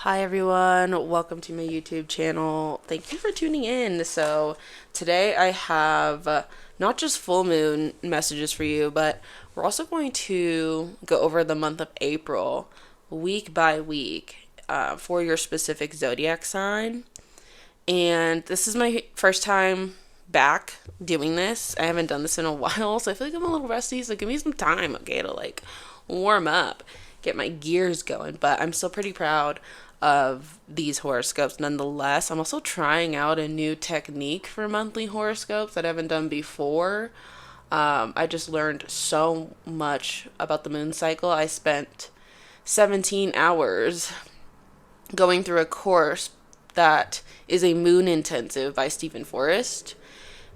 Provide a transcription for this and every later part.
Hi everyone, welcome to my YouTube channel. Thank you for tuning in. So today I have not just full moon messages for you, but we're also going to go over the month of April week by week for your specific zodiac sign. And this is my first time back doing this. I haven't done this in a while, so I feel like I'm a little rusty, so give me some time, okay, to like warm up, get my gears going. But I'm still pretty proud of these horoscopes nonetheless. I'm also trying out a new technique for monthly horoscopes that I haven't done before. I just learned so much about the moon cycle. I spent 17 hours going through a course that is a moon intensive by Stephen Forrest,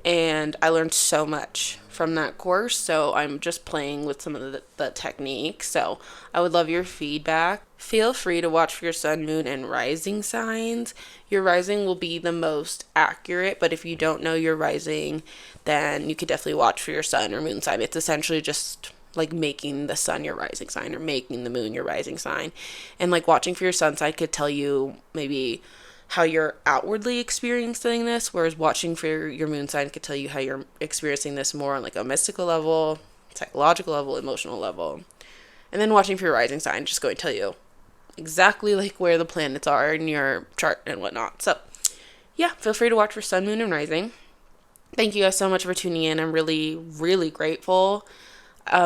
and I learned so much from that course. So I'm just playing with some of the techniques. So I would love your feedback. Feel free to watch for your sun, moon, and rising signs. Your rising will be the most accurate, but if you don't know your rising, then you could definitely watch for your sun or moon sign. It's essentially just like making the sun your rising sign or making the moon your rising sign. And like watching for your sun sign could tell you maybe how you're outwardly experiencing this, whereas watching for your moon sign could tell you how you're experiencing this more on like a mystical level, psychological level, emotional level. And then watching for your rising sign just going to tell you exactly like where the planets are in your chart and whatnot. So yeah, feel free to watch for sun, moon, and rising. Thank you guys so much for tuning in. I'm really, really grateful.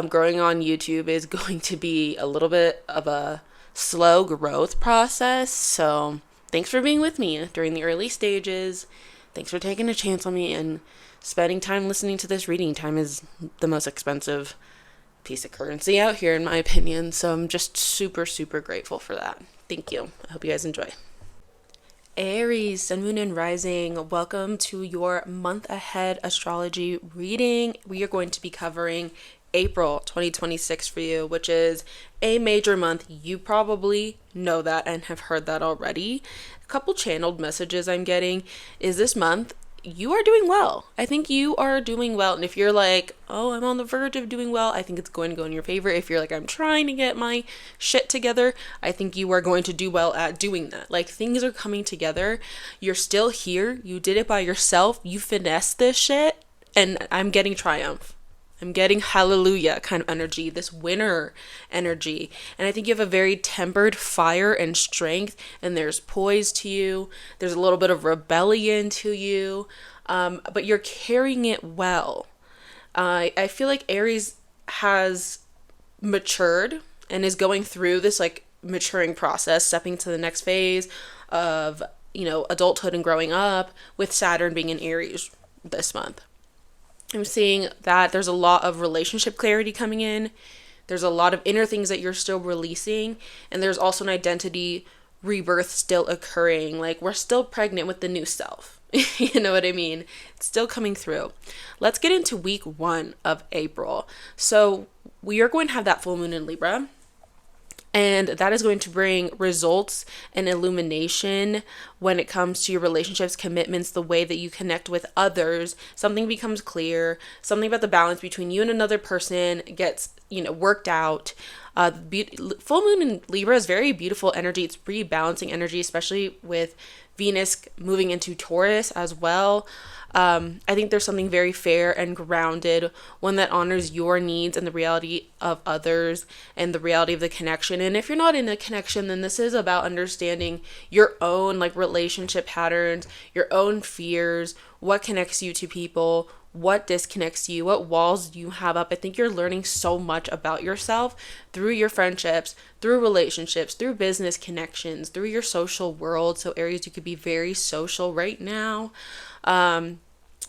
Growing on YouTube is going to be a little bit of a slow growth process, so thanks for being with me during the early stages. Thanks for taking a chance on me and spending time listening to this reading. Time is the most expensive piece of currency out here, in my opinion. So I'm just super, super grateful for that. Thank you. I hope you guys enjoy. Aries, sun, moon, and rising. Welcome to your month ahead astrology reading. We are going to be covering April 2026 for you, which is a major month. You probably know that and have heard that already. A couple channeled messages I'm getting is this month you are doing well. I think you are doing well. And if you're like, oh, I'm on the verge of doing well, I think it's going to go in your favor. If you're like, I'm trying to get my shit together, I think you are going to do well at doing that. Like, things are coming together. You're still here. You did it by yourself. You finessed this shit. And I'm getting triumph. I'm getting hallelujah kind of energy, this winner energy. And I think you have a very tempered fire and strength, and there's poise to you. There's a little bit of rebellion to you, but you're carrying it well. I feel like Aries has matured and is going through this like maturing process, stepping to the next phase of, adulthood and growing up, with Saturn being in Aries this month. I'm seeing that there's a lot of relationship clarity coming in. There's a lot of inner things that you're still releasing. And there's also an identity rebirth still occurring. Like, we're still pregnant with the new self. You know what I mean? It's still coming through. Let's get into week 1 of April. So we are going to have that full moon in Libra. And that is going to bring results and illumination when it comes to your relationships, commitments, the way that you connect with others. Something becomes clear. Something about the balance between you and another person gets, worked out. Full moon in Libra is very beautiful energy. It's rebalancing energy, especially with Venus moving into Taurus as well. I think there's something very fair and grounded, one that honors your needs and the reality of others and the reality of the connection. And if you're not in a connection, then this is about understanding your own like relationship patterns, your own fears, what connects you to people, what disconnects you, what walls you have up. I think you're learning so much about yourself through your friendships, through relationships, through business connections, through your social world. So Aries, you could be very social right now.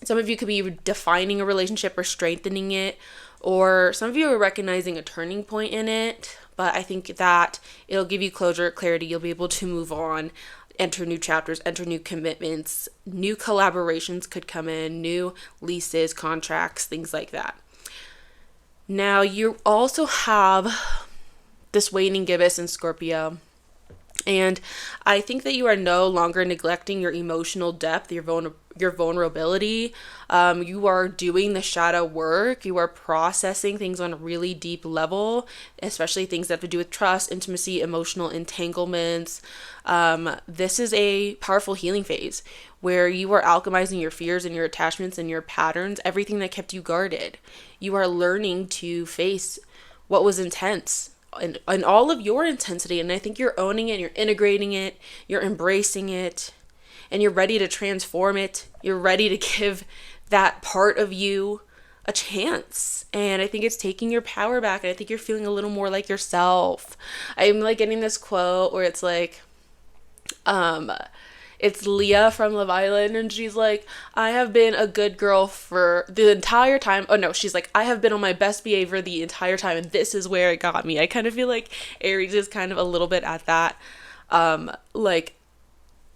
Some of you could be defining a relationship or strengthening it, or some of you are recognizing a turning point in it. But I think that it'll give you closure, clarity. You'll be able to move on, enter new chapters, enter new commitments, new collaborations could come in, new leases, contracts, things like that. Now, you also have this waning gibbous in Scorpio. And I think that you are no longer neglecting your emotional depth, your vulnerability. You are doing the shadow work. You are processing things on a really deep level, especially things that have to do with trust, intimacy, emotional entanglements. This is a powerful healing phase where you are alchemizing your fears and your attachments and your patterns, everything that kept you guarded. You are learning to face what was intense and all of your intensity. And I think you're owning it, you're integrating it, you're embracing it, and you're ready to transform it. You're ready to give that part of you a chance. And I think it's taking your power back. And I think you're feeling a little more like yourself. I'm like getting this quote where it's like, it's Leah from Love Island, and she's like, I have been a good girl for the entire time. Oh no, she's like, I have been on my best behavior the entire time, and this is where it got me. I kind of feel like Aries is kind of a little bit at that, like,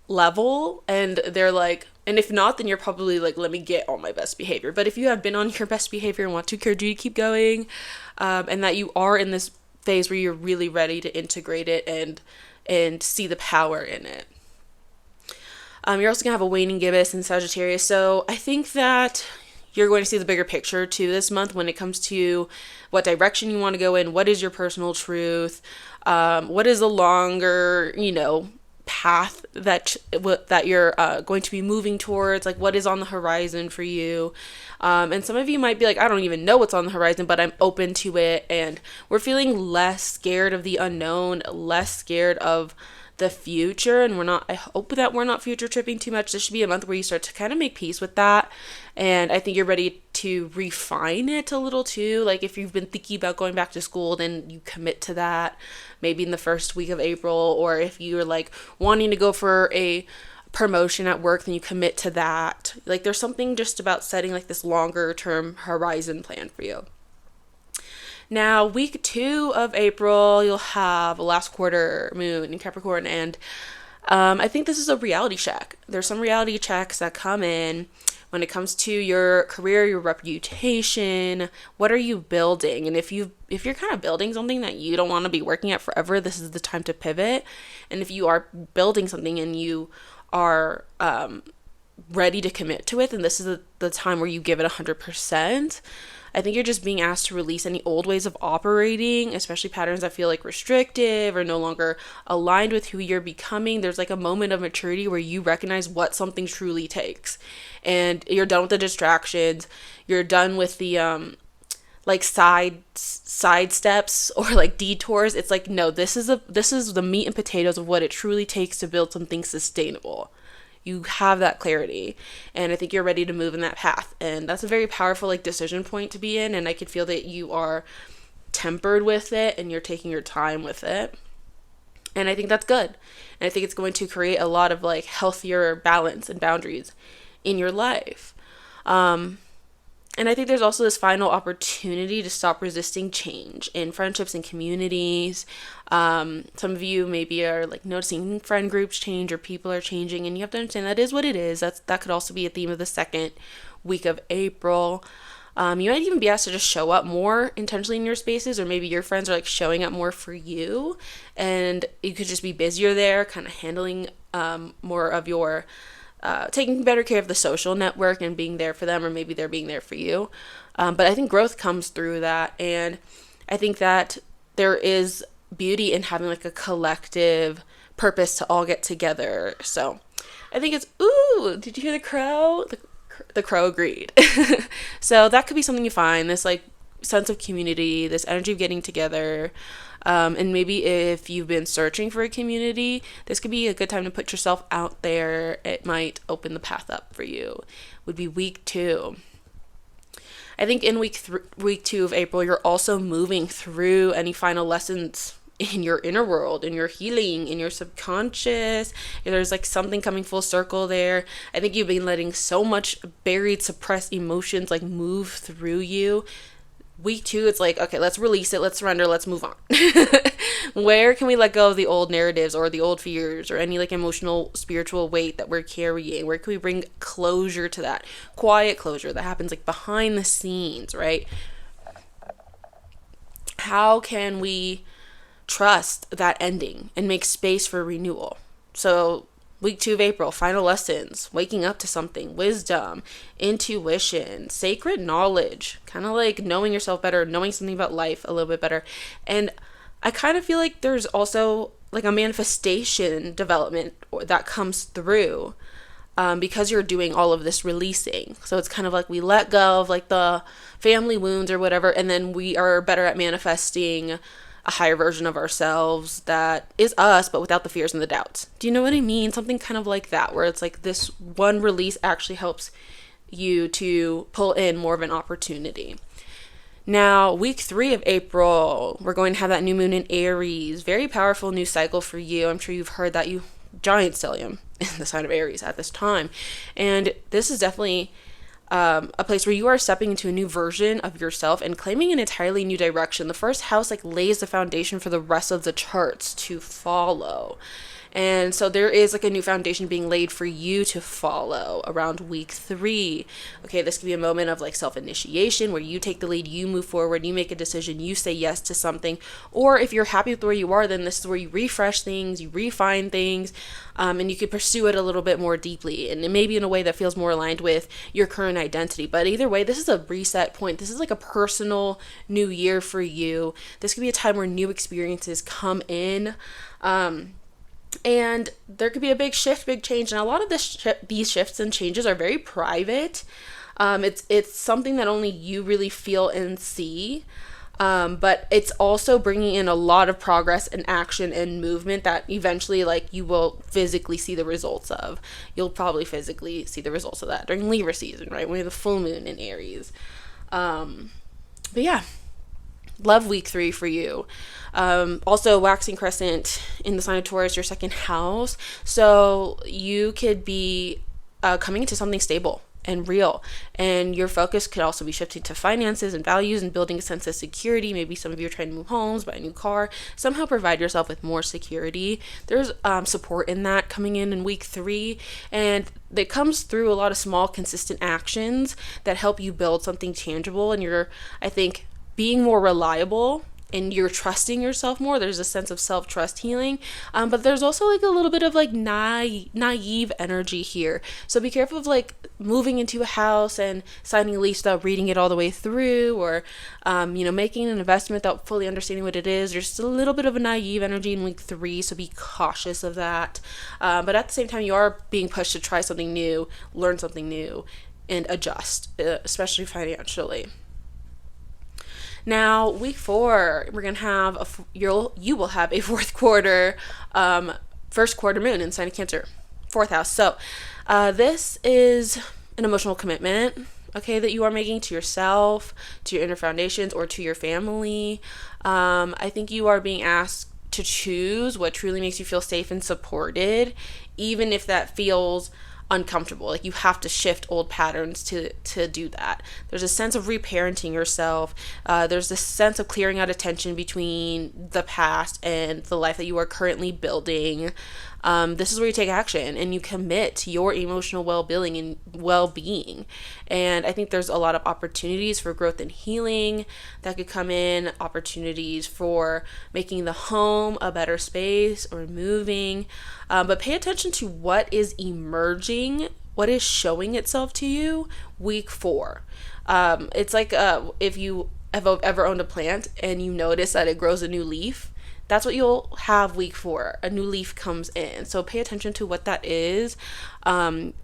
level, and they're like, and if not, then you're probably like, let me get on my best behavior. But if you have been on your best behavior and want to encourage you to keep going, and that you are in this phase where you're really ready to integrate it and see the power in it. You're also going to have a waning gibbous in Sagittarius. So I think that you're going to see the bigger picture too this month when it comes to what direction you want to go in. What is your personal truth? What is the longer, path that you're going to be moving towards? Like, what is on the horizon for you? And some of you might be like, I don't even know what's on the horizon, but I'm open to it. And we're feeling less scared of the unknown, less scared of the future, and I hope that we're not future tripping too much. This should be a month where you start to kind of make peace with that, and I think you're ready to refine it a little too. Like, if you've been thinking about going back to school, then you commit to that maybe in the first week of April, or if you're like wanting to go for a promotion at work, then you commit to that. Like, there's something just about setting like this longer term horizon plan for you. Now, week 2 of April, you'll have a last quarter moon in Capricorn, and I think this is a reality check. There's some reality checks that come in when it comes to your career, your reputation. What are you building? And if you're kind of building something that you don't want to be working at forever, this is the time to pivot. And if you are building something and you are ready to commit to it, then this is the time where you give it 100%. I think you're just being asked to release any old ways of operating, especially patterns that feel like restrictive or no longer aligned with who you're becoming. There's like a moment of maturity where you recognize what something truly takes, and you're done with the distractions. You're done with the like side steps or like detours. It's like, no, this is the meat and potatoes of what it truly takes to build something sustainable. You have that clarity, and I think you're ready to move in that path, and that's a very powerful like decision point to be in, and I could feel that you are tempered with it and you're taking your time with it, and I think that's good, and I think it's going to create a lot of like healthier balance and boundaries in your life. And I think there's also this final opportunity to stop resisting change in friendships and communities. Some of you maybe are like noticing friend groups change or people are changing, and you have to understand that is what it is. That could also be a theme of the second week of April. You might even be asked to just show up more intentionally in your spaces, or maybe your friends are like showing up more for you, and you could just be busier there, kind of handling more of your taking better care of the social network and being there for them, or maybe they're being there for you. But I think growth comes through that, and I think that there is beauty in having like a collective purpose to all get together. So I think it's, ooh, did you hear the crow? The crow agreed. So that could be something you find, this like sense of community, this energy of getting together. And maybe if you've been searching for a community, this could be a good time to put yourself out there. It might open the path up for you. Would be week 2. I think in week 2 of April, you're also moving through any final lessons in your inner world, in your healing, in your subconscious. There's like something coming full circle there. I think you've been letting so much buried, suppressed emotions like move through you. Week 2, it's like, okay, let's release it, let's surrender, let's move on. Where can we let go of the old narratives or the old fears or any like emotional, spiritual weight that we're carrying? Where can we bring closure to that? Quiet closure that happens like behind the scenes, right? How can we trust that ending and make space for renewal. So week 2 of April, final lessons, waking up to something, wisdom, intuition, sacred knowledge, kind of like knowing yourself better, knowing something about life a little bit better. And I kind of feel like there's also like a manifestation development that comes through because you're doing all of this releasing. So it's kind of like we let go of like the family wounds or whatever, and then we are better at manifesting a higher version of ourselves that is us, but without the fears and the doubts. Do you know what I mean? Something kind of like that, where it's like this one release actually helps you to pull in more of an opportunity. Now, week 3 of April, we're going to have that new moon in Aries. Very powerful new cycle for you. I'm sure you've heard that, you giant stellium in the sign of Aries at this time. And this is definitely a place where you are stepping into a new version of yourself and claiming an entirely new direction. The first house like lays the foundation for the rest of the charts to follow. And so there is like a new foundation being laid for you to follow around week 3. Okay, this could be a moment of like self-initiation where you take the lead, you move forward, you make a decision, you say yes to something. Or if you're happy with where you are, then this is where you refresh things, you refine things, and you can pursue it a little bit more deeply. And it may be in a way that feels more aligned with your current identity. But either way, this is a reset point. This is like a personal new year for you. This could be a time where new experiences come in. And there could be a big shift, big change. And a lot of these shifts and changes are very private. It's something that only you really feel and see. But it's also bringing in a lot of progress and action and movement that eventually like you will physically see the results of. You'll probably physically see the results of that during Libra season, right? When we have the full moon in Aries. But yeah, love week 3 for you. Also waxing crescent in the sign of Taurus, your second house. So you could be coming into something stable and real, and your focus could also be shifting to finances and values and building a sense of security. Maybe some of you are trying to move homes, buy a new car, somehow provide yourself with more security. There's support in that coming in week 3, and it comes through a lot of small consistent actions that help you build something tangible, and you're, I think, being more reliable and you're trusting yourself more. There's a sense of self-trust healing, but there's also like a little bit of like naive energy here. So be careful of like moving into a house and signing a lease without reading it all the way through, or making an investment without fully understanding what it is. There's just a little bit of a naive energy in week 3, so be cautious of that. But at the same time, you are being pushed to try something new, learn something new, and adjust, especially financially. Now, week 4, we're going to have you will have a first quarter moon in sign of Cancer, 4th house. So, this is an emotional commitment, okay, that you are making to yourself, to your inner foundations, or to your family. I think you are being asked to choose what truly makes you feel safe and supported, even if that feels uncomfortable. Like you have to shift old patterns to do that. There's a sense of reparenting yourself. There's this sense of clearing out attention between the past and the life that you are currently building. This is where you take action and you commit to your emotional well-being and I think there's a lot of opportunities for growth and healing that could come in, opportunities for making the home a better space or moving, but pay attention to what is emerging, what is showing itself to you week 4. It's like if you have ever owned a plant and you notice that it grows a new leaf. That's what you'll have week 4. A new leaf comes in. So pay attention to what that is.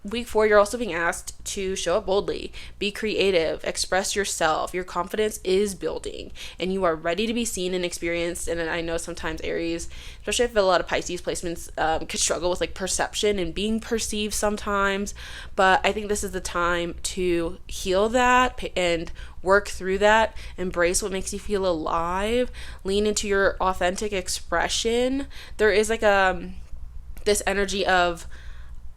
Week 4, you're also being asked to show up boldly, be creative, express yourself. Your confidence is building and you are ready to be seen and experienced. And I know sometimes Aries, especially if a lot of Pisces placements, could struggle with like perception and being perceived sometimes. But I think this is the time to heal that and work through that, embrace what makes you feel alive, lean into your authentic expression. There is like this energy of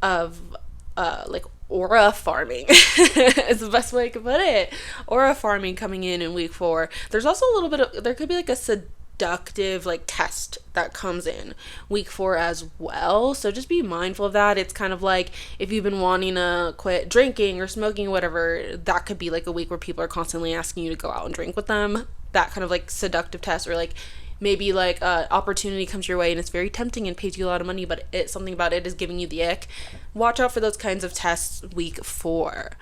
like aura farming is the best way I could put it. Aura farming coming in week 4. There's also a little bit of, there could be like a seductive like test that comes in week 4 as well, so just be mindful of that. It's kind of like if you've been wanting to quit drinking or smoking or whatever, that could be like a week where people are constantly asking you to go out and drink with them. That kind of like seductive test, or like maybe like opportunity comes your way and it's very tempting and pays you a lot of money, but something about it is giving you the ick. Watch out for those kinds of tests week 4.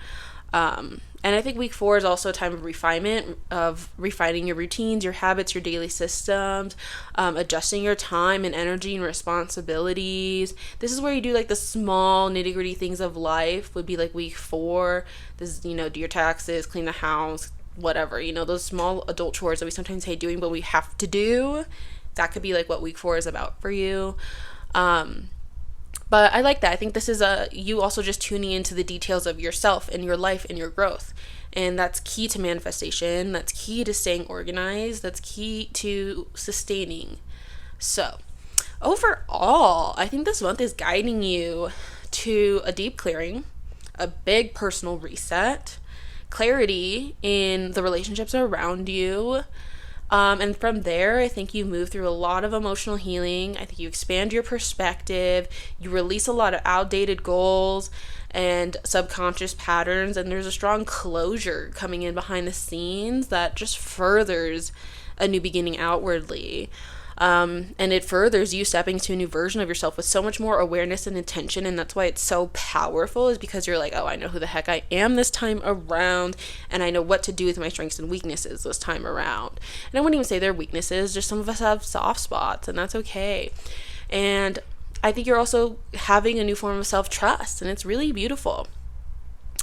And I think week 4 is also a time of refinement, of refining your routines, your habits, your daily systems, adjusting your time and energy and responsibilities. This is where you do like the small nitty gritty things of life, would be like week 4. This is, you know, do your taxes, clean the house, whatever, you know, those small adult chores that we sometimes hate doing, but we have to do. That could be like what week 4 is about for you. But I like that. I think this is you also just tuning into the details of yourself and your life and your growth. And that's key to manifestation. That's key to staying organized. That's key to sustaining. So, overall, I think this month is guiding you to a deep clearing, a big personal reset, clarity in the relationships around you. And from there, I think you move through a lot of emotional healing. I think you expand your perspective. You release a lot of outdated goals and subconscious patterns. And there's a strong closure coming in behind the scenes that just furthers a new beginning outwardly. And it furthers you stepping to a new version of yourself with so much more awareness and intention. And that's why it's so powerful, is because you're like, oh, I know who the heck I am this time around, and I know what to do with my strengths and weaknesses this time around. And I wouldn't even say they're weaknesses, just some of us have soft spots, and that's okay. And I think you're also having a new form of self-trust, and it's really beautiful.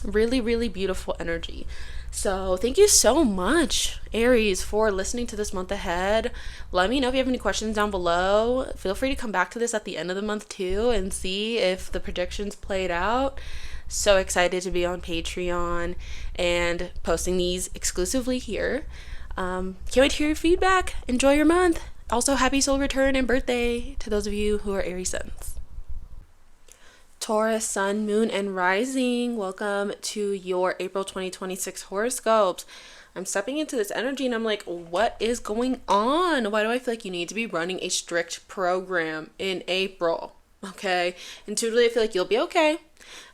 Really, really beautiful energy. So thank you so much, Aries, for listening to this month ahead. Let me know if you have any questions down below. Feel free to come back to this at the end of the month too and see if the predictions played out. So excited to be on Patreon and posting these exclusively here. Can't wait to hear your feedback. Enjoy your month. Also, happy soul return and birthday to those of you who are Aries suns. Taurus, sun, moon, and rising. Welcome to your April 2026 horoscopes. I'm stepping into this energy and I'm like, what is going on? Why do I feel like you need to be running a strict program in April? Okay. Intuitively, I feel like you'll be okay.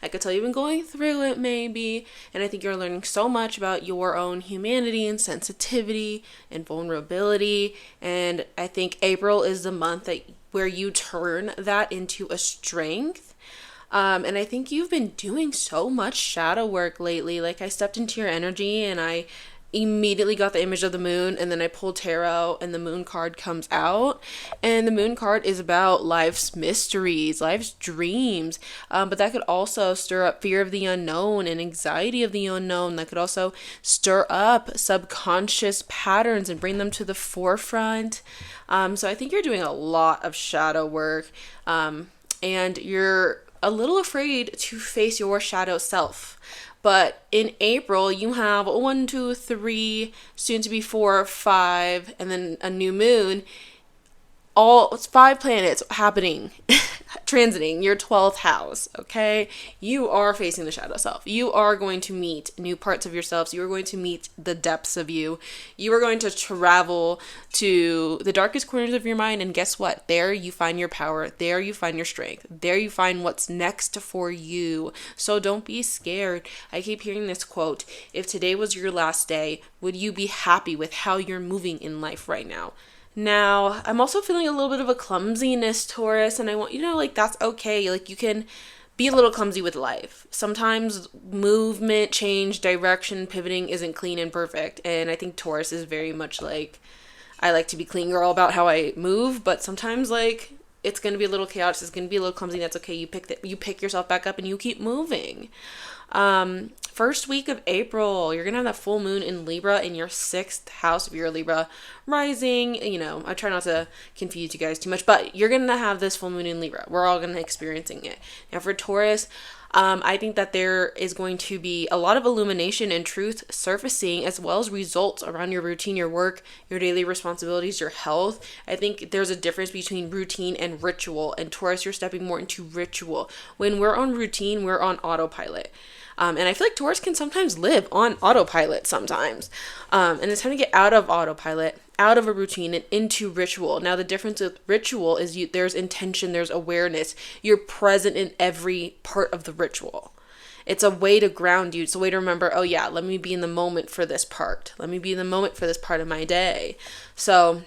I could tell you've been going through it maybe. And I think you're learning so much about your own humanity and sensitivity and vulnerability. And I think April is the month where you turn that into a strength. And I think you've been doing so much shadow work lately. Like, I stepped into your energy and I immediately got the image of the moon, and then I pulled tarot and the moon card comes out, and the moon card is about life's mysteries, life's dreams, but that could also stir up fear of the unknown and anxiety of the unknown. That could also stir up subconscious patterns and bring them to the forefront. So I think you're doing a lot of shadow work, and you're a little afraid to face your shadow self. But in April, you have 1, 2, 3, soon to be 4, 5, and then a new moon. All 5 planets happening, transiting your 12th house, okay? You are facing the shadow self. You are going to meet new parts of yourselves. You are going to meet the depths of you. You are going to travel to the darkest corners of your mind, and guess what? There you find your power. There you find your strength. There you find what's next for you. So don't be scared. I keep hearing this quote, if today was your last day, would you be happy with how you're moving in life right now? Now, I'm also feeling a little bit of a clumsiness, Taurus, and I want you to know, like, that's okay. Like, you can be a little clumsy with life. Sometimes movement, change, direction, pivoting isn't clean and perfect, and I think Taurus is very much like, I like to be clean girl about how I move, but sometimes, like, it's going to be a little chaotic, it's going to be a little clumsy, that's okay. You pick yourself back up and you keep moving. First week of April, you're gonna have that full moon in Libra in your 6th house if you're a Libra rising. You know, I try not to confuse you guys too much, but you're gonna have this full moon in Libra. We're all gonna be experiencing it. Now for Taurus, I think that there is going to be a lot of illumination and truth surfacing, as well as results around your routine, your work, your daily responsibilities, your health. I think there's a difference between routine and ritual, and Taurus, you're stepping more into ritual. When we're on routine, we're on autopilot. And I feel like Taurus can sometimes live on autopilot sometimes. And it's time to get out of autopilot, out of a routine, and into ritual. Now, the difference with ritual is there's intention, there's awareness. You're present in every part of the ritual. It's a way to ground you. It's a way to remember, oh yeah, let me be in the moment for this part. Let me be in the moment for this part of my day. So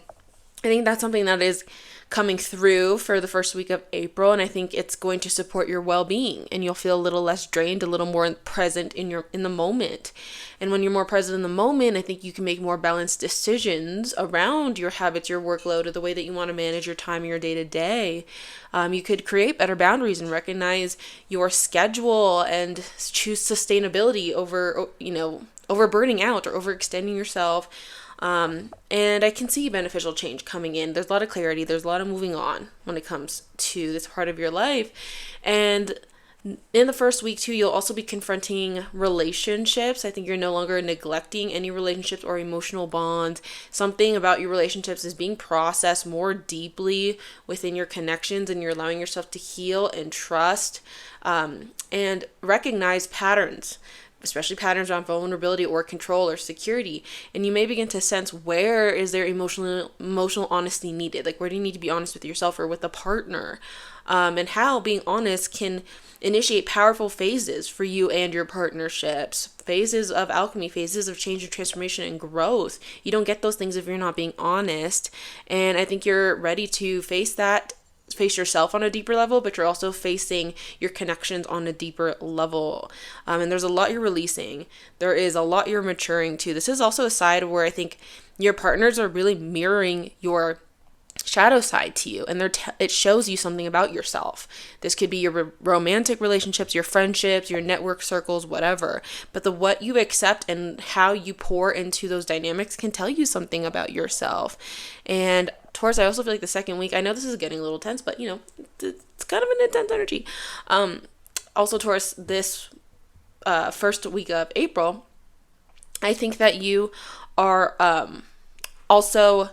I think that's something that is coming through for the first week of April, and I think it's going to support your well-being, and you'll feel a little less drained, a little more present in the moment. And when you're more present in the moment, I think you can make more balanced decisions around your habits, your workload, or the way that you want to manage your time and your day-to-day. You could create better boundaries and recognize your schedule and choose sustainability over burning out or overextending yourself. And I can see beneficial change coming in. There's a lot of clarity. There's a lot of moving on when it comes to this part of your life. And in the first week too, you'll also be confronting relationships. I think you're no longer neglecting any relationships or emotional bonds. Something about your relationships is being processed more deeply within your connections, and you're allowing yourself to heal and trust, and recognize patterns, especially patterns around vulnerability or control or security. And you may begin to sense, where is there emotional honesty needed? Like, where do you need to be honest with yourself or with a partner? And how being honest can initiate powerful phases for you and your partnerships, phases of alchemy, phases of change and transformation and growth. You don't get those things if you're not being honest. And I think you're ready to face yourself on a deeper level, but you're also facing your connections on a deeper level. And there's a lot you're releasing. There is a lot you're maturing to. This is also a side where I think your partners are really mirroring your shadow side to you, and it shows you something about yourself. This could be your romantic relationships, your friendships, your network circles, whatever. But what you accept and how you pour into those dynamics can tell you something about yourself. And Taurus, I also feel like the second week, I know this is getting a little tense, but it's kind of an intense energy. Also, Taurus, this first week of April, I think that you are also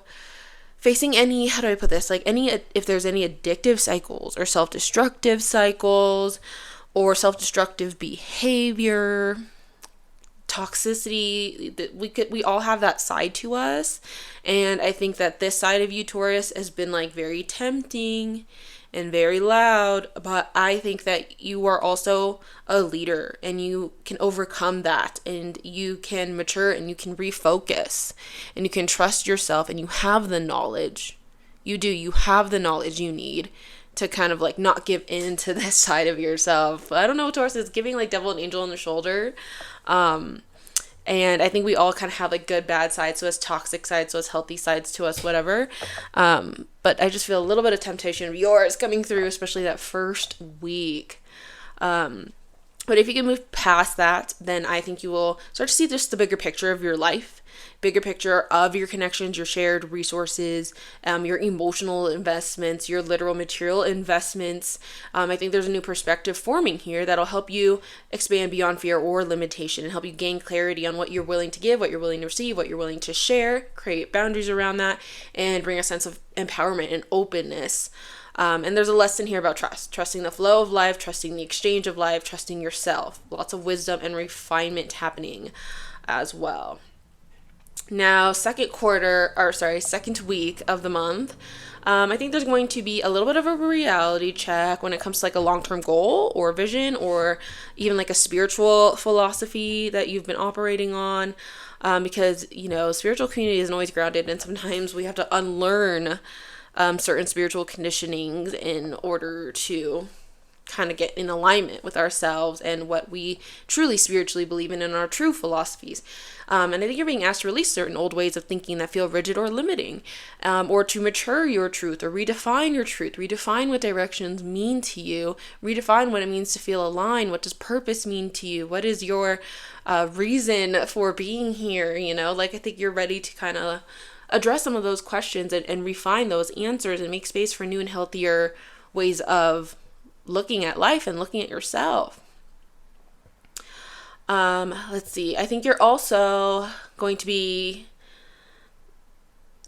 facing any, how do I put this? Like if there's any addictive cycles or self-destructive cycles or self-destructive behavior, toxicity, that we all have that side to us. And I think that this side of you, Taurus, has been like very tempting and very loud, but I think that you are also a leader, and you can overcome that, and you can mature, and you can refocus, and you can trust yourself, and you have the knowledge. You have the knowledge you need to kind of like not give in to this side of yourself. I don't know, Taurus, it's giving like devil and angel on the shoulder. And I think we all kind of have like good, bad sides to us, toxic sides to us, healthy sides to us, whatever. But I just feel a little bit of temptation of yours coming through, especially that first week. But if you can move past that, then I think you will start to see just the bigger picture of your life, bigger picture of your connections, your shared resources, your emotional investments, your literal material investments. I think there's a new perspective forming here that'll help you expand beyond fear or limitation and help you gain clarity on what you're willing to give, what you're willing to receive, what you're willing to share, create boundaries around that, and bring a sense of empowerment and openness. And there's a lesson here about trust, trusting the flow of life, trusting the exchange of life, trusting yourself. Lots of wisdom and refinement happening as well. Now, second week of the month, I think there's going to be a little bit of a reality check when it comes to like a long-term goal or vision, or even like a spiritual philosophy that you've been operating on. Because, spiritual community isn't always grounded, and sometimes we have to unlearn certain spiritual conditionings in order to kind of get in alignment with ourselves and what we truly spiritually believe in and our true philosophies. And I think you're being asked to release certain old ways of thinking that feel rigid or limiting, or to mature your truth or redefine your truth, redefine what directions mean to you, redefine what it means to feel aligned. What does purpose mean to you? What is your reason for being here? I think you're ready to kind of address some of those questions and refine those answers and make space for new and healthier ways of looking at life and looking at yourself. Let's see. I think you're also going to be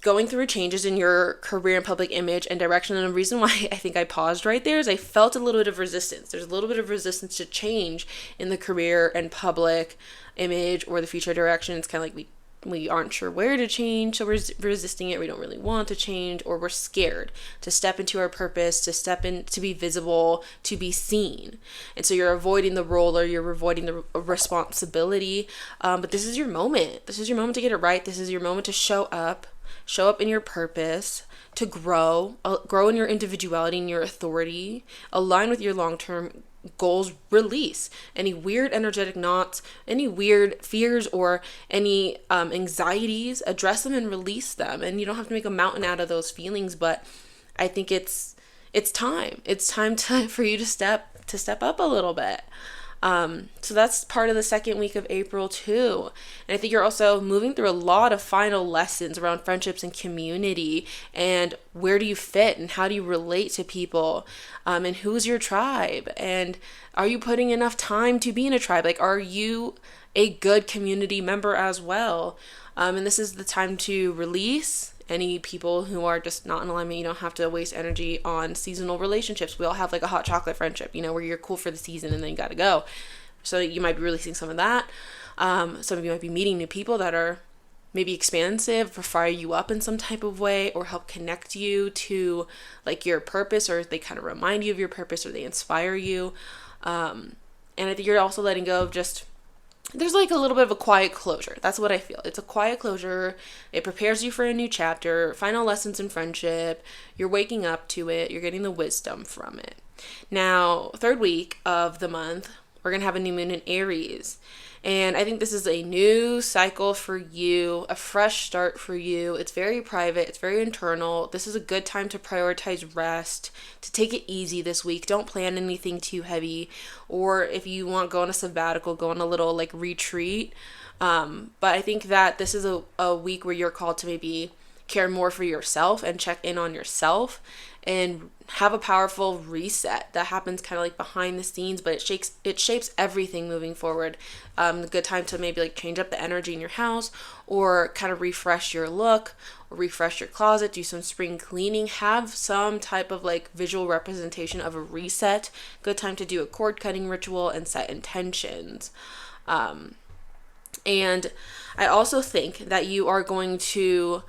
going through changes in your career and public image and direction. And the reason why I think I paused right there is I felt a little bit of resistance. There's a little bit of resistance to change in the career and public image or the future direction. It's kind of like we aren't sure where to change, so we're resisting it. We don't really want to change, or we're scared to step into our purpose, to step in, to be visible, to be seen. And so you're avoiding the role, or you're avoiding the responsibility. But this is your moment. This is your moment to get it right. This is your moment to show up show up in your purpose, to grow in your individuality and your authority, align with your long-term goals, release any weird energetic knots, any weird fears or any anxieties, address them and release them. And you don't have to make a mountain out of those feelings, but I think it's time for you to step up a little bit. So that's part of the second week of April too. And I think you're also moving through a lot of final lessons around friendships and community, and where do you fit and how do you relate to people, and who's your tribe, and are you putting enough time to be in a tribe? Like, are you a good community member as well? And this is the time to release any people who are just not in alignment. You don't have to waste energy on seasonal relationships. We all have like a hot chocolate friendship, where you're cool for the season and then you gotta go. So you might be releasing some of that. Some of you might be meeting new people that are maybe expansive or fire you up in some type of way, or help connect you to like your purpose, or they kind of remind you of your purpose, or they inspire you. And I think you're also letting go of just, there's like a little bit of a quiet closure. That's what I feel. It's a quiet closure. It prepares you for a new chapter, final lessons in friendship. You're waking up to it. You're getting the wisdom from it. Now, third week of the month, we're going to have a new moon in Aries. And I think this is a new cycle for you, a fresh start for you. It's very private. It's very internal. This is a good time to prioritize rest, to take it easy this week. Don't plan anything too heavy. Or if you want, go on a sabbatical, go on a little like retreat. But I think that this is a week where you're called to maybe care more for yourself and check in on yourself and have a powerful reset that happens kind of like behind the scenes, but it shapes everything moving forward. A good time to maybe like change up the energy in your house, or kind of refresh your look, or refresh your closet, do some spring cleaning, have some type of like visual representation of a reset. Good time to do a cord cutting ritual and set intentions. And I also think that you are going to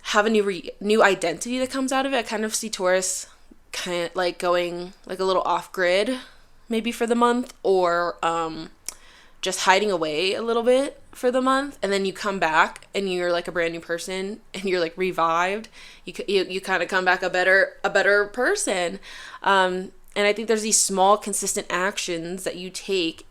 have a new identity that comes out of it. I kind of see Taurus kind of like going like a little off grid maybe for the month, or just hiding away a little bit for the month, and then you come back and you're like a brand new person and you're like revived. You kind of come back a better person. And I think there's these small consistent actions that you take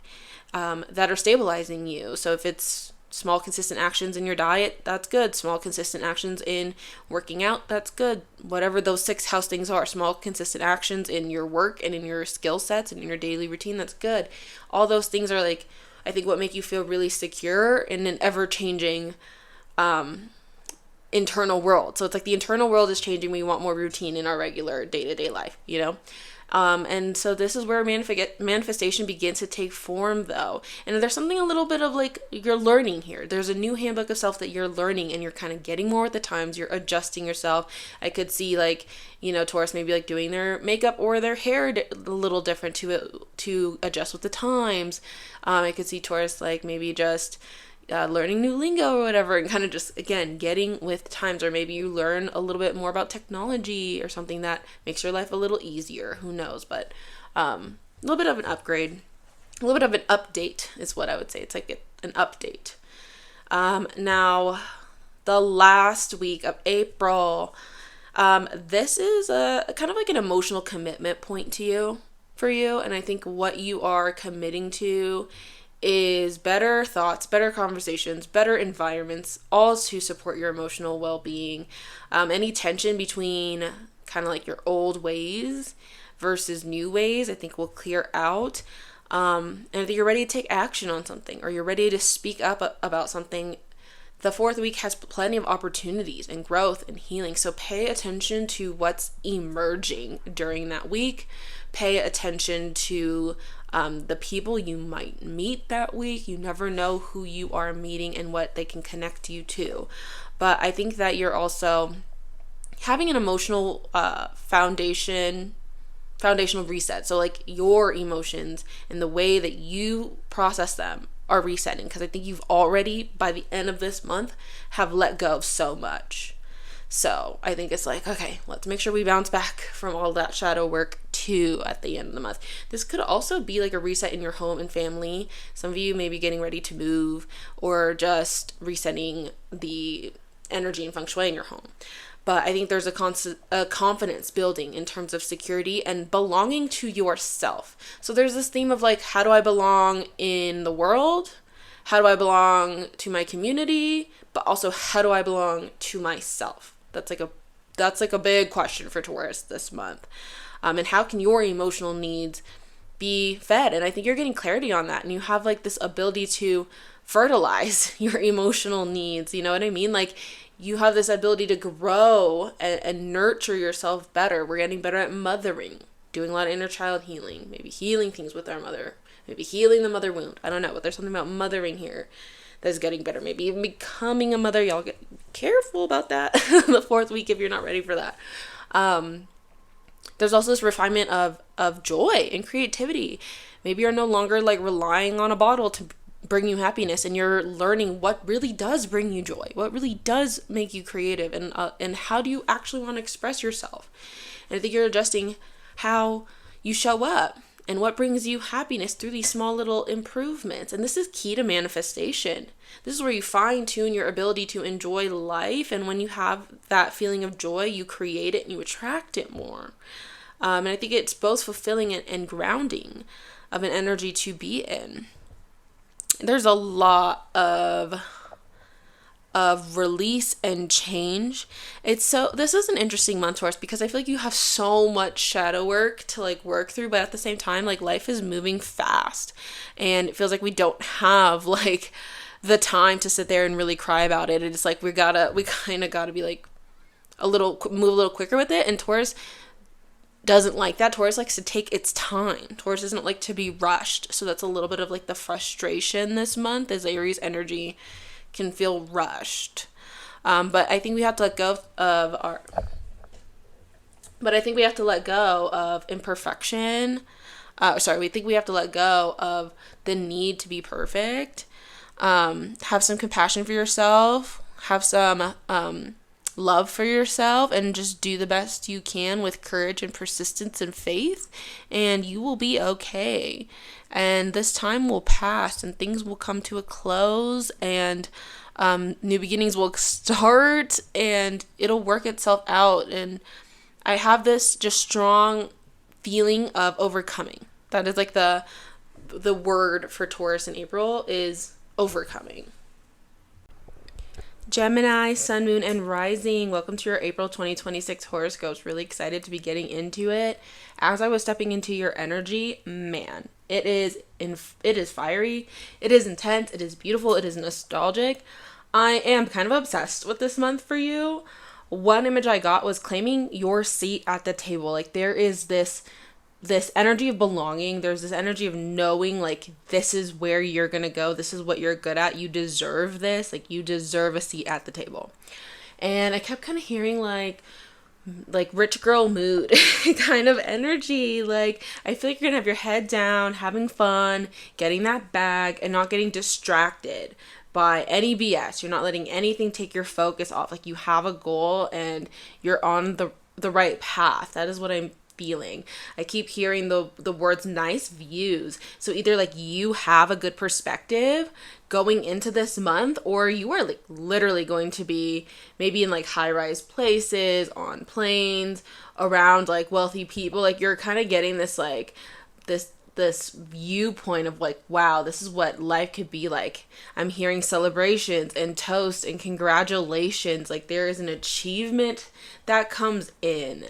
that are stabilizing you. So if it's small consistent actions in your diet, that's good. Small consistent actions in working out, that's good. Whatever those 6 house things are, small consistent actions in your work and in your skill sets and in your daily routine, that's good. All those things are like, I think, what make you feel really secure in an ever-changing internal world. So it's like the internal world is changing. We want more routine in our regular day-to-day life, and so this is where manifestation begins to take form, though. And there's something a little bit of like you're learning here. There's a new handbook of self that you're learning, and you're kind of getting more with the times. You're adjusting yourself. I could see like, Taurus maybe like doing their makeup or their hair a little different to adjust with the times. I could see Taurus like maybe just learning new lingo or whatever, and kind of just, again, getting with times. Or maybe you learn a little bit more about technology or something that makes your life a little easier. Who knows? But a little bit of an upgrade, a little bit of an update is what I would say. It's like an update. Now, the last week of April, this is a kind of like an emotional commitment point for you. And I think what you are committing to is better thoughts, better conversations, better environments, all to support your emotional well-being. Any tension between kind of like your old ways versus new ways, I think will clear out. And if you're ready to take action on something, or you're ready to speak up about something, the 4th week has plenty of opportunities and growth and healing. So pay attention to what's emerging during that week. Pay attention to the people you might meet that week. You never know who you are meeting and what they can connect you to. But I think that you're also having an emotional foundational reset. So like your emotions and the way that you process them are resetting, because I think you've already, by the end of this month, have let go of so much. So I think it's like, okay, let's make sure we bounce back from all that shadow work too at the end of the month. This could also be like a reset in your home and family. Some of you may be getting ready to move, or just resetting the energy and feng shui in your home. But I think there's a confidence building in terms of security and belonging to yourself. So there's this theme of like, how do I belong in the world? How do I belong to my community? But also, how do I belong to myself? That's like a big question for Taurus this month. And how can your emotional needs be fed? And I think you're getting clarity on that. And you have like this ability to fertilize your emotional needs. You know what I mean? Like, you have this ability to grow and nurture yourself better. We're getting better at mothering, doing a lot of inner child healing, maybe healing things with our mother, maybe healing the mother wound. I don't know, but there's something about mothering here that's getting better. Maybe even becoming a mother. Y'all get careful about that the 4th week if you're not ready for that. There's also this refinement of joy and creativity. Maybe you're no longer like relying on a bottle to bring you happiness, and you're learning what really does bring you joy, what really does make you creative, and how do you actually want to express yourself. And I think you're adjusting how you show up and what brings you happiness through these small little improvements. And this is key to manifestation. This is where you fine tune your ability to enjoy life, and when you have that feeling of joy, you create it and you attract it more. And I think it's both fulfilling and grounding of an energy to be in. There's a lot of release and change. This is an interesting month, Taurus, because I feel like you have so much shadow work to like work through, but at the same time, like, life is moving fast, and it feels like we don't have like the time to sit there and really cry about it. It's like we kind of gotta be like move a little quicker with it. And Taurus doesn't like that. Taurus likes to take its time. Taurus doesn't like to be rushed. So that's a little bit of like the frustration this month, as Aries energy can feel rushed. But I think we have to let go of imperfection. We think we have to let go of the need to be perfect. Have some compassion for yourself. Have some love for yourself, and just do the best you can with courage and persistence and faith, and you will be okay. And this time will pass, and things will come to a close, and new beginnings will start, and it'll work itself out. And I have this just strong feeling of overcoming. That is like the word for Taurus in April is overcoming. Gemini, Sun, Moon, and Rising. Welcome to your April 2026 horoscopes. Really excited to be getting into it. As I was stepping into your energy, man, it is fiery, it is intense, it is beautiful, it is nostalgic. I am kind of obsessed with this month for you. One image I got was claiming your seat at the table. Like, there is this energy of belonging. There's this energy of knowing, like, this is where you're gonna go. This is what you're good at. You deserve this. Like, you deserve a seat at the table. And I kept kind of hearing like rich girl mood kind of energy. Like, I feel like you're gonna have your head down, having fun, getting that bag, and not getting distracted by any BS. You're not letting anything take your focus off. Like, you have a goal and you're on the right path. That is what I'm feeling. I keep hearing the words nice views. So either like you have a good perspective going into this month, or you are like literally going to be maybe in like high-rise places, on planes, around like wealthy people. Like, you're kind of getting this like this viewpoint of like, wow, this is what life could be like. I'm hearing celebrations and toasts and congratulations. Like, there is an achievement that comes in.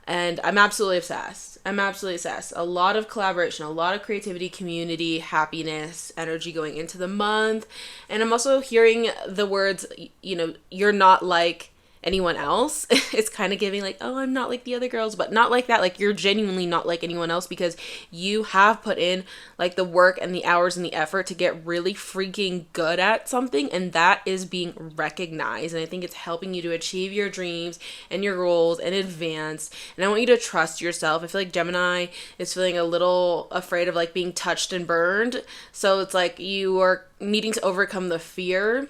And I'm absolutely obsessed. A lot of collaboration, a lot of creativity, community, happiness, energy going into the month. And I'm also hearing the words, you're not like anyone else. It's kind of giving like, oh, I'm not like the other girls, but not like that. Like, you're genuinely not like anyone else, because you have put in like the work and the hours and the effort to get really freaking good at something, and that is being recognized. And I think it's helping you to achieve your dreams and your goals in advance. And I want you to trust yourself. I feel like Gemini is feeling a little afraid of like being touched and burned. So it's like you are needing to overcome the fear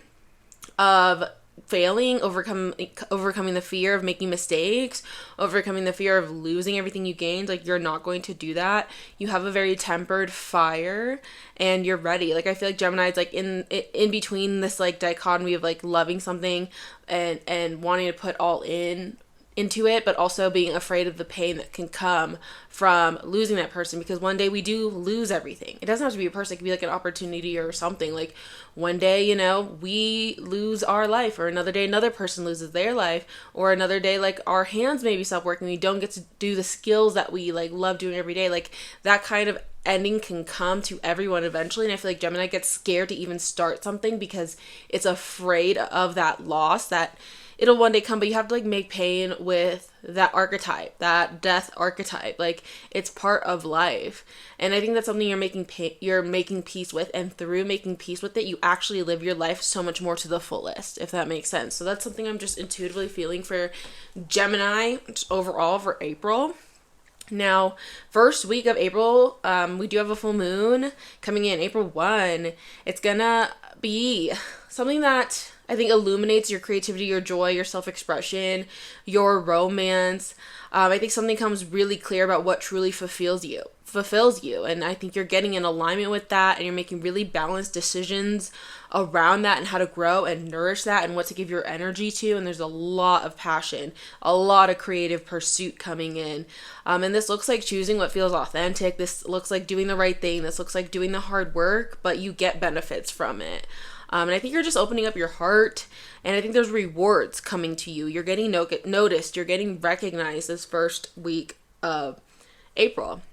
of failing, overcoming the fear of making mistakes, overcoming the fear of losing everything you gained. Like, you're not going to do that. You have a very tempered fire and you're ready. Like, I feel like Gemini is like in between this like dichotomy of like loving something and wanting to put all into it, but also being afraid of the pain that can come from losing that person, because one day we do lose everything. It doesn't have to be a person. It could be like an opportunity or something. Like, one day, you know, we lose our life, or another day another person loses their life, or another day like our hands maybe stop working, we don't get to do the skills that we like love doing every day. Like, that kind of ending can come to everyone eventually, and I feel like Gemini gets scared to even start something because it's afraid of that loss, that it'll one day come, but you have to like make pain with that archetype, that death archetype. Like, it's part of life. And I think that's something you're making peace with, and through making peace with it, you actually live your life so much more to the fullest, if that makes sense. So that's something I'm just intuitively feeling for Gemini just overall for April. Now, first week of April, we do have a full moon coming in April 1. It's gonna be something that I think illuminates your creativity, your joy, your self-expression, your romance. I think something comes really clear about what truly fulfills you. And I think you're getting in alignment with that, and you're making really balanced decisions around that and how to grow and nourish that and what to give your energy to. And there's a lot of passion, a lot of creative pursuit coming in. And this looks like choosing what feels authentic. This looks like doing the right thing. This looks like doing the hard work, but you get benefits from it. And I think you're just opening up your heart, and I think there's rewards coming to you. You're getting noticed. You're getting recognized this first week of April.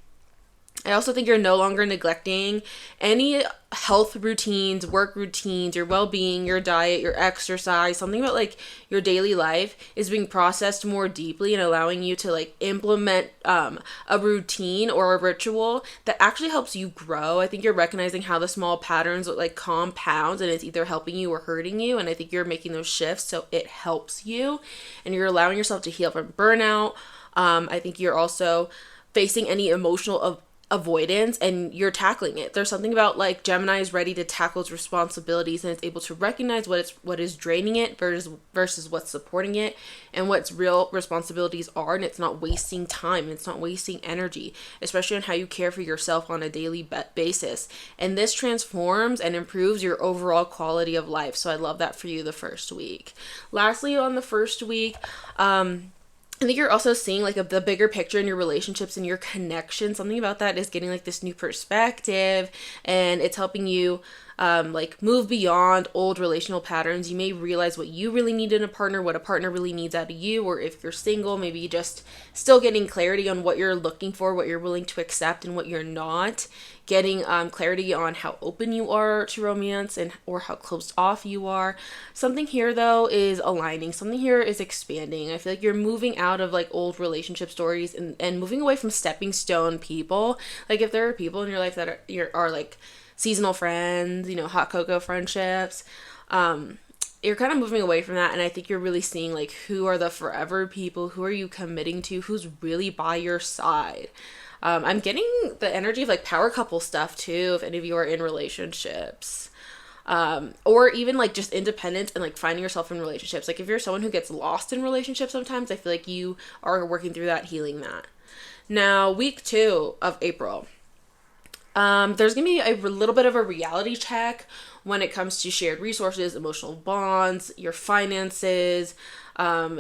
I also think you're no longer neglecting any health routines, work routines, your well-being, your diet, your exercise. Something about like your daily life is being processed more deeply and allowing you to like implement a routine or a ritual that actually helps you grow. I think you're recognizing how the small patterns like compounds, and it's either helping you or hurting you. And I think you're making those shifts so it helps you, and you're allowing yourself to heal from burnout. I think you're also facing any emotional avoidance, and you're tackling it. There's something about like Gemini is ready to tackle its responsibilities, and it's able to recognize what is draining it versus what's supporting it, and what's real responsibilities are, and it's not wasting time, it's not wasting energy, especially on how you care for yourself on a daily basis. And this transforms and improves your overall quality of life. So I love that for you the first week. Lastly, on the first week, I think you're also seeing like the bigger picture in your relationships and your connection. Something about that is getting like this new perspective, and it's helping you like move beyond old relational patterns. You may realize what you really need in a partner, what a partner really needs out of you, or if you're single, maybe just still getting clarity on what you're looking for, what you're willing to accept and what you're not. Getting clarity on how open you are to romance and or how closed off you are. Something here though is aligning. Something here is expanding. I feel like you're moving out of like old relationship stories and moving away from stepping stone people. Like, if there are people in your life that are like seasonal friends, you know, hot cocoa friendships, you're kind of moving away from that. And I think you're really seeing like who are the forever people, who are you committing to, who's really by your side. I'm getting the energy of like power couple stuff too, if any of you are in relationships. Or even like just independence and like finding yourself in relationships. Like, if you're someone who gets lost in relationships sometimes, I feel like you are working through that, healing that. Now, week 2 of April. There's going to be a little bit of a reality check when it comes to shared resources, emotional bonds, your finances,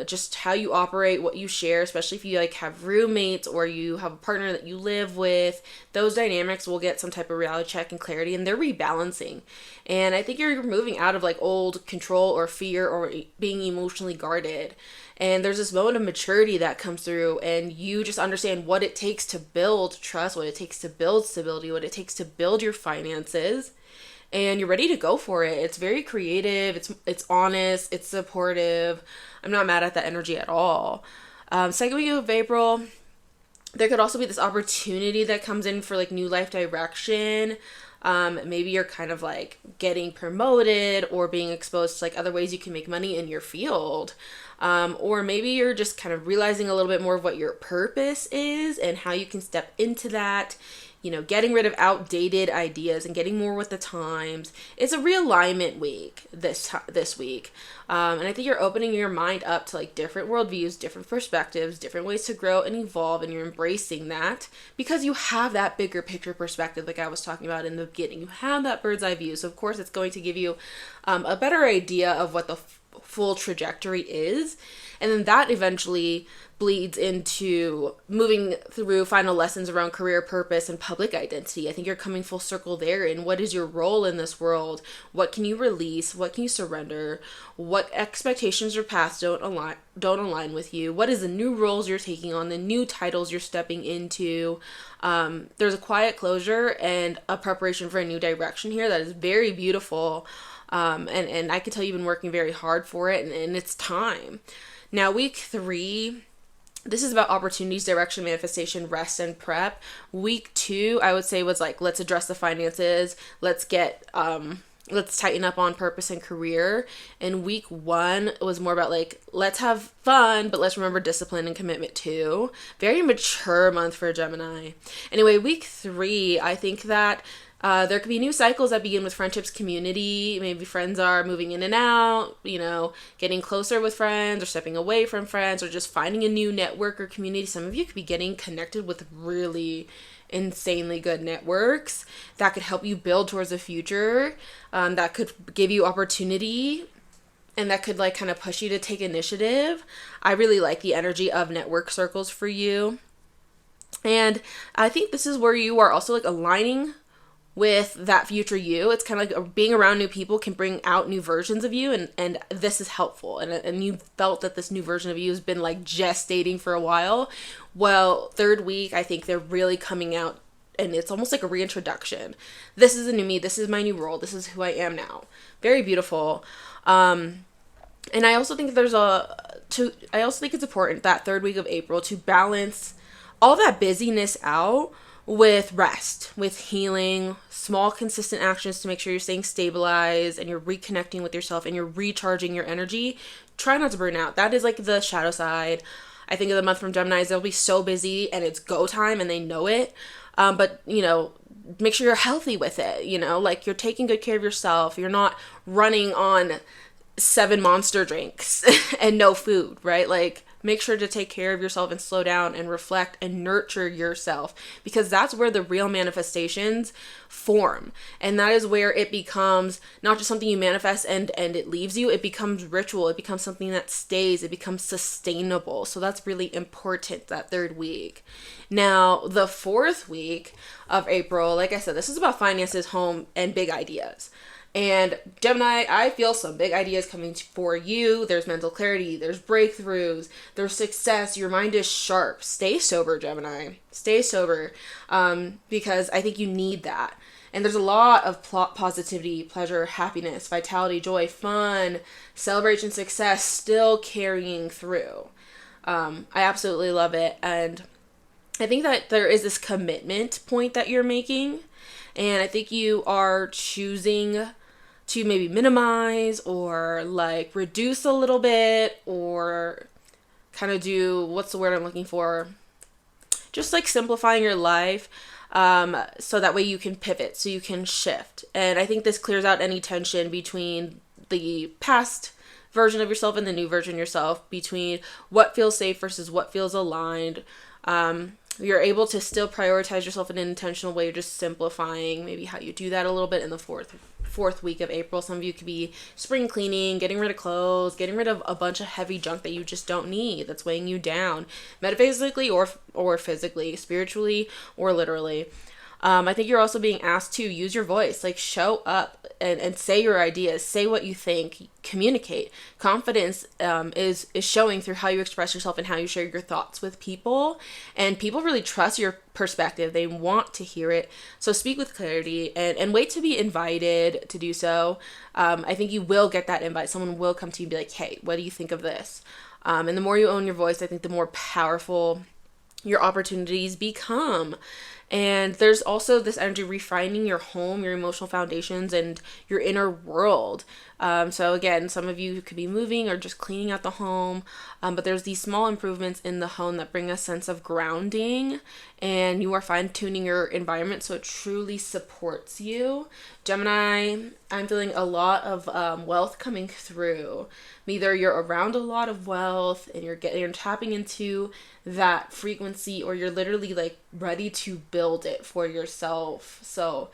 just how you operate, what you share, especially if you like have roommates or you have a partner that you live with. Those dynamics will get some type of reality check and clarity, and they're rebalancing. And I think you're moving out of like old control or fear or being emotionally guarded. And there's this moment of maturity that comes through, and you just understand what it takes to build trust, what it takes to build stability, what it takes to build your finances. And you're ready to go for it. It's very creative. It's honest. It's supportive. I'm not mad at that energy at all. Second week of April, there could also be this opportunity that comes in for like new life direction. Maybe you're kind of like getting promoted or being exposed to like other ways you can make money in your field. Or maybe you're just kind of realizing a little bit more of what your purpose is and how you can step into that. Getting rid of outdated ideas and getting more with the times. It's a realignment week this week. And I think you're opening your mind up to like different worldviews, different perspectives, different ways to grow and evolve, and you're embracing that because you have that bigger picture perspective like I was talking about in the beginning. You have that bird's eye view. So of course it's going to give you a better idea of what the full trajectory is. And then that eventually bleeds into moving through final lessons around career purpose and public identity. I think you're coming full circle there. And what is your role in this world? What can you release? What can you surrender? What expectations or paths don't align with you? What is the new roles you're taking on? The new titles you're stepping into? There's a quiet closure and a preparation for a new direction here that is very beautiful. And I can tell you've been working very hard for it, and it's time. Now, week 3, this is about opportunities, direction, manifestation, rest, and prep. Week 2, I would say, was like, let's address the finances. Let's tighten up on purpose and career. And week 1 was more about like, let's have fun, but let's remember discipline and commitment too. Very mature month for Gemini. Anyway, week 3, I think that there could be new cycles that begin with friendships, community. Maybe friends are moving in and out, getting closer with friends or stepping away from friends or just finding a new network or community. Some of you could be getting connected with really insanely good networks that could help you build towards the future, that could give you opportunity, and that could like kind of push you to take initiative. I really like the energy of network circles for you. And I think this is where you are also like aligning with that future you. It's kind of like being around new people can bring out new versions of you, and this is helpful. And you felt that this new version of you has been like gestating for a while. Well, 3rd week, I think they're really coming out, and it's almost like a reintroduction. This is a new me. This is my new role. This is who I am now. Very beautiful. And I also think I also think it's important that 3rd week of April to balance all that busyness out with rest, with healing, small consistent actions to make sure you're staying stabilized and you're reconnecting with yourself and you're recharging your energy. Try not to burn out. That is like the shadow side. I think of the month from Geminis, they'll be so busy and it's go time and they know it. But make sure you're healthy with it. Like you're taking good care of yourself. You're not running on 7 Monster drinks and no food, right? Like, make sure to take care of yourself and slow down and reflect and nurture yourself, because that's where the real manifestations form. And that is where it becomes not just something you manifest and it leaves you. It becomes ritual. It becomes something that stays. It becomes sustainable. So that's really important, that 3rd week. Now, the 4th week of April, like I said, this is about finances, home, and big ideas. And Gemini, I feel some big ideas coming for you. There's mental clarity, there's breakthroughs, there's success. Your mind is sharp. Stay sober, Gemini. Stay sober, because I think you need that. And there's a lot of positivity, pleasure, happiness, vitality, joy, fun, celebration, success still carrying through. I absolutely love it. And I think that there is this commitment point that you're making. And I think you are choosing to maybe minimize or like reduce a little bit, or kind of do, what's the word I'm looking for? Just like simplifying your life, so that way you can pivot, so you can shift. And I think this clears out any tension between the past version of yourself and the new version of yourself, between what feels safe versus what feels aligned. You're able to still prioritize yourself in an intentional way. You're just simplifying maybe how you do that a little bit in the fourth week of April. Some of you could be spring cleaning, getting rid of clothes, getting rid of a bunch of heavy junk that you just don't need, that's weighing you down, metaphysically or physically, spiritually or literally. I think you're also being asked to use your voice, like show up and say your ideas, say what you think, communicate. Confidence is showing through how you express yourself and how you share your thoughts with people. And people really trust your perspective. They want to hear it. So speak with clarity and wait to be invited to do so. I think you will get that invite. Someone will come to you and be like, hey, what do you think of this? And the more you own your voice, I think the more powerful your opportunities become. And there's also this energy refining your home, your emotional foundations, and your inner world. So again, some of you could be moving or just cleaning out the home, but there's these small improvements in the home that bring a sense of grounding, and you are fine-tuning your environment so it truly supports you. Gemini, I'm feeling a lot of wealth coming through. Either you're around a lot of wealth and you're tapping into that frequency, or you're literally like ready to build it for yourself. So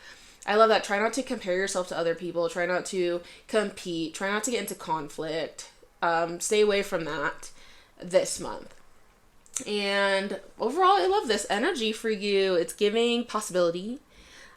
I love that. Try not to compare yourself to other people. Try not to compete. Try not to get into conflict. Stay away from that this month. And overall, I love this energy for you. It's giving possibility,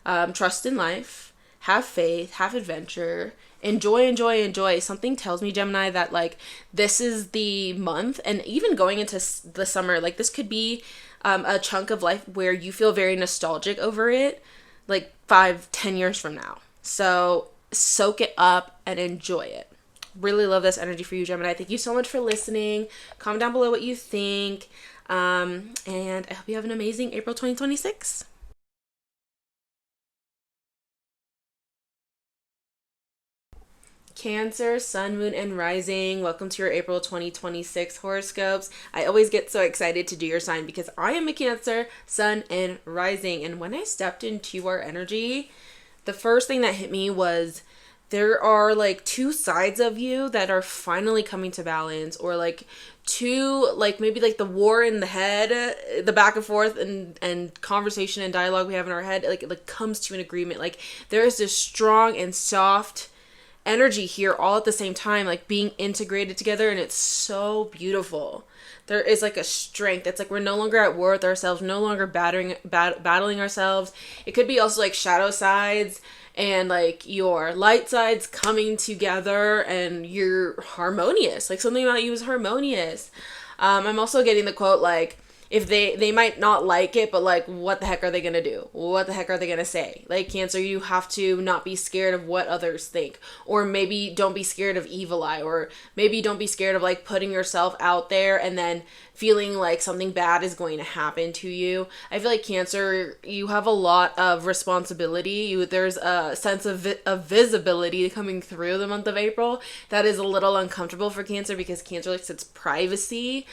trust in life, have faith, have adventure, enjoy, enjoy, enjoy. Something tells me, Gemini, that like this is the month, and even going into the summer, like this could be a chunk of life where you feel very nostalgic over it, like 5-10 years from now. So soak it up and enjoy it. Really love this energy for you, Gemini. Thank you so much for listening. Comment down below what you think. And I hope you have an amazing April 2026. Cancer, Sun, Moon, and Rising. Welcome to your April 2026 horoscopes. I always get so excited to do your sign because I am a Cancer, Sun, and Rising. And when I stepped into our energy, the first thing that hit me was there are like two sides of you that are finally coming to balance, or like two, like maybe like the war in the head, the back and forth and conversation and dialogue we have in our head, like it comes to an agreement. Like there is this strong and soft energy here all at the same time, like being integrated together, and it's so beautiful. There is like a strength. It's like we're no longer at war with ourselves, no longer battling ourselves. It could be also like shadow sides and like your light sides coming together, and you're harmonious. Like something about you is harmonious. I'm also getting the quote like, if they might not like it, but like, what the heck are they going to do? What the heck are they going to say? Like Cancer, you have to not be scared of what others think, or maybe don't be scared of evil eye, or maybe don't be scared of like putting yourself out there and then feeling like something bad is going to happen to you. I feel like Cancer, you have a lot of responsibility. There's a sense of visibility coming through the month of April that is a little uncomfortable for Cancer, because Cancer likes its privacy.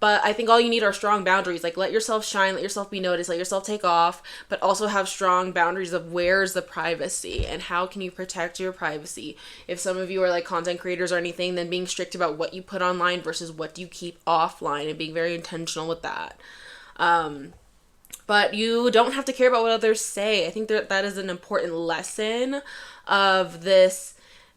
But I think all you need are strong boundaries. Like let yourself shine, let yourself be noticed, let yourself take off, but also have strong boundaries of where's the privacy and how can you protect your privacy. If some of you are like content creators or anything, then being strict about what you put online versus what you keep offline, and being very intentional with that. But you don't have to care about what others say. I think that is an important lesson of this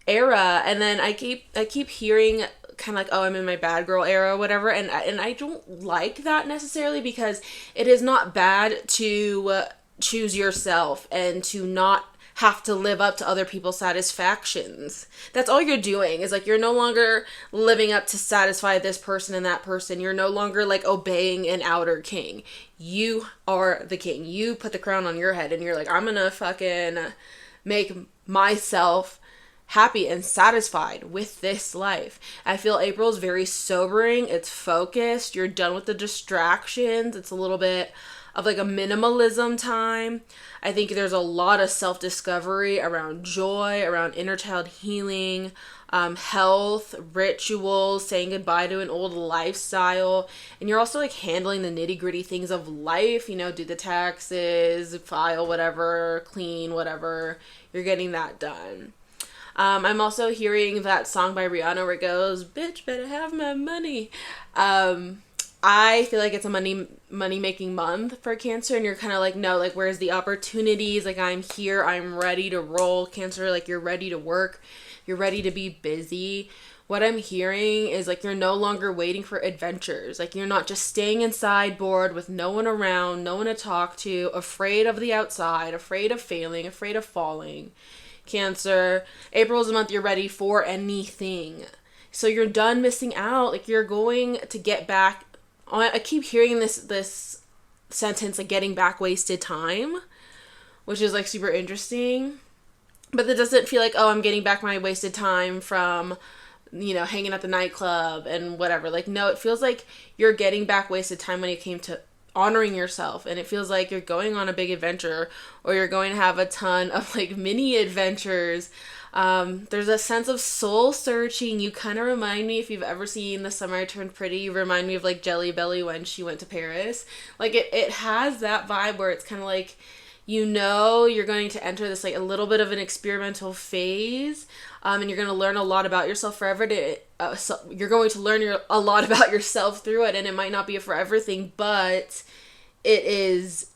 era. And then I keep hearing kind of like, oh, I'm in my bad girl era or whatever, and I don't like that necessarily, because it is not bad to choose yourself and to not have to live up to other people's satisfactions. That's all you're doing, is like you're no longer living up to satisfy this person and that person. You're no longer like obeying an outer king. You are the king. You put the crown on your head and you're like, I'm gonna fucking make myself happy and satisfied with this life. I feel April is very sobering. It's focused. You're done with the distractions. It's a little bit of like a minimalism time. I think there's a lot of self-discovery around joy, around inner child healing, health, rituals, saying goodbye to an old lifestyle. And you're also like handling the nitty-gritty things of life, you know, do the taxes, file whatever, clean whatever. You're getting that done. I'm also hearing that song by Rihanna where it goes, bitch, better have my money. I feel like it's a money making month for Cancer, and you're kind of like, no, like, where's the opportunities? Like, I'm here, I'm ready to roll. Cancer, like, you're ready to work, you're ready to be busy. What I'm hearing is like you're no longer waiting for adventures. Like you're not just staying inside bored with no one around, no one to talk to, afraid of the outside, afraid of failing, afraid of falling. Cancer, April is the month you're ready for anything. So you're done missing out. Like you're going to get back. I keep hearing this sentence, like getting back wasted time, which is like super interesting. But that doesn't feel like, oh, I'm getting back my wasted time from, you know, hanging at the nightclub and whatever. Like, no, it feels like you're getting back wasted time when it came to honoring yourself, and it feels like you're going on a big adventure, or you're going to have a ton of like mini adventures. There's a sense of soul searching. You kind of remind me, if you've ever seen The Summer I Turned Pretty, you remind me of like Jelly Belly when she went to Paris. Like it has that vibe where it's kind of like, you know, you're going to enter this like a little bit of an experimental phase, and you're going to learn a lot about yourself forever. So you're going to learn a lot about yourself through it, and it might not be a forever thing, but it is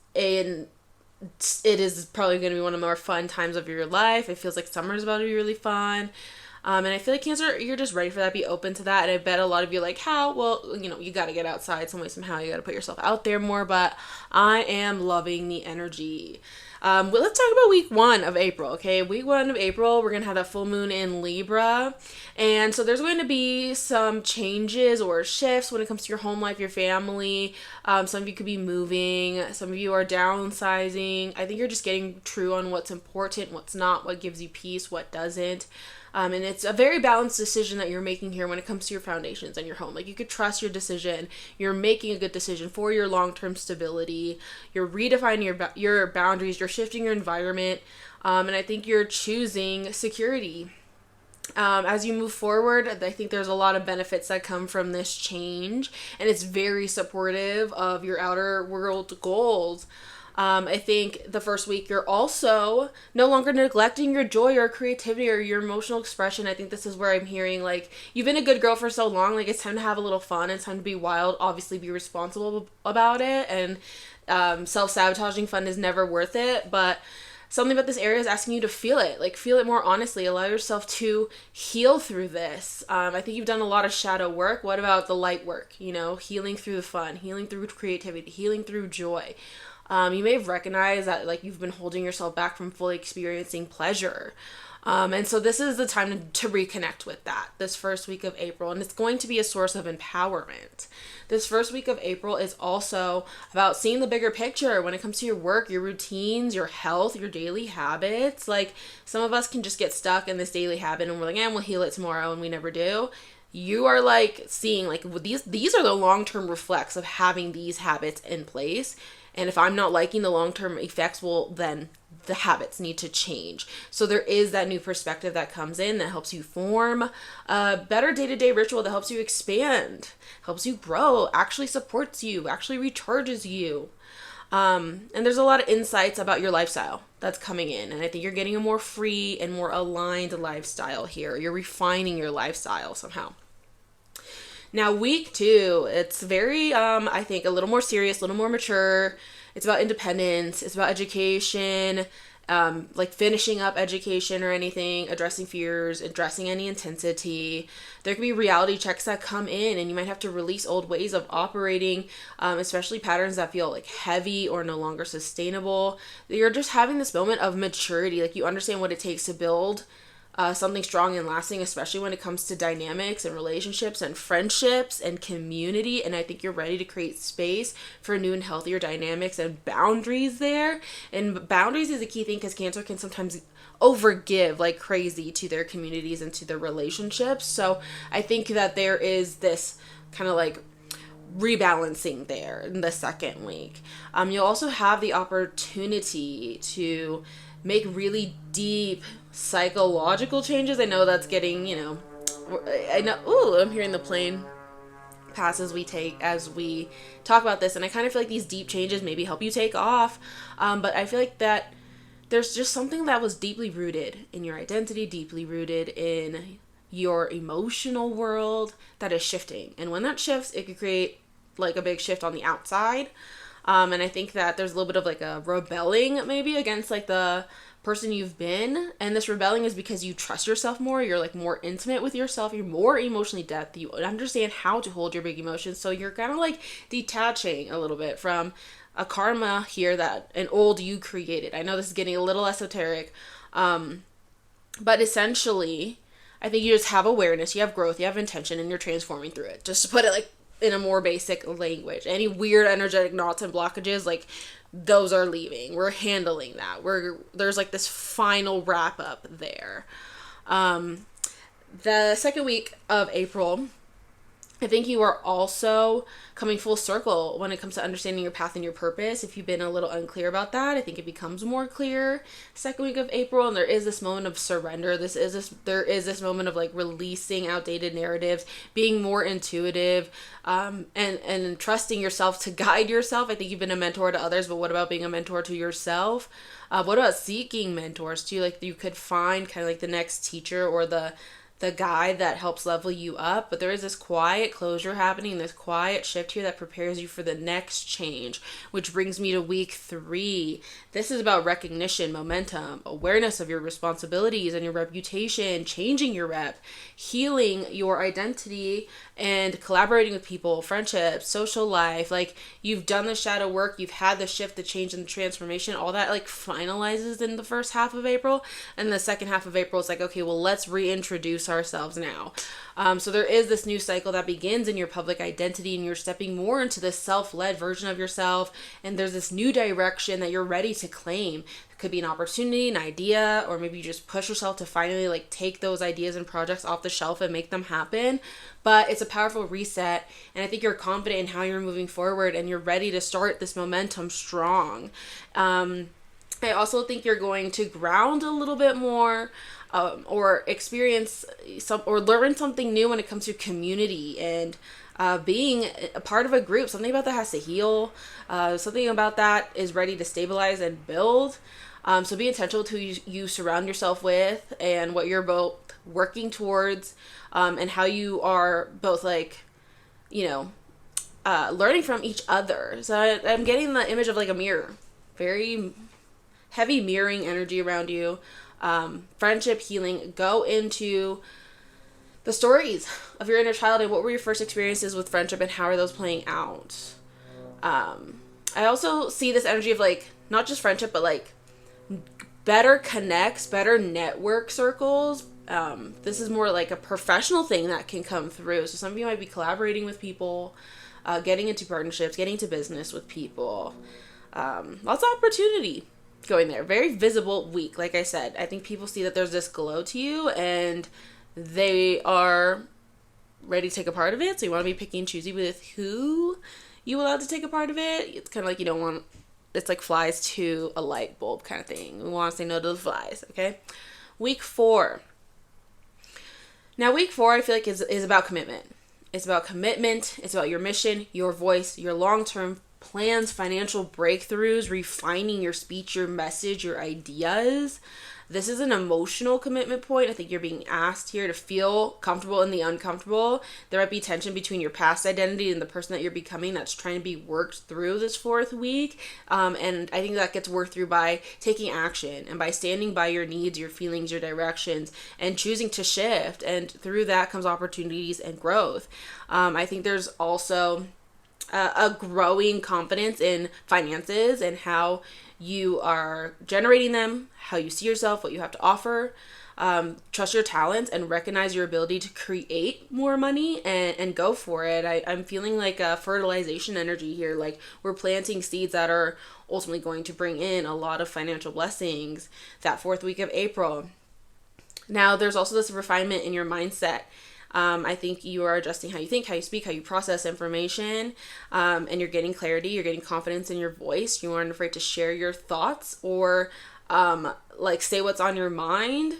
probably going to be one of the more fun times of your life. It feels like summer's about to be really fun. And I feel like Cancer, you're just ready for that, be open to that. And I bet a lot of you are like, how? Well, you know, you got to get outside some way, somehow. You got to put yourself out there more. But I am loving the energy. Well, let's talk about week 1 of April, okay? Week 1 of April, we're going to have that full moon in Libra. And so there's going to be some changes or shifts when it comes to your home life, your family. Some of you could be moving. Some of you are downsizing. I think you're just getting true on what's important, what's not, what gives you peace, what doesn't. And it's a very balanced decision that you're making here when it comes to your foundations and your home. Like, you could trust your decision. You're making a good decision for your long-term stability. You're redefining your boundaries. You're shifting your environment. And I think you're choosing security. As you move forward, I think there's a lot of benefits that come from this change. And it's very supportive of your outer world goals. I think the first week you're also no longer neglecting your joy or creativity or your emotional expression. I think this is where I'm hearing, like, you've been a good girl for so long, like, it's time to have a little fun, it's time to be wild, obviously be responsible about it, and self-sabotaging fun is never worth it, but something about this area is asking you to feel it, like, feel it more honestly, allow yourself to heal through this. I think you've done a lot of shadow work. What about the light work, you know, healing through the fun, healing through creativity, healing through joy. You may have recognized that, like, you've been holding yourself back from fully experiencing pleasure. And so this is the time to reconnect with that this first week of April. And it's going to be a source of empowerment. This first week of April is also about seeing the bigger picture when it comes to your work, your routines, your health, your daily habits. Like, some of us can just get stuck in this daily habit and we're like, we'll heal it tomorrow, and we never do. You are like seeing, like, these are the long-term reflects of having these habits in place. And if I'm not liking the long-term effects, well, then the habits need to change. So there is that new perspective that comes in that helps you form a better day-to-day ritual that helps you expand, helps you grow, actually supports you, actually recharges you. And there's a lot of insights about your lifestyle that's coming in. And I think you're getting a more free and more aligned lifestyle here. You're refining your lifestyle somehow. Now, week 2, it's very, I think, a little more serious, a little more mature. It's about independence. It's about education, like finishing up education or anything, addressing fears, addressing any intensity. There can be reality checks that come in, and you might have to release old ways of operating, especially patterns that feel like heavy or no longer sustainable. You're just having this moment of maturity. Like, you understand what it takes to build something strong and lasting, especially when it comes to dynamics and relationships and friendships and community. And I think you're ready to create space for new and healthier dynamics and boundaries there. And boundaries is a key thing, because Cancer can sometimes overgive like crazy to their communities and to their relationships. So I think that there is this kind of like rebalancing there in the second week. You'll also have the opportunity to make really deep psychological changes. I know that's getting, I know, I'm hearing the plane pass as we talk about this, and I kind of feel like these deep changes maybe help you take off, but I feel like that there's just something that was deeply rooted in your identity, deeply rooted in your emotional world that is shifting, and when that shifts, it could create like a big shift on the outside. And I think that there's a little bit of like a rebelling maybe against like the person you've been. And this rebelling is because you trust yourself more. You're like more intimate with yourself. You're more emotionally depth. You understand how to hold your big emotions. So you're kind of like detaching a little bit from a karma here that an old you created. I know this is getting a little esoteric. But essentially, I think you just have awareness, you have growth, you have intention, and you're transforming through it. Just to put it like in a more basic language. Any weird energetic knots and blockages, like, those are leaving. We're handling that. There's like this final wrap up there. The second week of April, I think you are also coming full circle when it comes to understanding your path and your purpose. If you've been a little unclear about that, I think it becomes more clear second week of April, and there is this moment of surrender. There is this moment of like releasing outdated narratives, being more intuitive, and trusting yourself to guide yourself. I think you've been a mentor to others, but what about being a mentor to yourself? What about seeking mentors too? Like you could find kind of like the next teacher or the guide that helps level you up, but there is this quiet closure happening, this quiet shift here that prepares you for the next change, which brings me to week 3. This is about recognition, momentum, awareness of your responsibilities and your reputation, changing your rep, healing your identity, and collaborating with people, friendships, social life. Like you've done the shadow work, you've had the shift, the change, and the transformation. All that like finalizes in the first half of April, and the second half of April is like, okay, well, let's reintroduce ourselves now. So there is this new cycle that begins in your public identity, and you're stepping more into this self-led version of yourself, and there's this new direction that you're ready to claim. It could be an opportunity, an idea, or maybe you just push yourself to finally like take those ideas and projects off the shelf and make them happen. But it's a powerful reset, and I think you're confident in how you're moving forward, and you're ready to start this momentum strong. I also think you're going to ground a little bit more, or experience or learn something new when it comes to community and being a part of a group. Something about that has to heal. Something about that is ready to stabilize and build. So be intentional to who you surround yourself with and what you're both working towards, and how you are both like, learning from each other. So I'm getting the image of like a mirror, very heavy mirroring energy around you. Friendship, healing. Go into the stories of your inner child and what were your first experiences with friendship and how are those playing out. I also see this energy of like not just friendship, but like better connects, better network circles. This is more like a professional thing that can come through. So some of you might be collaborating with people, getting into partnerships, getting into business with people. Lots of opportunity going there. Very visible week. Like I said, I think people see that there's this glow to you and they are ready to take a part of it. So you want to be picky and choosy with who you allow to take a part of it. It's kind of like you don't want, it's like flies to a light bulb kind of thing. We want to say no to the flies. Okay. Week 4. Now week 4 I feel like is about commitment. It's about commitment. It's about your mission, your voice, your long-term plans, financial breakthroughs, refining your speech, your message, your ideas. This is an emotional commitment point. I think you're being asked here to feel comfortable in the uncomfortable. There might be tension between your past identity and the person that you're becoming that's trying to be worked through this 4th week. And I think that gets worked through by taking action and by standing by your needs, your feelings, your directions, and choosing to shift. And through that comes opportunities and growth. I think there's also a growing confidence in finances and how you are generating them, how you see yourself, what you have to offer. Trust your talents and recognize your ability to create more money and go for it. I'm feeling like a fertilization energy here. Like we're planting seeds that are ultimately going to bring in a lot of financial blessings that 4th week of April. Now there's also this refinement in your mindset. I think you are adjusting how you think, how you speak, how you process information, and you're getting clarity, you're getting confidence in your voice. You aren't afraid to share your thoughts or like say what's on your mind.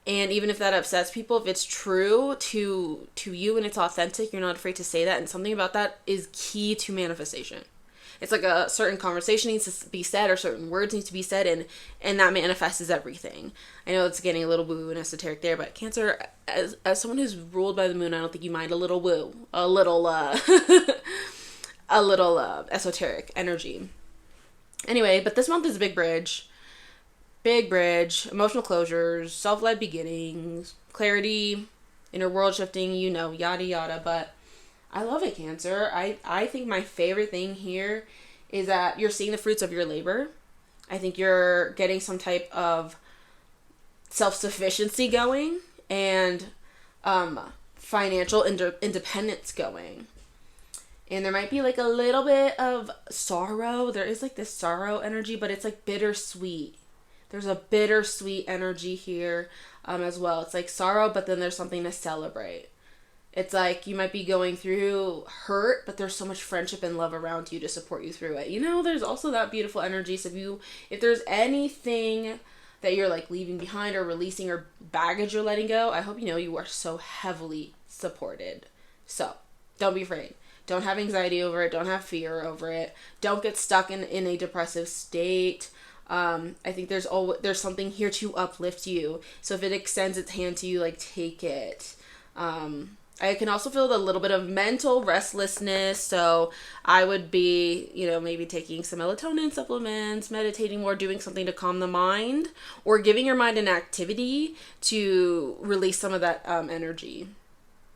And even if that upsets people, if it's true to you and it's authentic, you're not afraid to say that. And something about that is key to manifestation. It's like a certain conversation needs to be said or certain words need to be said, and that manifests as everything. I know it's getting a little woo and esoteric there, but Cancer, as someone who's ruled by the moon, I don't think you mind a little woo, a little esoteric energy. Anyway, but this month is a big bridge, emotional closures, self-led beginnings, clarity, inner world shifting, yada yada. But I love it, Cancer. I think my favorite thing here is that you're seeing the fruits of your labor. I think you're getting some type of self-sufficiency going and financial independence going. And there might be like a little bit of sorrow. There is like this sorrow energy, but it's like bittersweet. There's a bittersweet energy here as well. It's like sorrow, but then there's something to celebrate. It's like you might be going through hurt, but there's so much friendship and love around you to support you through it. There's also that beautiful energy. So if there's anything that you're like leaving behind or releasing or baggage you're letting go, I hope you are so heavily supported. So don't be afraid. Don't have anxiety over it. Don't have fear over it. Don't get stuck in a depressive state. I think there's something here to uplift you. So if it extends its hand to you, like, take it. I can also feel a little bit of mental restlessness. So I would be, maybe taking some melatonin supplements, meditating more, doing something to calm the mind, or giving your mind an activity to release some of that energy.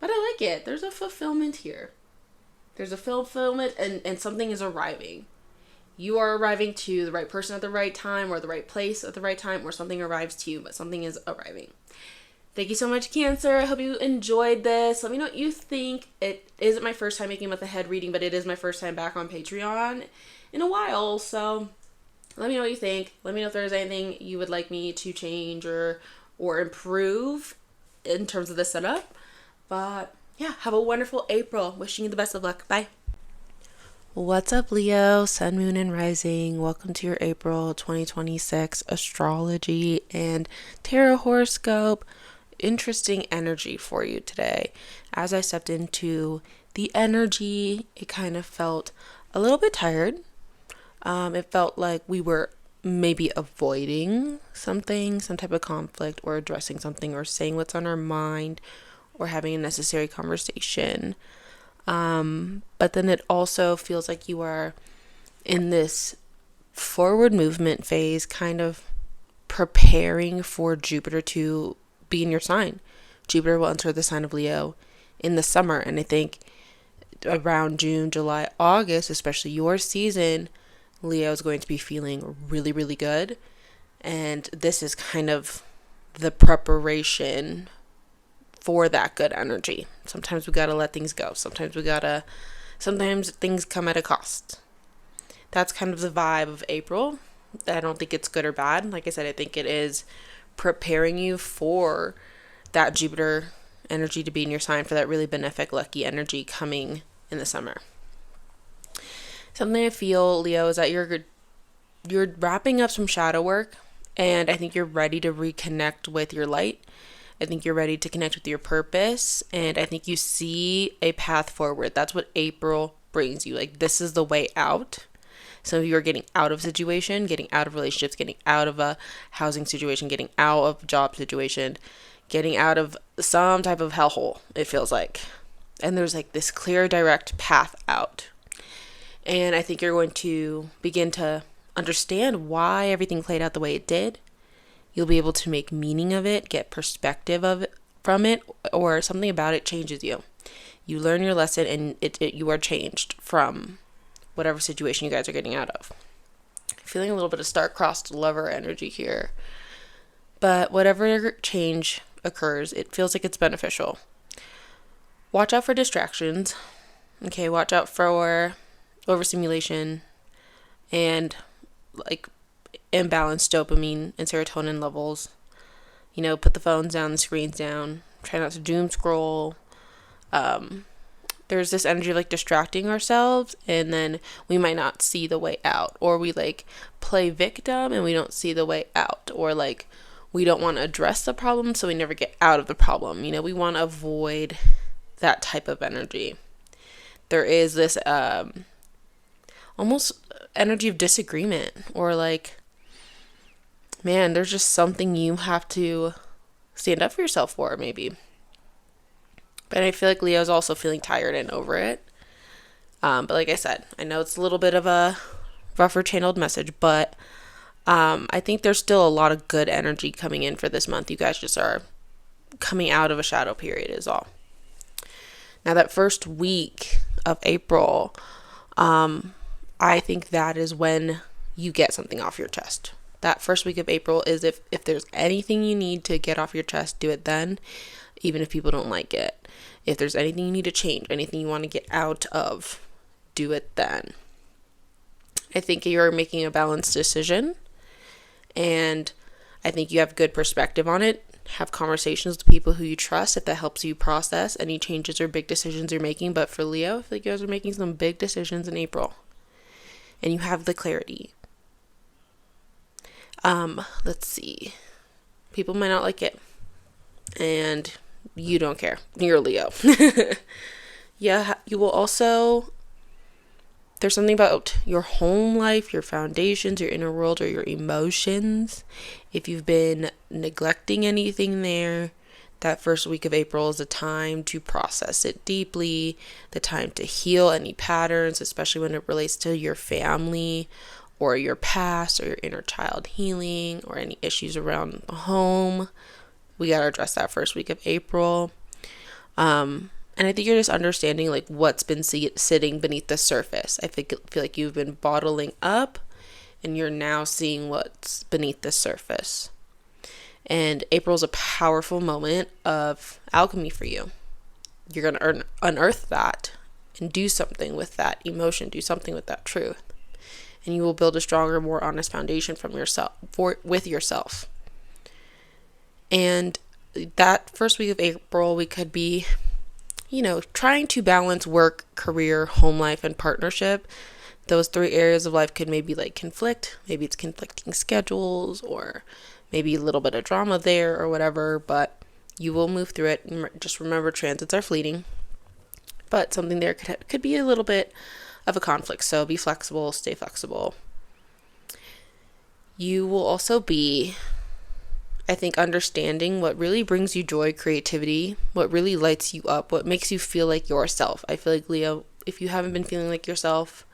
But I like it. There's a fulfillment here. There's a fulfillment and something is arriving. You are arriving to the right person at the right time, or the right place at the right time, or something arrives to you, but something is arriving. Thank you so much, Cancer. I hope you enjoyed this. Let me know what you think. It isn't my first time making month ahead reading, but it is my first time back on Patreon in a while. So let me know what you think. Let me know if there's anything you would like me to change or improve in terms of the setup. But yeah, have a wonderful April. Wishing you the best of luck. Bye. What's up, Leo, Sun, Moon, and Rising? Welcome to your April 2026 astrology and tarot horoscope. Interesting energy for you today. As I stepped into the energy, it kind of felt a little bit tired. It felt like we were maybe avoiding something, some type of conflict, or addressing something, or saying what's on our mind, or having a necessary conversation. But then it also feels like you are in this forward movement phase, kind of preparing for Jupiter to be in your sign. Jupiter will enter the sign of Leo in the summer. And I think around June, July, August, especially your season, Leo is going to be feeling really, really good. And this is kind of the preparation for that good energy. Sometimes we gotta let things go. Sometimes things come at a cost. That's kind of the vibe of April. I don't think it's good or bad. Like I said, I think it is preparing you for that Jupiter energy to be in your sign, for that really benefic, lucky energy coming in the summer. Something I feel, Leo, is that you're wrapping up some shadow work, and I think you're ready to reconnect with your light. I think you're ready to connect with your purpose, and I think you see a path forward. That's what April brings you. Like, this is the way out. Some of you are getting out of situation, getting out of relationships, getting out of a housing situation, getting out of job situation, getting out of some type of hellhole, it feels like. And there's like this clear, direct path out. And I think you're going to begin to understand why everything played out the way it did. You'll be able to make meaning of it, get perspective from it, or something about it changes you. You learn your lesson, and you are changed from whatever situation you guys are getting out of. Feeling a little bit of star-crossed lover energy here. But whatever change occurs, it feels like it's beneficial. Watch out for distractions. Okay, watch out for overstimulation and like imbalanced dopamine and serotonin levels. Put the phones down, the screens down. Try not to doom scroll. There's this energy of like distracting ourselves, and then we might not see the way out, or we like play victim and we don't see the way out, or like we don't want to address the problem, so we never get out of the problem. We want to avoid that type of energy. There is this almost energy of disagreement, or like, man, there's just something you have to stand up for yourself for, maybe. But I feel like Leo's also feeling tired and over it. But like I said, I know it's a little bit of a rougher channeled message, but I think there's still a lot of good energy coming in for this month. You guys just are coming out of a shadow period is all. Now that first week of April, I think that is when you get something off your chest. That first week of April is if there's anything you need to get off your chest, do it then, even if people don't like it. If there's anything you need to change, anything you want to get out of, do it then. I think you're making a balanced decision, and I think you have good perspective on it. have conversations with people who you trust if that helps you process any changes or big decisions you're making. But for Leo, I feel like you guys are making some big decisions in April and you have the clarity. Let's see. People might not like it and you don't care. You're Leo. Yeah, you will also, there's something about your home life, your foundations, your inner world, or your emotions. If you've been neglecting anything there, that first week of April is a time to process it deeply, the time to heal any patterns, especially when it relates to your family or your past or your inner child healing or any issues around the home. We got to address that first week of April. And I think you're just understanding like what's been sitting beneath the surface. I feel like you've been bottling up and you're now seeing what's beneath the surface. And April's a powerful moment of alchemy for you. You're going to unearth that and do something with that emotion, do something with that truth. And you will build a stronger, more honest foundation from yourself, with yourself. And that first week of April, we could be, trying to balance work, career, home life, and partnership. Those three areas of life could maybe like conflict. Maybe it's conflicting schedules or maybe a little bit of drama there or whatever, but you will move through it. Just remember, transits are fleeting, but something there could be a little bit of a conflict. So be flexible, stay flexible. You will also be, I think, understanding what really brings you joy, creativity, what really lights you up, what makes you feel like yourself. I feel like, Leo, if you haven't been feeling like yourself,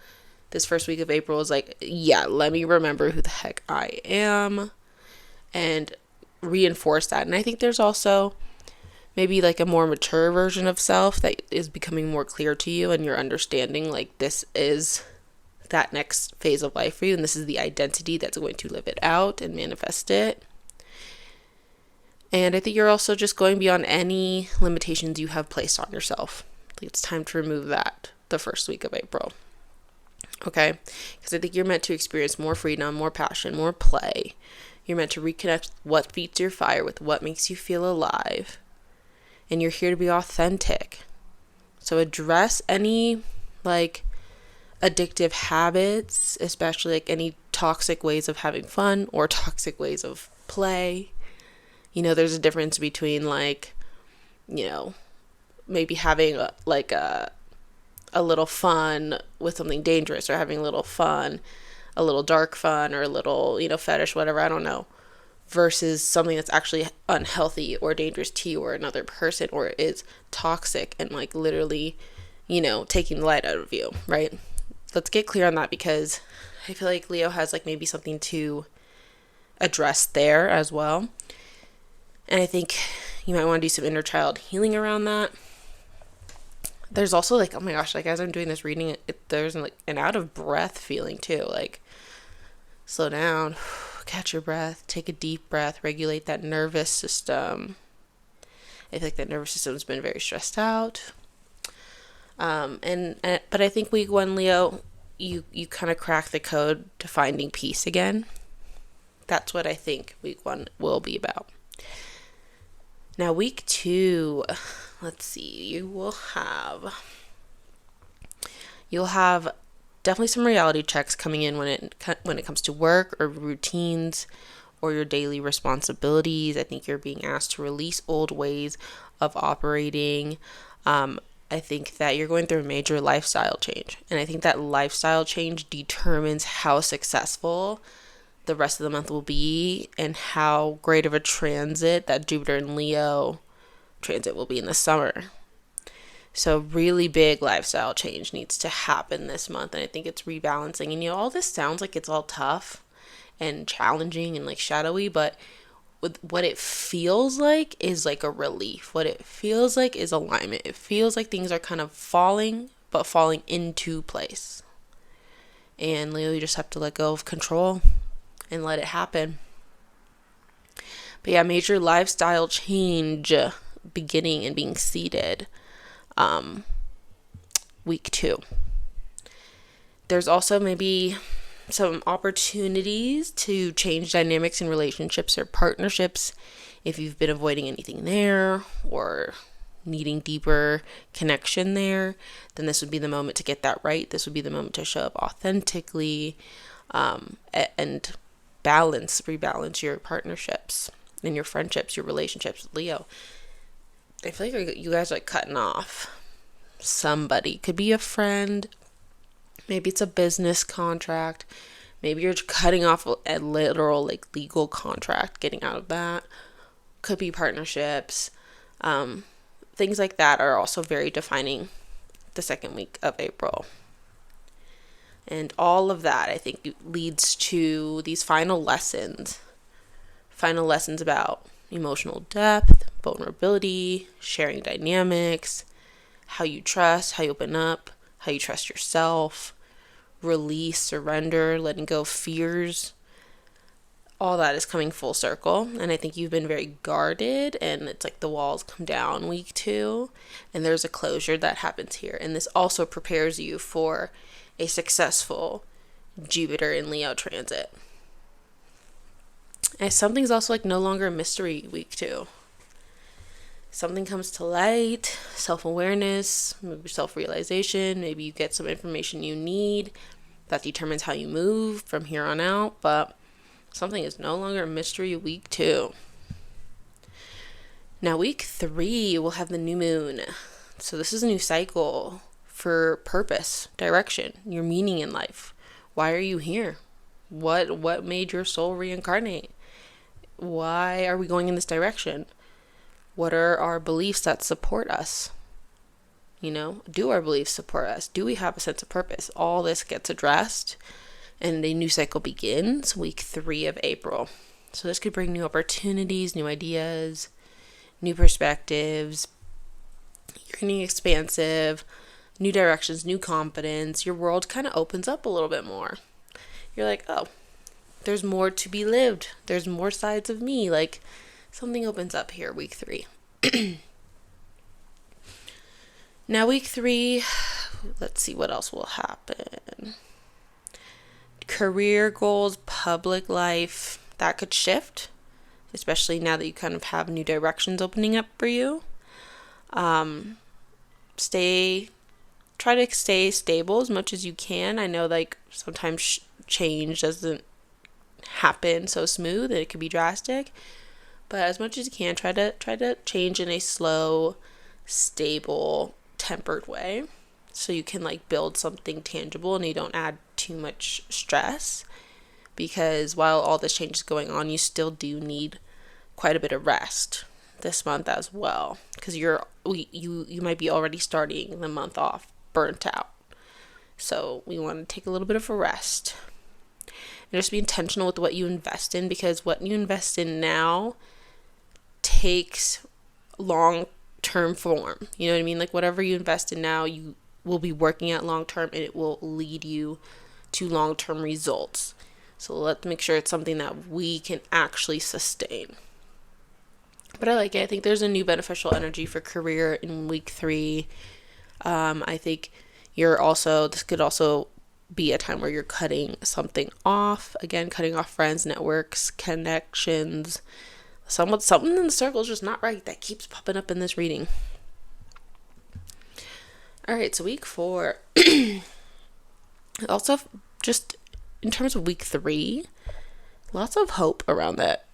this first week of April is like, yeah, let me remember who the heck I am and reinforce that. And I think there's also maybe like a more mature version of self that is becoming more clear to you, and you're understanding like this is that next phase of life for you, and this is the identity that's going to live it out and manifest it. And I think you're also just going beyond any limitations you have placed on yourself. It's time to remove that the first week of April. Okay? Because I think you're meant to experience more freedom, more passion, more play. You're meant to reconnect what feeds your fire with what makes you feel alive. And you're here to be authentic. So address any like addictive habits, especially like any toxic ways of having fun or toxic ways of play. There's a difference between like, maybe having a little fun with something dangerous, or having a little fun, a little dark fun, or a little, fetish, whatever, I don't know, versus something that's actually unhealthy or dangerous to you or another person, or is toxic and like literally, taking the light out of you, right? Let's get clear on that, because I feel like Leo has like maybe something to address there as well. And I think you might want to do some inner child healing around that. There's also like, oh my gosh, like as I'm doing this reading, there's like an out of breath feeling too. Like slow down, catch your breath, take a deep breath, regulate that nervous system. I feel like that nervous system's been very stressed out. But I think week 1, Leo, you kind of crack the code to finding peace again. That's what I think week 1 will be about. Now, week 2, let's see, you'll have definitely some reality checks coming in when it comes to work or routines or your daily responsibilities. I think you're being asked to release old ways of operating. I think that you're going through a major lifestyle change, and I think that lifestyle change determines how successful the rest of the month will be and how great of a transit that Jupiter and Leo transit will be in the summer. So really big lifestyle change needs to happen this month, and I think it's rebalancing. And all this sounds like it's all tough and challenging and like shadowy, but what it feels like is like a relief. What it feels like is alignment. It feels like things are kind of falling, but falling into place. And Leo, you just have to let go of control and let it happen. But yeah, major lifestyle change beginning and being seated week 2. There's also maybe some opportunities to change dynamics in relationships or partnerships. If you've been avoiding anything there or needing deeper connection there, then this would be the moment to get that right. This would be the moment to show up authentically, and rebalance your partnerships and your friendships, your relationships. Leo, I feel like you guys are like cutting off somebody. Could be a friend, maybe it's a business contract, maybe you're cutting off a literal like legal contract, getting out of that. Could be partnerships. Things like that are also very defining the second week of April. And all of that, I think, leads to these final lessons about emotional depth, vulnerability, sharing dynamics, how you trust, how you open up, how you trust yourself, release, surrender, letting go of fears. All that is coming full circle, and I think you've been very guarded, and it's like the walls come down week 2, and there's a closure that happens here, and this also prepares you for a successful Jupiter in Leo transit. And something's also like no longer a mystery week 2. Something comes to light, self-awareness, maybe self-realization, maybe you get some information you need that determines how you move from here on out, but something is no longer a mystery week 2. Now week 3, we'll have the new moon. So this is a new cycle for purpose, direction, your meaning in life. Why are you here? What made your soul reincarnate? Why are we going in this direction? What are our beliefs that support us? Do our beliefs support us? Do we have a sense of purpose? All this gets addressed, and a new cycle begins week 3 of April. So this could bring new opportunities, new ideas, new perspectives. You're getting expansive, new directions, new confidence. Your world kind of opens up a little bit more. You're like, oh, there's more to be lived. There's more sides of me. Like, something opens up here week 3. Now week 3, let's see what else will happen. Career goals, public life, that could shift, especially now that you kind of have new directions opening up for you. Try to stay stable as much as you can. I know like sometimes change doesn't happen so smooth and it can be drastic, but as much as you can, try to change in a slow, stable, tempered way, so you can like build something tangible and you don't add too much stress, because while all this change is going on, you still do need quite a bit of rest this month as well, because you might be already starting the month off burnt out. So we want to take a little bit of a rest and just be intentional with what you invest in, because what you invest in now takes long-term form. You know what I mean? Like whatever you invest in now, you will be working at long-term, and it will lead you to long-term results. So let's make sure it's something that we can actually sustain. But I like it. I think there's a new beneficial energy for career in week 3. I think this could also be a time where you're cutting something off. Again, cutting off friends, networks, connections. Something in the circle is just not right. That keeps popping up in this reading. All right, so week 4. Also, just in terms of week 3, lots of hope around that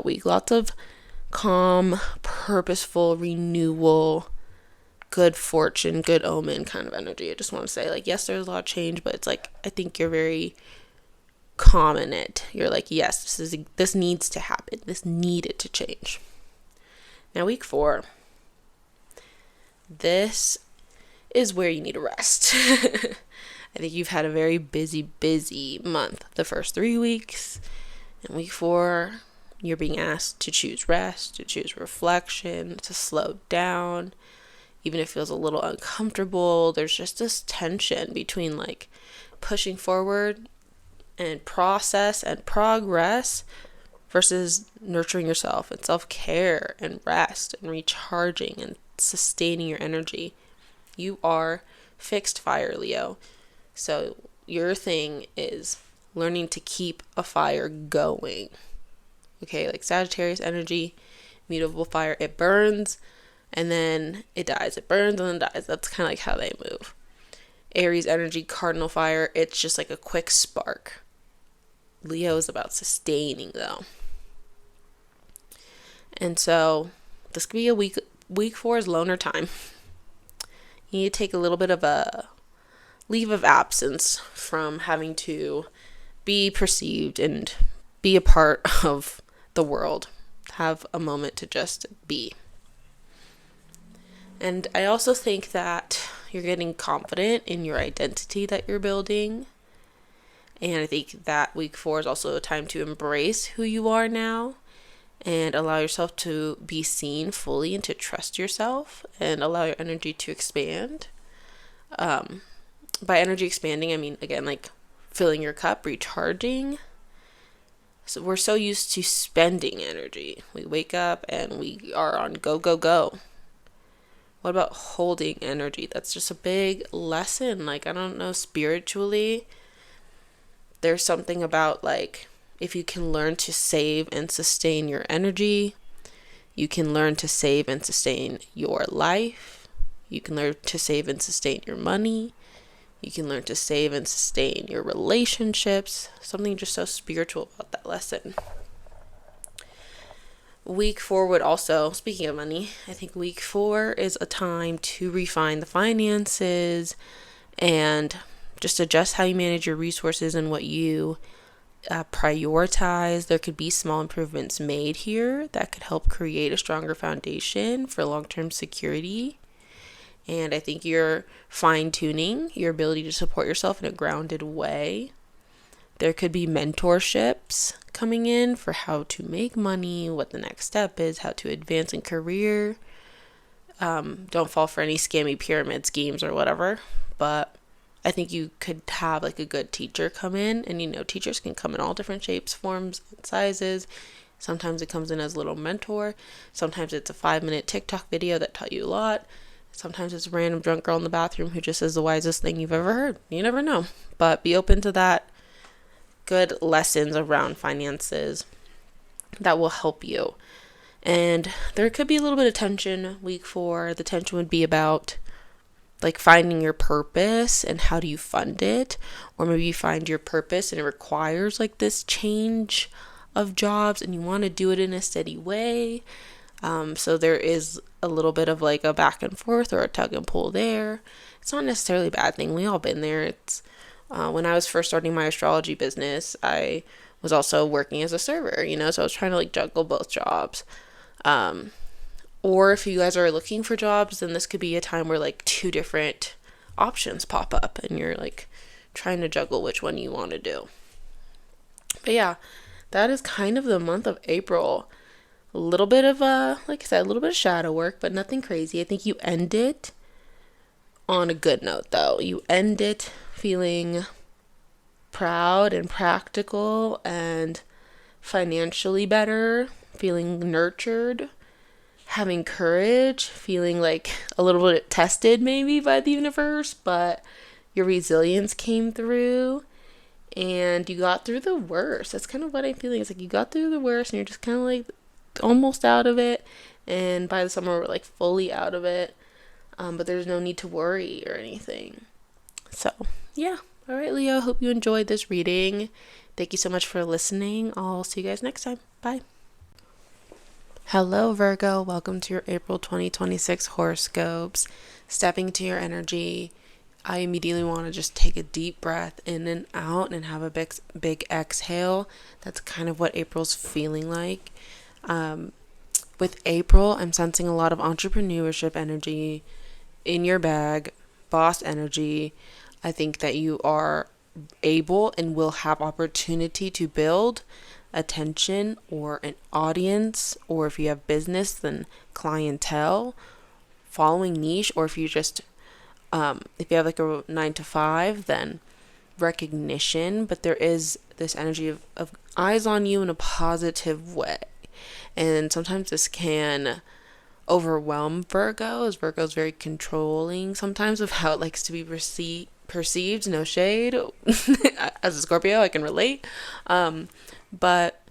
week. Lots of calm, purposeful renewal, good fortune, good omen kind of energy. I just want to say, like, yes, there's a lot of change, but it's like, I think you're very calm in it. You're like, yes, this needs to happen. This needed to change. Now, week 4. This is where you need a rest. I think you've had a very busy month. The first 3 weeks. And week 4, you're being asked to choose rest, to choose reflection, to slow down. Even if it feels a little uncomfortable, there's just this tension between like pushing forward and process and progress versus nurturing yourself and self-care and rest and recharging and sustaining your energy. You are fixed fire, Leo. So your thing is learning to keep a fire going. Okay, like Sagittarius energy, mutable fire, it burns and then it dies. It burns and then dies. That's kind of like how they move. Aries energy, cardinal fire, it's just like a quick spark. Leo is about sustaining though. And so this could be a week 4 is loner time. You need to take a little bit of a leave of absence from having to be perceived and be a part of the world. Have a moment to just be. And I also think that you're getting confident in your identity that you're building. And I think that week 4 is also a time to embrace who you are now and allow yourself to be seen fully and to trust yourself and allow your energy to expand. By energy expanding, I mean, again, like filling your cup, recharging. So we're so used to spending energy. We wake up and we are on go, go, go. What about holding energy? That's just a big lesson. Like, I don't know, spiritually, there's something about like, if you can learn to save and sustain your energy, you can learn to save and sustain your life. You can learn to save and sustain your money. You can learn to save and sustain your relationships. Something just so spiritual about that lesson. Week 4 would also, speaking of money, I think week 4 is a time to refine the finances and just adjust how you manage your resources and what you prioritize. There could be small improvements made here that could help create a stronger foundation for long-term security. And I think you're fine-tuning your ability to support yourself in a grounded way. There could be mentorships coming in for how to make money, what the next step is, how to advance in career. Don't fall for any scammy pyramid schemes or whatever. But I think you could have like a good teacher come in. And you know, teachers can come in all different shapes, forms, and sizes. Sometimes it comes in as a little mentor. Sometimes it's a 5-minute TikTok video that taught you a lot. Sometimes it's a random drunk girl in the bathroom who just says the wisest thing you've ever heard. You never know. But be open to that. Good lessons around finances that will help you. And there could be a little bit of tension week 4. The tension would be about like finding your purpose and how do you fund it. Or maybe you find your purpose and it requires like this change of jobs and you want to do it in a steady way. So there is a little bit of like a back and forth or a tug and pull there. It's not necessarily a bad thing. We all been there. It's when I was first starting my astrology business, I was also working as a server, you know, so I was trying to like juggle both jobs. Or if you guys are looking for jobs, then this could be a time where like 2 different options pop up and you're like trying to juggle which one you want to do. But yeah, that is kind of the month of April. A little bit of like I said, a little bit of shadow work, but nothing crazy. I think you end it on a good note though. You end it feeling proud and practical and financially better, feeling nurtured, having courage, feeling like a little bit tested maybe by the universe, but your resilience came through and you got through the worst. That's kind of what I'm feeling. It's like you got through the worst and you're just kind of like almost out of it, and by the summer we're like fully out of it, but there's no need to worry or anything. So yeah, all right, Leo, hope you enjoyed this reading. Thank you so much for listening. I'll see you guys next time. Bye. Hello, Virgo. Welcome to your April 2026 horoscopes. Stepping into your energy, I immediately want to just take a deep breath in and out and have a big exhale. That's kind of what April's feeling like. With April, I'm sensing a lot of entrepreneurship energy in your bag, boss energy. I think that you are able and will have opportunity to build attention or an audience, or if you have business, then clientele, following niche, or if you just, if you have like a 9 to 5, then recognition. But there is this energy of eyes on you in a positive way. And sometimes this can overwhelm Virgo, as Virgo is very controlling sometimes of how it likes to be perceived, no shade. As a Scorpio, I can relate. But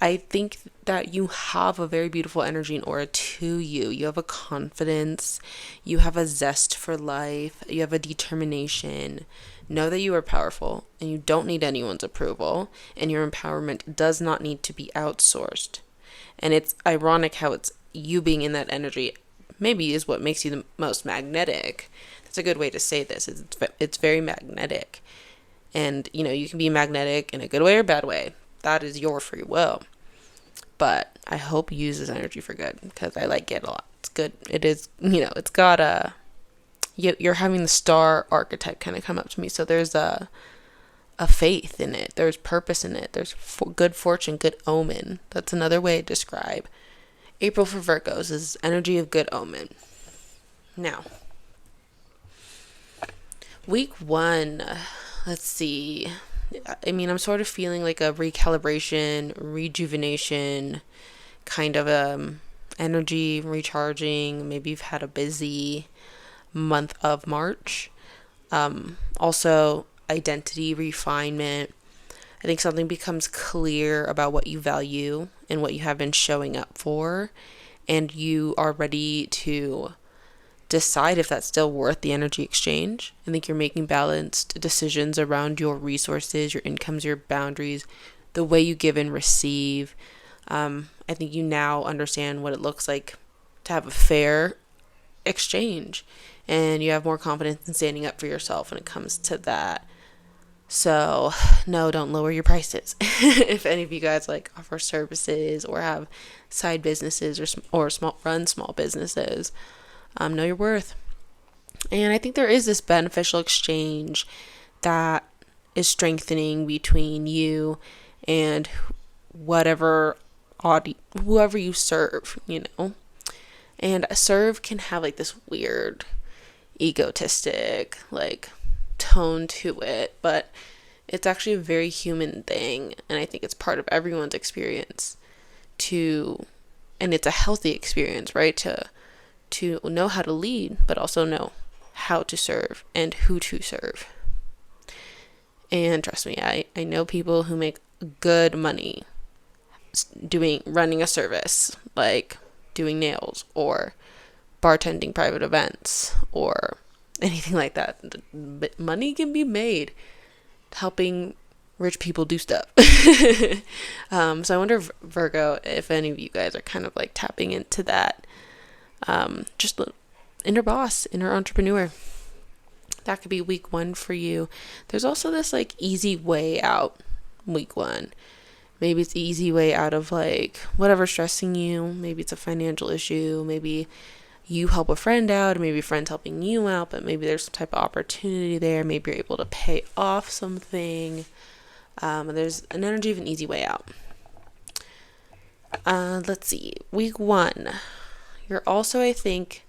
I think that you have a very beautiful energy and aura to you. You have a confidence, you have a zest for life, you have a determination. Know that you are powerful and you don't need anyone's approval, and your empowerment does not need to be outsourced. And it's ironic how it's you being in that energy maybe is what makes you the most magnetic. That's a good way to say this. It's very magnetic. And, you can be magnetic in a good way or bad way. That is your free will. But I hope you use this energy for good, because I like it a lot. It's good. It is, it's got you're having the star archetype kind of come up to me. So there's a faith in it. There's purpose in it. There's good fortune, good omen. That's another way to describe April for Virgos is energy of good omen. Now, week 1, let's see. I'm sort of feeling like a recalibration, rejuvenation, kind of energy recharging. Maybe you've had a busy month of March. Also, identity refinement. I think something becomes clear about what you value and what you have been showing up for, and you are ready to decide if that's still worth the energy exchange. I think you're making balanced decisions around your resources, your incomes, your boundaries, the way you give and receive. I think you now understand what it looks like to have a fair exchange, and you have more confidence in standing up for yourself when it comes to that. So, no, don't lower your prices. If any of you guys offer services or have side businesses or run small businesses, know your worth. And I think there is this beneficial exchange that is strengthening between you and whoever you serve, And a serve can have this weird egotistic tone to it, but it's actually a very human thing, and I think it's part of everyone's experience and it's a healthy experience, right? To know how to lead, but also know how to serve and who to serve. And trust me, I know people who make good money running a service, like doing nails or bartending private events or anything like that. But money can be made helping rich people do stuff. So I wonder, Virgo, if any of you guys are kind of tapping into that. Just inner boss, inner entrepreneur. That could be week 1 for you. There's also this easy way out week 1. Maybe it's the easy way out of whatever's stressing you. Maybe it's a financial issue. Maybe you help a friend out, or maybe a friend's helping you out, but maybe there's some type of opportunity there. Maybe you're able to pay off something. There's an energy of an easy way out. Let's see. Week 1. You're also, I think,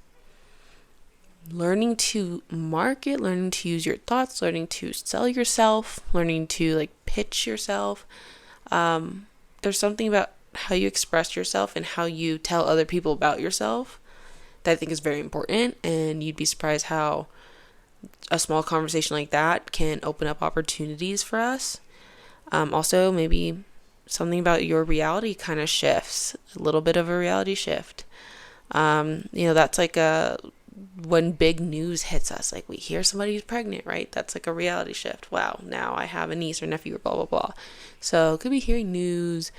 learning to market, learning to use your thoughts, learning to sell yourself, learning to pitch yourself. There's something about how you express yourself and how you tell other people about yourself that I think is very important, and you'd be surprised how a small conversation like that can open up opportunities for us. Also, maybe something about your reality kind of shifts, a little bit of a reality shift. That's when big news hits us, we hear somebody's pregnant, right? That's a reality shift. Wow, now I have a niece or nephew or blah, blah, blah. So it could be hearing news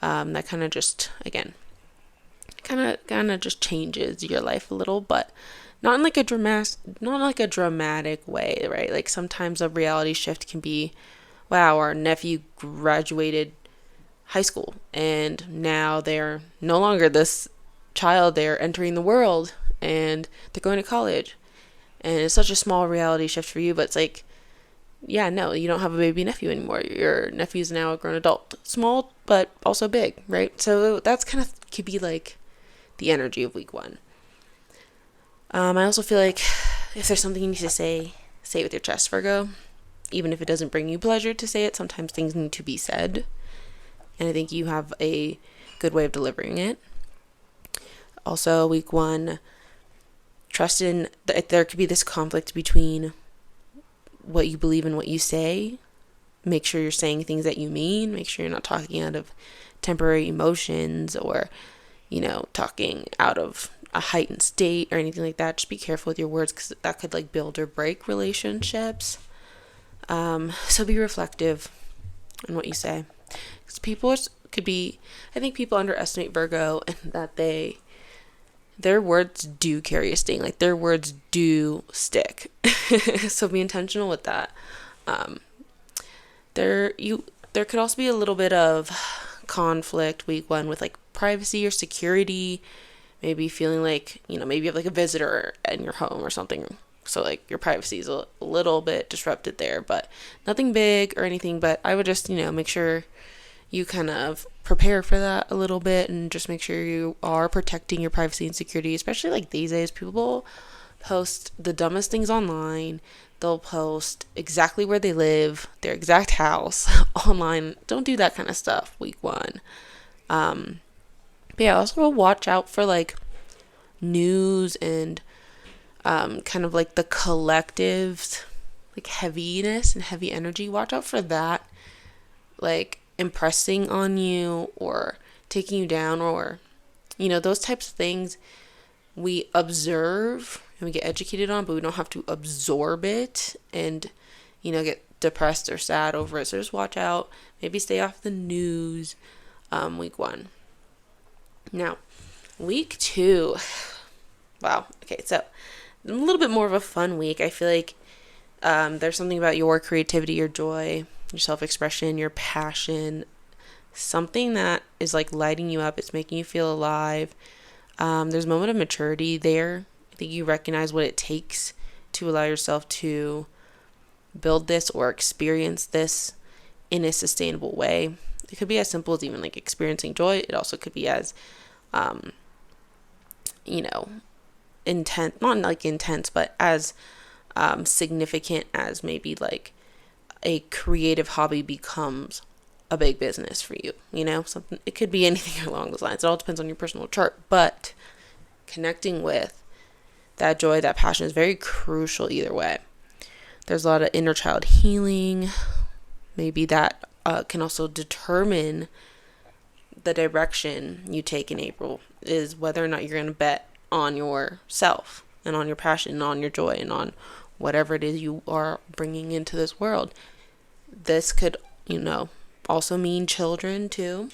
that kind of just, again, kind of just changes your life a little, but not in a dramatic way, right? Sometimes a reality shift can be, wow, our nephew graduated high school and now they're no longer this child, they're entering the world and they're going to college, and it's such a small reality shift for you, but it's yeah, no, you don't have a baby nephew anymore. Your nephew's now a grown adult. Small, but also big, right? So that's kind of could be the energy of week 1. I also feel if there's something you need to say it with your chest, Virgo. Even if it doesn't bring you pleasure to say it, sometimes things need to be said. And I think you have a good way of delivering it. Also, week 1, trust in that there could be this conflict between what you believe and what you say. Make sure you're saying things that you mean. Make sure you're not talking out of temporary emotions or, talking out of a heightened state or anything like that. Just be careful with your words, because that could like build or break relationships. So be reflective on what you say, because I think people underestimate Virgo, and that their words do carry a sting. Like, their words do stick. So be intentional with that. There could also be a little bit of conflict week 1 with like privacy or security. Maybe feeling like, maybe you have like a visitor in your home or something. So like your privacy is a little bit disrupted there, but nothing big or anything. But I would just, make sure you kind of prepare for that a little bit, and just make sure you are protecting your privacy and security, especially like these days. People post the dumbest things online. They'll post exactly where they live, their exact house online. Don't do that kind of stuff week 1. But yeah, also watch out for like news and kind of like the collective's like heaviness and heavy energy. Watch out for that, like impressing on you or taking you down, or those types of things we observe and we get educated on, but we don't have to absorb it and get depressed or sad over it. So just watch out. Maybe stay off the news week 1. Now week 2, wow, okay, so a little bit more of a fun week. I feel like there's something about your creativity, your joy, your self-expression, your passion, something that is like lighting you up. It's making you feel alive. There's a moment of maturity there. I think you recognize what it takes to allow yourself to build this or experience this in a sustainable way. It could be as simple as even like experiencing joy. It also could be as intense, not like intense, but as significant as maybe like a creative hobby becomes a big business for you. Something, it could be anything along those lines. It all depends on your personal chart, but connecting with that joy, that passion is very crucial either way. There's a lot of inner child healing. Maybe that can also determine the direction you take in April, is whether or not you're going to bet on yourself and on your passion and on your joy and on whatever it is you are bringing into this world. This could, also mean children too.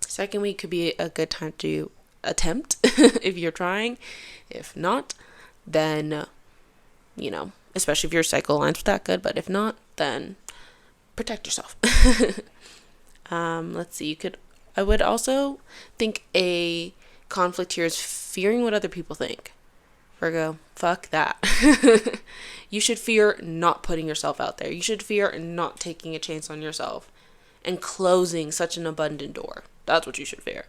Second week could be a good time to attempt if you're trying. If not, then, especially if your cycle aligns with that, good. But if not, then protect yourself. Let's see. I would also think a conflict here is fearing what other people think. Virgo, fuck that. You should fear not putting yourself out there. You should fear not taking a chance on yourself and closing such an abundant door. That's what you should fear.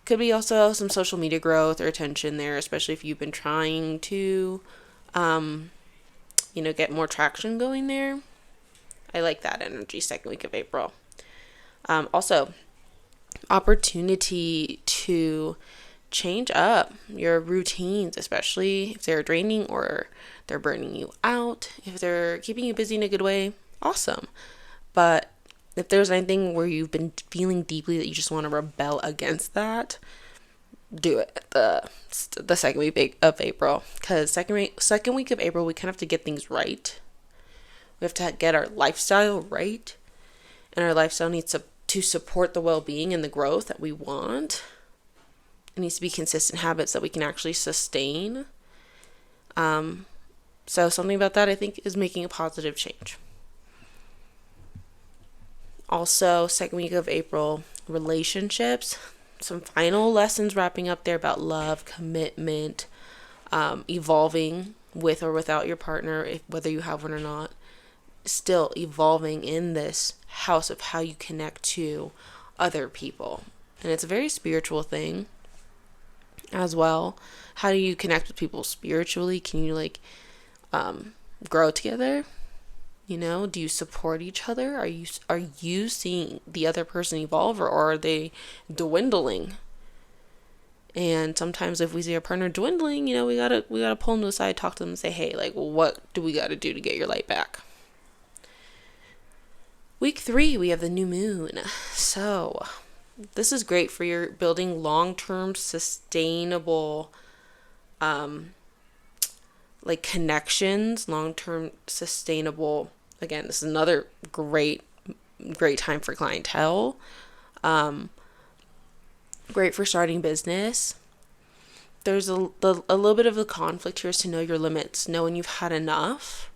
Could be also some social media growth or attention there, especially if you've been trying to, get more traction going there. I like that energy second week of April. Also, opportunity to change up your routines, especially if they're draining or they're burning you out. If they're keeping you busy in a good way, awesome. But if there's anything where you've been feeling deeply that you just want to rebel against that, do it the second week of April. Because second week of April, we kind of have to get things right. We have to get our lifestyle right. And our lifestyle needs to support the well-being and the growth that we want. It needs to be consistent habits that we can actually sustain. So something about that, I think, is making a positive change. Also, second week of April, relationships. Some final lessons wrapping up there about love, commitment, evolving with or without your partner, whether you have one or not. Still evolving in this house of how you connect to other people. And it's a very spiritual thing as well. How do you connect with people spiritually? Can you grow together? Do you support each other? Are you seeing the other person evolve, or are they dwindling And sometimes if we see our partner dwindling, we gotta pull them to the side, talk to them and say, hey, like, what do we gotta do to get your light back? Week 3, we have the new moon. So this is great for your building long-term sustainable like connections, long-term sustainable. Again, this is another great time for clientele. Great for starting business. There's a little bit of a conflict here is to know your limits, know when you've had enough.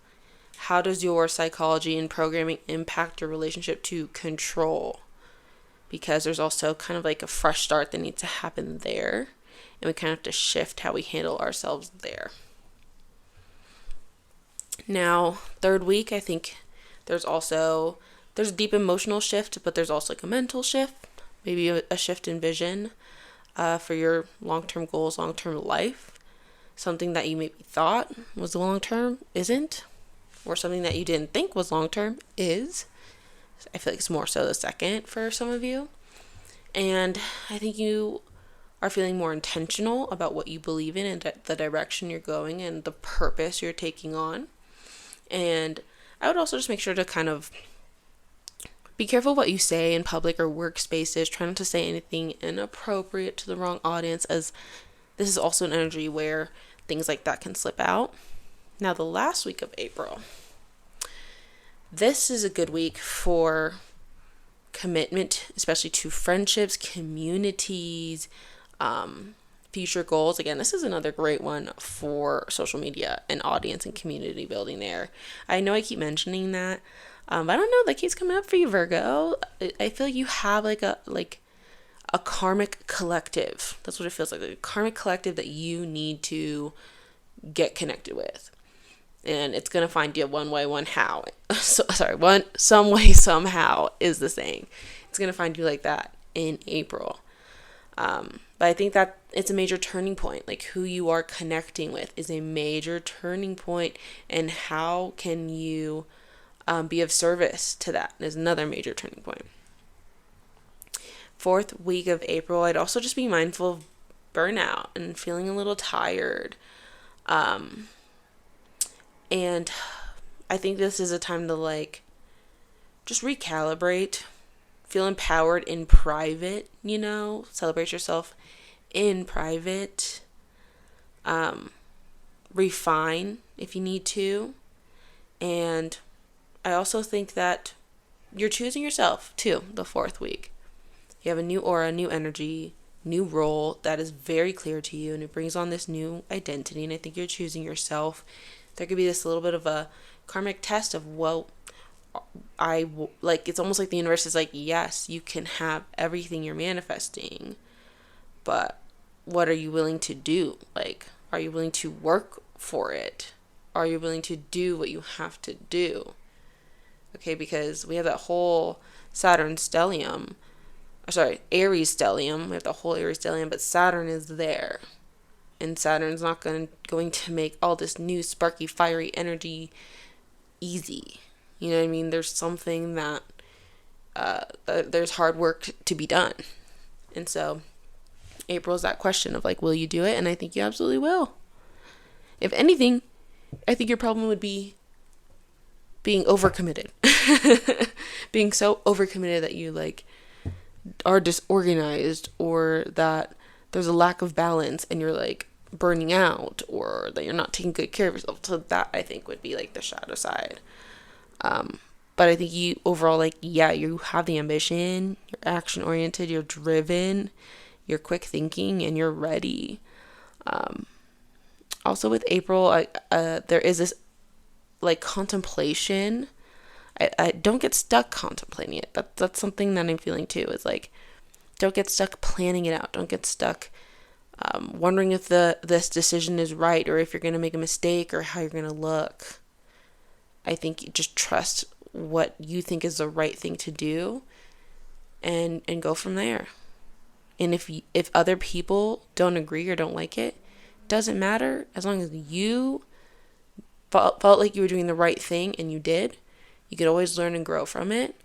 How does your psychology and programming impact your relationship to control? Because there's also kind of like a fresh start that needs to happen there. And we kind of have to shift how we handle ourselves there. Now, third week, I think there's a deep emotional shift, but there's also like a mental shift. Maybe a shift in vision for your long-term goals, long-term life. Something that you maybe thought was long-term isn't. Or something that you didn't think was long-term is. I feel like it's more so the second for some of you. And I think you are feeling more intentional about what you believe in and the direction you're going and the purpose you're taking on. And I would also just make sure to kind of be careful what you say in public or workspaces. Try not to say anything inappropriate to the wrong audience, as this is also an energy where things like that can slip out. Now, the last week of April, this is a good week for commitment, especially to friendships, communities, future goals. Again, this is another great one for social media and audience and community building there. I know I keep mentioning that. I don't know, that keeps coming up for you, Virgo. I feel like you have like a karmic collective. That's what it feels like a karmic collective that you need to get connected with. And it's going to find you one way, some way, somehow is the saying. It's going to find you like that in April. But I think that it's a major turning point. Like, who you are connecting with is a major turning point, and how can you be of service to that is another major turning point. Fourth week of April, I'd also just be mindful of burnout and feeling a little tired. And I think this is a time to just recalibrate, feel empowered in private, celebrate yourself in private, refine if you need to. And I also think that you're choosing yourself too, the fourth week. You have a new aura, new energy, new role that is very clear to you, and it brings on this new identity, and I think you're choosing yourself. There could be this little bit of a karmic test of, it's almost like the universe is like, yes, you can have everything you're manifesting, but what are you willing to do? Are you willing to work for it? Are you willing to do what you have to do? Okay, because we have that whole Aries stellium. We have the whole Aries stellium, but Saturn is there. And Saturn's not going to make all this new sparky, fiery energy easy. You know what I mean? There's something that there's hard work to be done. And so April is that question of will you do it? And I think you absolutely will. If anything, I think your problem would be being overcommitted. Being so overcommitted that you are disorganized, or that there's a lack of balance and you're burning out, or that you're not taking good care of yourself. So that, I think, would be the shadow side. But I think you overall, you have the ambition, you're action oriented, you're driven, you're quick thinking, and you're ready. Also with April, there is this contemplation. I don't get stuck contemplating it. That's something that I'm feeling too, is don't get stuck planning it out. Don't get stuck wondering if this decision is right, or if you're going to make a mistake, or how you're going to look. I think you just trust what you think is the right thing to do, and go from there. And if other people don't agree or don't like it, doesn't matter. As long as you felt like you were doing the right thing and you did, you could always learn and grow from it.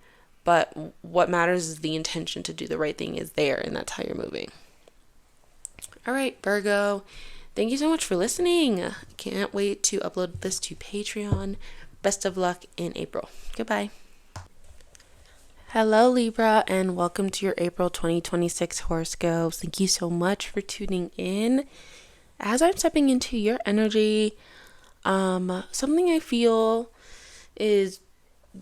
But what matters is the intention to do the right thing is there, and that's how you're moving. All right, Virgo. Thank you so much for listening. Can't wait to upload this to Patreon. Best of luck in April. Goodbye. Hello, Libra, and welcome to your April 2026 horoscopes. Thank you so much for tuning in. As I'm stepping into your energy, something I feel is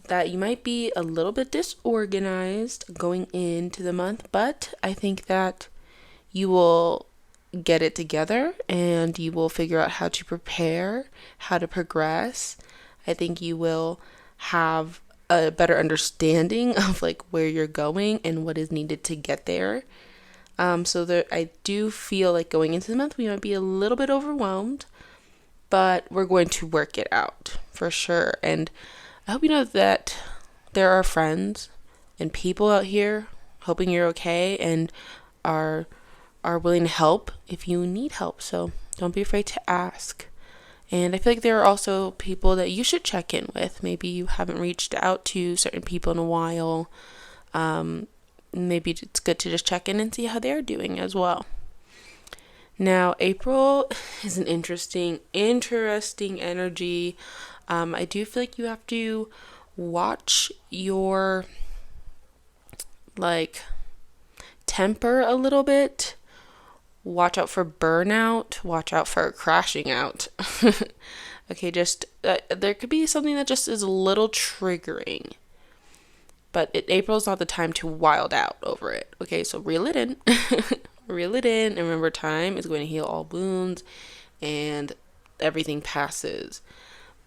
that you might be a little bit disorganized going into the month, but I think that you will get it together and you will figure out how to prepare, how to progress. I think you will have a better understanding of like where you're going and what is needed to get there. So there, I do feel like going into the month we might be a little bit overwhelmed, but we're going to work it out for sure. And I hope you know that there are friends and people out here hoping you're okay and are willing to help if you need help. So don't be afraid to ask. And I feel like there are also people that you should check in with. Maybe you haven't reached out to certain people in a while. Maybe it's good to just check in and see how they're doing as well. Now, April is an interesting energy. I do feel like you have to watch your temper a little bit. Watch out for burnout. Watch out for crashing out. Okay, just there could be something that just is a little triggering. But April's not the time to wild out over it. Okay, so reel it in. Reel it in. And remember, time is going to heal all wounds and everything passes.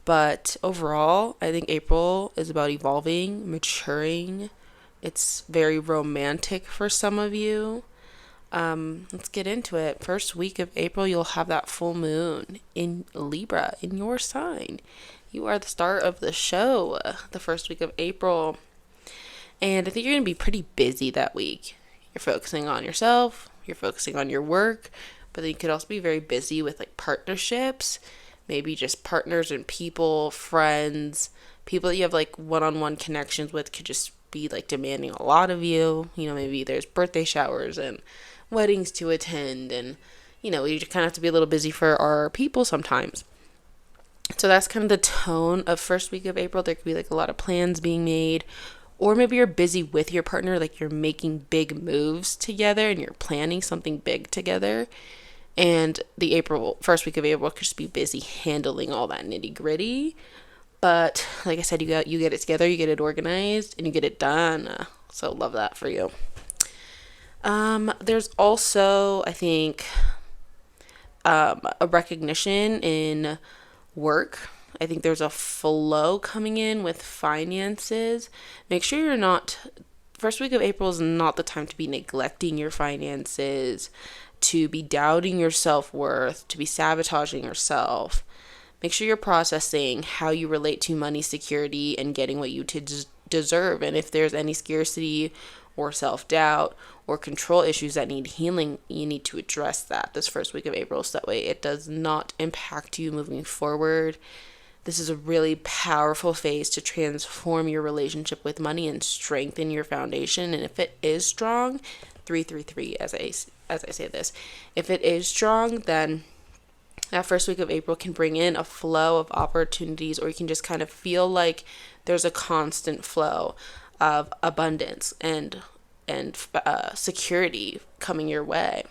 But overall, I think April is about evolving, maturing. It's very romantic for some of you. Let's get into it. First week of April, you'll have that full moon in Libra, in your sign. You are the star of the show, the first week of April. And I think you're going to be pretty busy that week. You're focusing on yourself, you're focusing on your work, but then you could also be very busy with like partnerships, maybe just partners and people, friends, people that you have like one-on-one connections with could just be like demanding a lot of you. You know, maybe there's birthday showers and weddings to attend, and you know, we kind of have to be a little busy for our people sometimes. So that's kind of the tone of first week of April. There could be like a lot of plans being made, or maybe you're busy with your partner, like you're making big moves together and you're planning something big together. And the first week of April could just be busy handling all that nitty gritty. But like I said, you get it together, you get it organized, and you get it done. So love that for you. There's also, I think, a recognition in work. I think there's a flow coming in with finances. Make sure you're not, first week of April is not the time to be neglecting your finances, to be doubting your self-worth, to be sabotaging yourself. Make sure you're processing how you relate to money, security, and getting what you deserve. And if there's any scarcity or self-doubt or control issues that need healing, you need to address that this first week of April, so that way it does not impact you moving forward. This is a really powerful phase to transform your relationship with money and strengthen your foundation. And if it is strong, 333 as I say this, if it is strong, then that first week of April can bring in a flow of opportunities, or you can just kind of feel like there's a constant flow of abundance and security coming your way.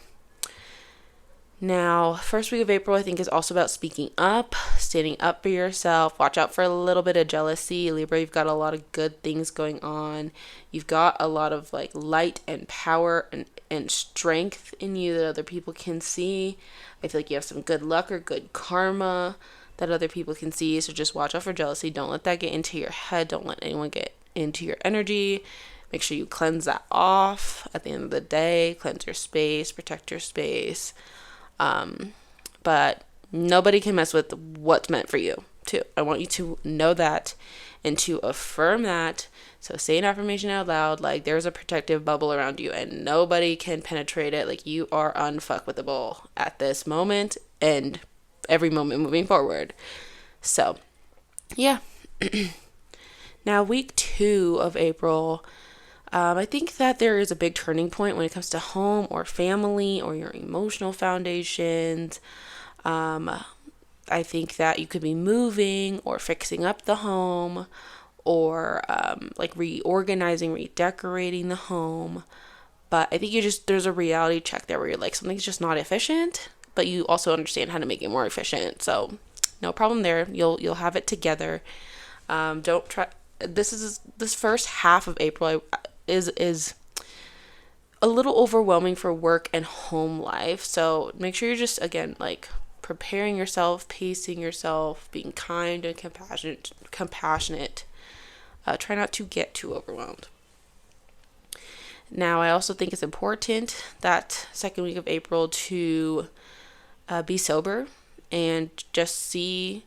Now, first week of April, I think, is also about speaking up, standing up for yourself. Watch out for a little bit of jealousy. Libra, you've got a lot of good things going on. You've got a lot of like light and power and strength in you that other people can see. I feel like you have some good luck or good karma that other people can see. So just watch out for jealousy. Don't let that get into your head. Don't let anyone get into your energy. Make sure you cleanse that off at the end of the day. Cleanse your space, protect your space. But nobody can mess with what's meant for you too. I want you to know that and to affirm that. So say an affirmation out loud, like there's a protective bubble around you and nobody can penetrate it. Like you are unfuckwithable at this moment and every moment moving forward. So yeah. Now week 2 of April, I think that there is a big turning point when it comes to home or family or your emotional foundations. I think that you could be moving or fixing up the home or like reorganizing, redecorating the home. But I think there's a reality check there where you're like, something's just not efficient, but you also understand how to make it more efficient. So no problem there. You'll have it together. Don't try. This first half of April is a little overwhelming for work and home life. So make sure you're just, again, like preparing yourself, pacing yourself, being kind and compassionate. Try not to get too overwhelmed. Now, I also think it's important that second week of April to be sober and just see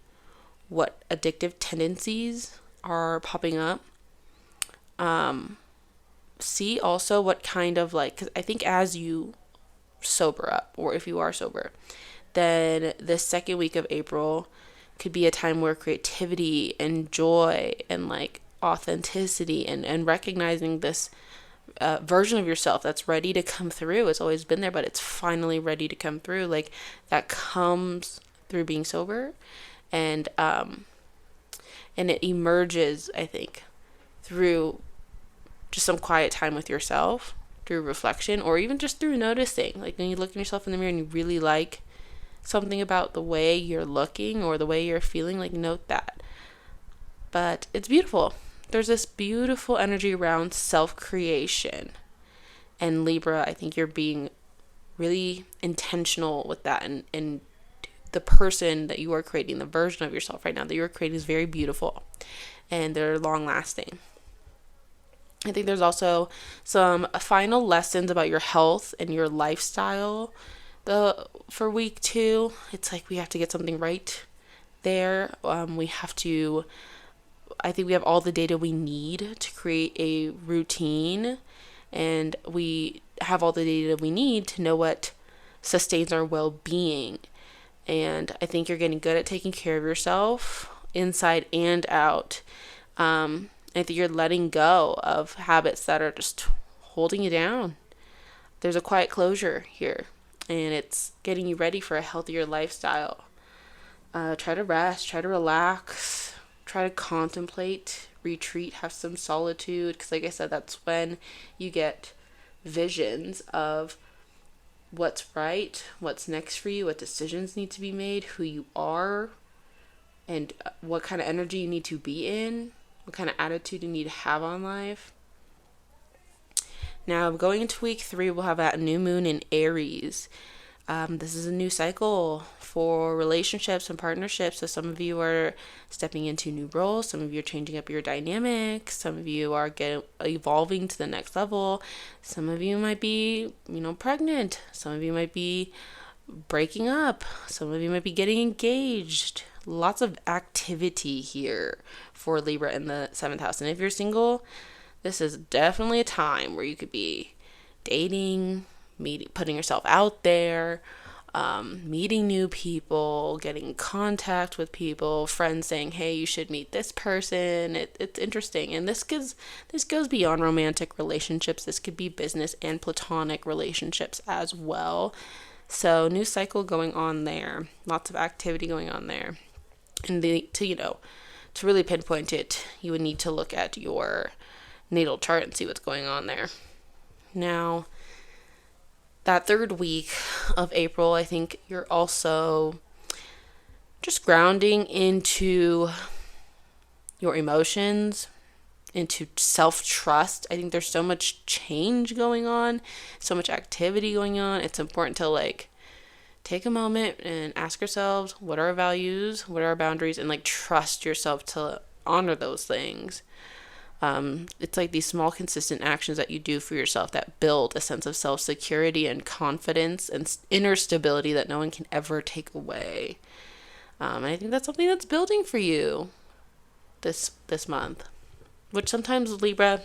what addictive tendencies are popping up. See also what kind of like, because I think as you sober up, or if you are sober, then the second week of April could be a time where creativity and joy and like authenticity and recognizing this version of yourself that's ready to come through. It's always been there, but it's finally ready to come through. Like that comes through being sober, and it emerges, I think, through just some quiet time with yourself, through reflection, or even just through noticing. Like when you look at yourself in the mirror and you really like something about the way you're looking or the way you're feeling, like note that. But it's beautiful. There's this beautiful energy around self-creation. And Libra, I think you're being really intentional with that. And the person that you are creating, the version of yourself right now that you're creating, is very beautiful. And they're long-lasting. I think there's also some final lessons about your health and your lifestyle for week 2. It's like we have to get something right there. I think we have all the data we need to create a routine, and we have all the data we need to know what sustains our well-being. And I think you're getting good at taking care of yourself inside and out. I think you're letting go of habits that are just holding you down. There's a quiet closure here, and it's getting you ready for a healthier lifestyle. Try to rest, try to relax, try to contemplate, retreat, have some solitude, because like I said, that's when you get visions of what's right, what's next for you, what decisions need to be made, who you are, and what kind of energy you need to be in, what kind of attitude you need to have on life. Now, going into week 3, we'll have that new moon in Aries. This is a new cycle for relationships and partnerships. So some of you are stepping into new roles. Some of you are changing up your dynamics. Some of you are evolving to the next level. Some of you might be, pregnant. Some of you might be breaking up. Some of you might be getting engaged. Lots of activity here for Libra in the 7th house. And if you're single, this is definitely a time where you could be dating, putting yourself out there, meeting new people, getting in contact with people, friends saying, hey, you should meet this person. It's interesting. And this goes beyond romantic relationships. This could be business and platonic relationships as well. So new cycle going on there. Lots of activity going on there. And to really pinpoint it, you would need to look at your natal chart and see what's going on there. Now, that 3rd week of April, I think you're also just grounding into your emotions, into self-trust. I think there's so much change going on, so much activity going on. It's important to take a moment and ask yourselves, what are our values, what are our boundaries, and trust yourself to honor those things. It's like these small, consistent actions that you do for yourself that build a sense of self-security and confidence and inner stability that no one can ever take away. And I think that's something that's building for you this month, which sometimes Libra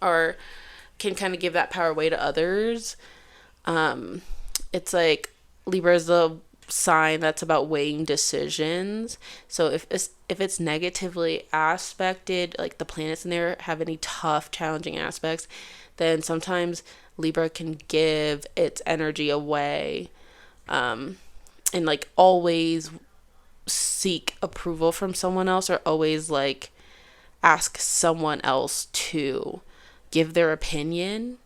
can kind of give that power away to others. It's like Libra is the sign that's about weighing decisions. So if it's negatively aspected, like the planets in there have any tough, challenging aspects, then sometimes Libra can give its energy away, and like always seek approval from someone else, or always like ask someone else to give their opinion.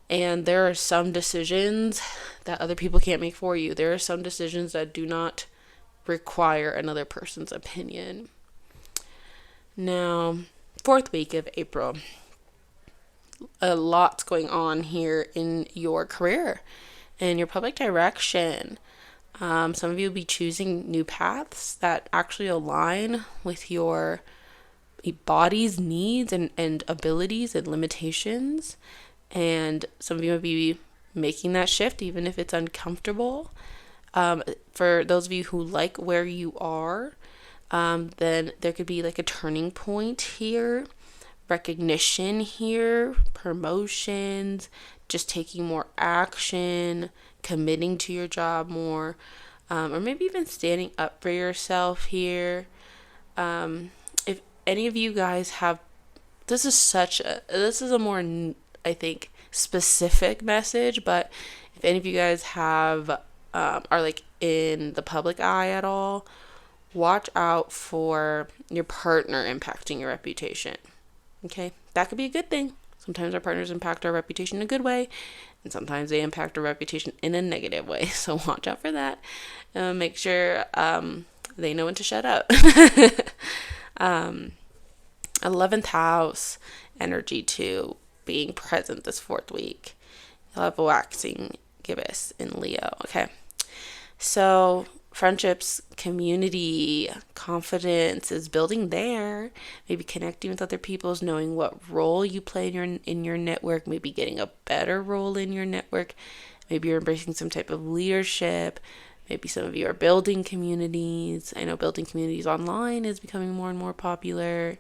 And there are some decisions that other people can't make for you. There are some decisions that do not require another person's opinion. Now, fourth week of April, a lot's going on here in your career and your public direction. Some of you will be choosing new paths that actually align with your body's needs and abilities and limitations. And some of you will be making that shift, even if it's uncomfortable. For those of you who like where you are, then there could be like a turning point here, recognition here, promotions, just taking more action, committing to your job more, or maybe even standing up for yourself here. If any of you guys have, this is a more, I think, specific message, but if any of you guys have, are like in the public eye at all, watch out for your partner impacting your reputation. Okay, that could be a good thing. Sometimes our partners impact our reputation in a good way, and sometimes they impact our reputation in a negative way. So watch out for that. Make sure they know when to shut up. 11th house energy too, being present this fourth week. You'll have a waxing gibbous in Leo. Okay, so friendships, community, confidence is building there. Maybe connecting with other people, knowing what role you play in your network, maybe getting a better role in your network. Maybe you're embracing some type of leadership. Maybe some of you are building communities. I know building communities online is becoming more and more popular.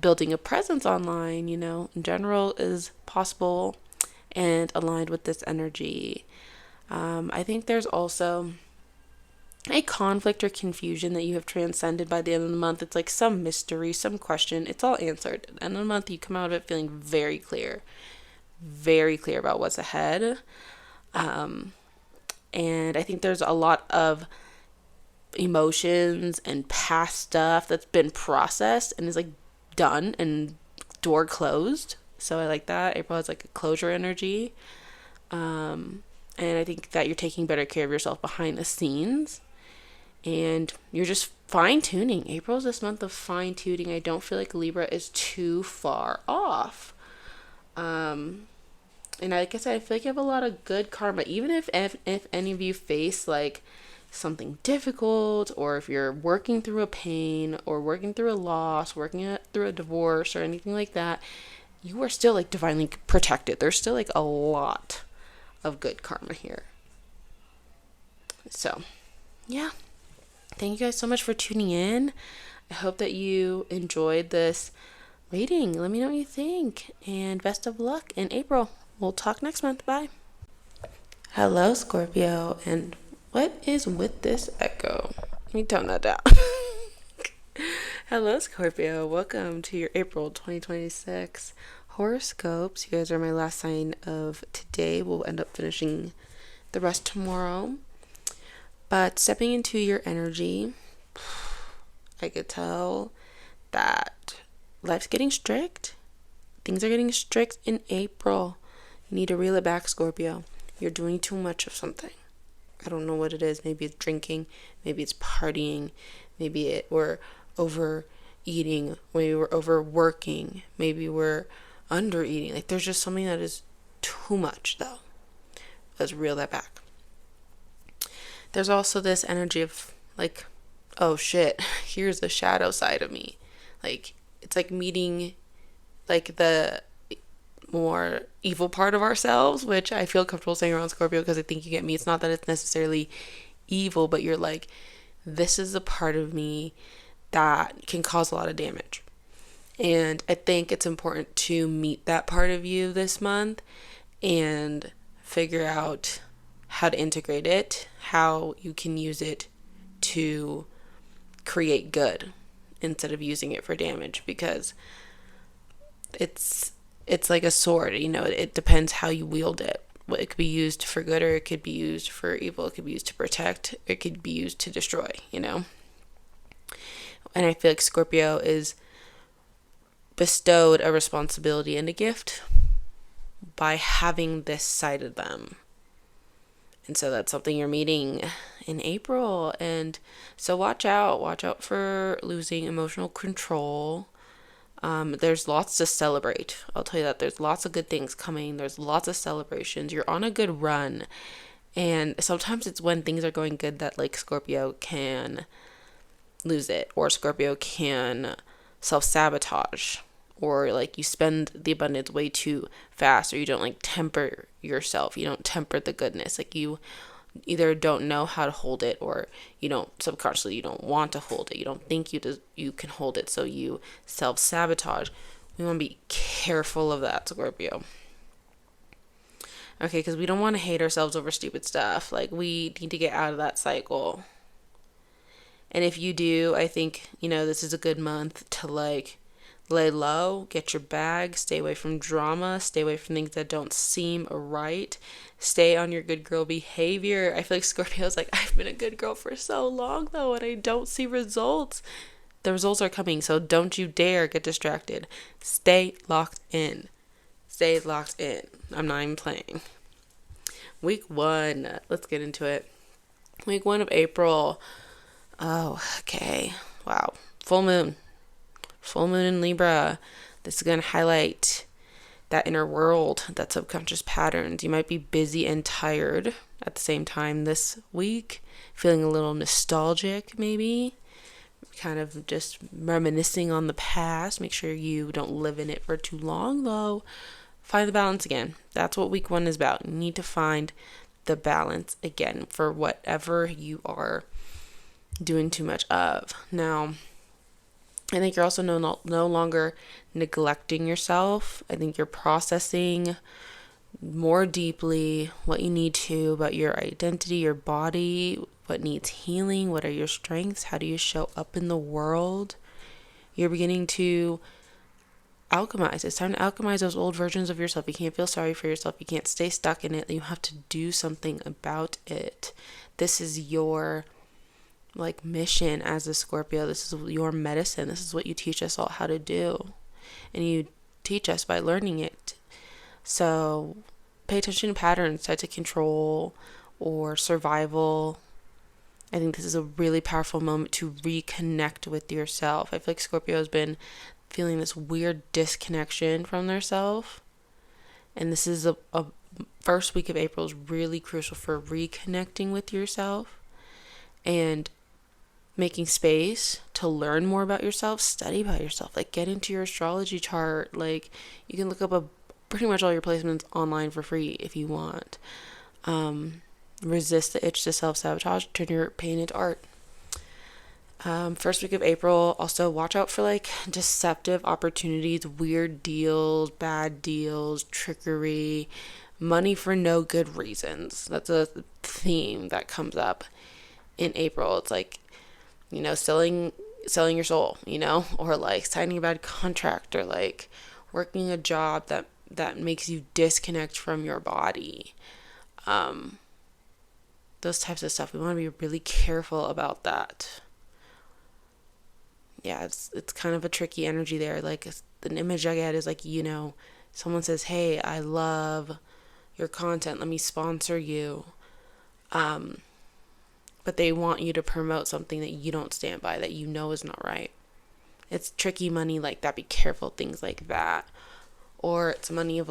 Building a presence online, in general is possible and aligned with this energy. I think there's also a conflict or confusion that you have transcended by the end of the month. It's like some mystery, some question. It's all answered. At the end of the month, you come out of it feeling very clear about what's ahead. And I think there's a lot of emotions and past stuff that's been processed and is like done and door closed. So I like that. April has like a closure energy. And I think that you're taking better care of yourself behind the scenes. And you're just fine-tuning. April is this month of fine-tuning. I don't feel like Libra is too far off. And like I said, I feel like you have a lot of good karma. Even if any of you face like something difficult, or if you're working through a pain, or working through a loss, working through a divorce, or anything like that, you are still like divinely protected. There's still like a lot of good karma here. So, yeah. Thank you guys so much for tuning in. I hope that you enjoyed this reading. Let me know what you think. And best of luck in April. We'll talk next month. Bye. Hello, Scorpio. And what is with this echo? Let me tone that down. Hello, Scorpio. Welcome to your April 2026 horoscopes. You guys are my last sign of today. We'll end up finishing the rest tomorrow. But stepping into your energy, I could tell that life's getting strict. Things are getting strict in April. You need to reel it back, Scorpio. You're doing too much of something. I don't know what it is. Maybe it's drinking. Maybe it's partying. Maybe we're overeating. Maybe we're overworking. Maybe we're undereating. Like there's just something that is too much, though. Let's reel that back. There's also this energy of like, oh shit, here's the shadow side of me. Like it's like meeting like the more evil part of ourselves, which I feel comfortable saying around Scorpio because I think you get me. It's not that it's necessarily evil, but you're like, this is a part of me that can cause a lot of damage. And I think it's important to meet that part of you this month and figure out how to integrate it, how you can use it to create good instead of using it for damage, because it's like a sword, it depends how you wield it. It could be used for good, or it could be used for evil. It could be used to protect, it could be used to destroy, And I feel like Scorpio is bestowed a responsibility and a gift by having this side of them. And so that's something you're meeting in April. And so watch out for losing emotional control. There's lots to celebrate. I'll tell you that there's lots of good things coming. There's lots of celebrations. You're on a good run. And sometimes it's when things are going good that like Scorpio can lose it, or Scorpio can self-sabotage, or like you spend the abundance way too fast, or you don't like temper yourself. You don't temper the goodness. Like you either don't know how to hold it, or you don't subconsciously, you don't want to hold it. You don't think you can hold it, so you self-sabotage. We want to be careful of that, Scorpio. Okay, because we don't want to hate ourselves over stupid stuff. Like we need to get out of that cycle. And if you do, I think, this is a good month to like lay low, get your bag, stay away from drama, stay away from things that don't seem right, stay on your good girl behavior. I feel like Scorpio's like, I've been a good girl for so long though, and I don't see results. The results are coming, so don't you dare get distracted. Stay locked in. Stay locked in. I'm not even playing. Week 1, let's get into it. Week 1 of April. Oh, okay. Wow. Full moon in Libra. This is going to highlight that inner world, that subconscious patterns. You might be busy and tired at the same time this week, feeling a little nostalgic maybe, kind of just reminiscing on the past. Make sure you don't live in it for too long though. Find the balance again. That's what week 1 is about. You need to find the balance again for whatever you are doing too much of. Now, I think you're also no longer neglecting yourself. I think you're processing more deeply what you need to about your identity, your body, what needs healing, what are your strengths, how do you show up in the world. You're beginning to alchemize. It's time to alchemize those old versions of yourself. You can't feel sorry for yourself. You can't stay stuck in it. You have to do something about it. This is your mission as a Scorpio. This is your medicine. This is what you teach us all how to do, and you teach us by learning it. So pay attention to patterns tied to control or survival. I think this is a really powerful moment to reconnect with yourself. I feel like Scorpio has been feeling this weird disconnection from their self, and this is a first week of April is really crucial for reconnecting with yourself and making space to learn more about yourself, study about yourself, get into your astrology chart. You can look up pretty much all your placements online for free if you want. Resist the itch to self-sabotage, turn your pain into art. First week of April, also watch out for deceptive opportunities, weird deals, bad deals, trickery, money for no good reasons. That's a theme that comes up in April. It's selling your soul, or signing a bad contract, or working a job that makes you disconnect from your body. Those types of stuff. We want to be really careful about that. Yeah, it's kind of a tricky energy there. An image I get is someone says, "Hey, I love your content. Let me sponsor you." But they want you to promote something that you don't stand by, that is not right. It's tricky money like that. Be careful, things like that. Or it's money of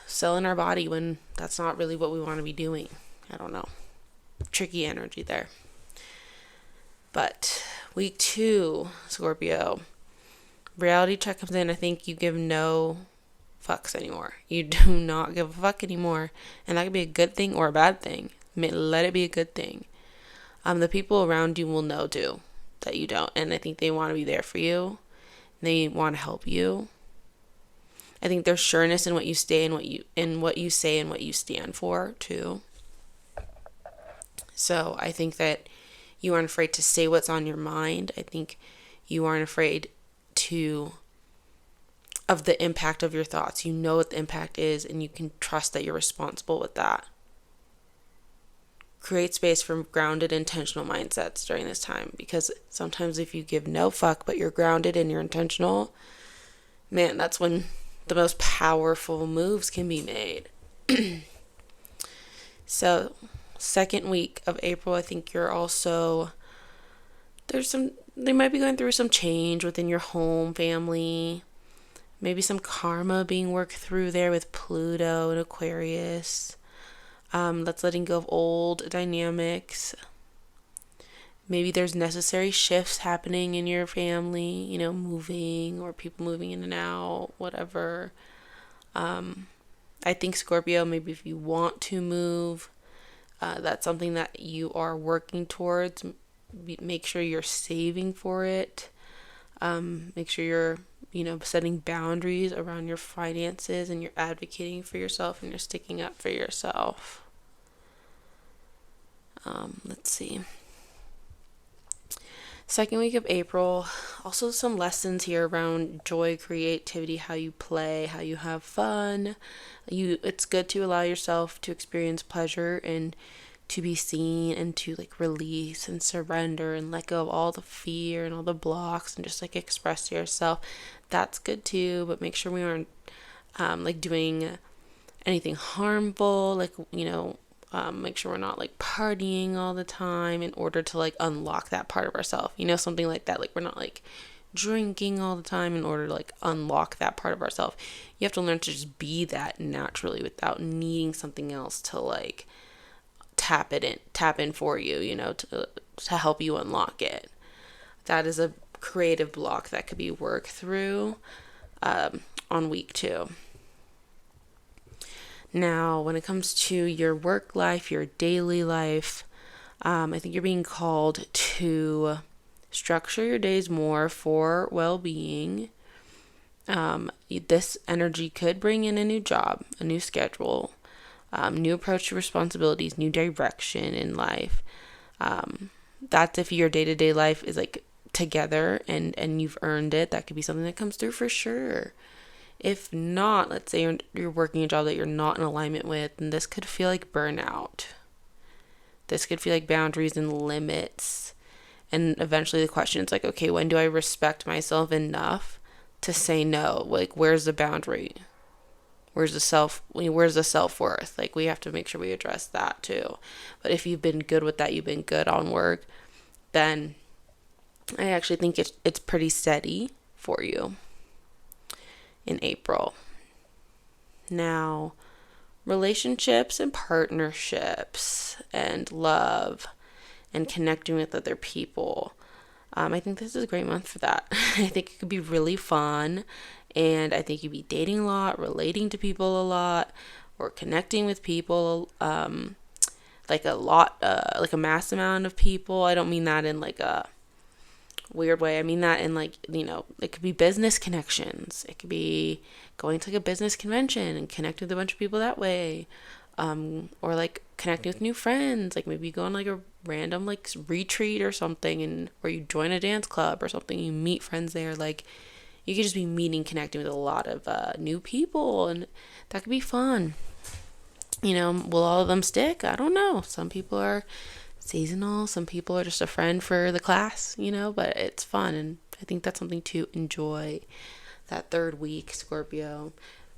selling our body when that's not really what we want to be doing. I don't know. Tricky energy there. But week 2, Scorpio, reality check comes in. I think you give no fucks anymore. You do not give a fuck anymore, and that could be a good thing or a bad thing. Let it be a good thing. The people around you will know too that you don't, and I think they want to be there for you. They want to help you. I think there's sureness in what you stay and what you say and what you stand for too. So I think that you aren't afraid to say what's on your mind. I think you aren't afraid of the impact of your thoughts. You know what the impact is, and you can trust that you're responsible with that. Create space for grounded, intentional mindsets during this time, because sometimes if you give no fuck but you're grounded and you're intentional, man, that's when the most powerful moves can be made. So, second week of April, I think you're also, they might be going through some change within your home, family, maybe some karma being worked through there with Pluto and Aquarius. That's letting go of old dynamics. Maybe there's necessary shifts happening in your family, moving or people moving in and out, whatever. I think Scorpio, maybe if you want to move, that's something that you are working towards. Make sure you're saving for it. Make sure you're, setting boundaries around your finances, and you're advocating for yourself, and you're sticking up for yourself. Let's see. Second week of April, also some lessons here around joy, creativity, how you play, how you have fun. It's good to allow yourself to experience pleasure and to be seen, and to release and surrender and let go of all the fear and all the blocks and just express yourself. That's good too, but make sure we aren't doing anything harmful, make sure we're not partying all the time in order to unlock that part of ourselves, something like that. We're not drinking all the time in order to unlock that part of ourselves. You have to learn to just be that naturally without needing something else to tap in for you, to help you unlock it. That is a creative block that could be worked through on week 2. Now, when it comes to your work life, your daily life, I think you're being called to structure your days more for well-being. This energy could bring in a new job, a new schedule, new approach to responsibilities, new direction in life. That's if your day-to-day life is together and you've earned it. That could be something that comes through for sure. If not, let's say you're working a job that you're not in alignment with, and this could feel like burnout. This could feel like boundaries and limits. And eventually the question is okay, when do I respect myself enough to say no? Where's the boundary? Where's the self-worth? We have to make sure we address that too. But if you've been good with that, you've been good on work, then I actually think it's pretty steady for you in April. Now, relationships and partnerships and love and connecting with other people. I think this is a great month for that. I think it could be really fun, and I think you'd be dating a lot, relating to people a lot, or connecting with people a lot, a mass amount of people. I don't mean that in a weird way. I mean that in it could be business connections. It could be going to a business convention and connecting with a bunch of people that way, or connecting with new friends. Maybe you go on a random retreat or something, and or you join a dance club or something. You meet friends there. You could just be connecting with a lot of new people, and that could be fun. Will all of them stick? I don't know. Some people are seasonal, some people are just a friend for the class, but it's fun, and I think that's something to enjoy that third week, Scorpio.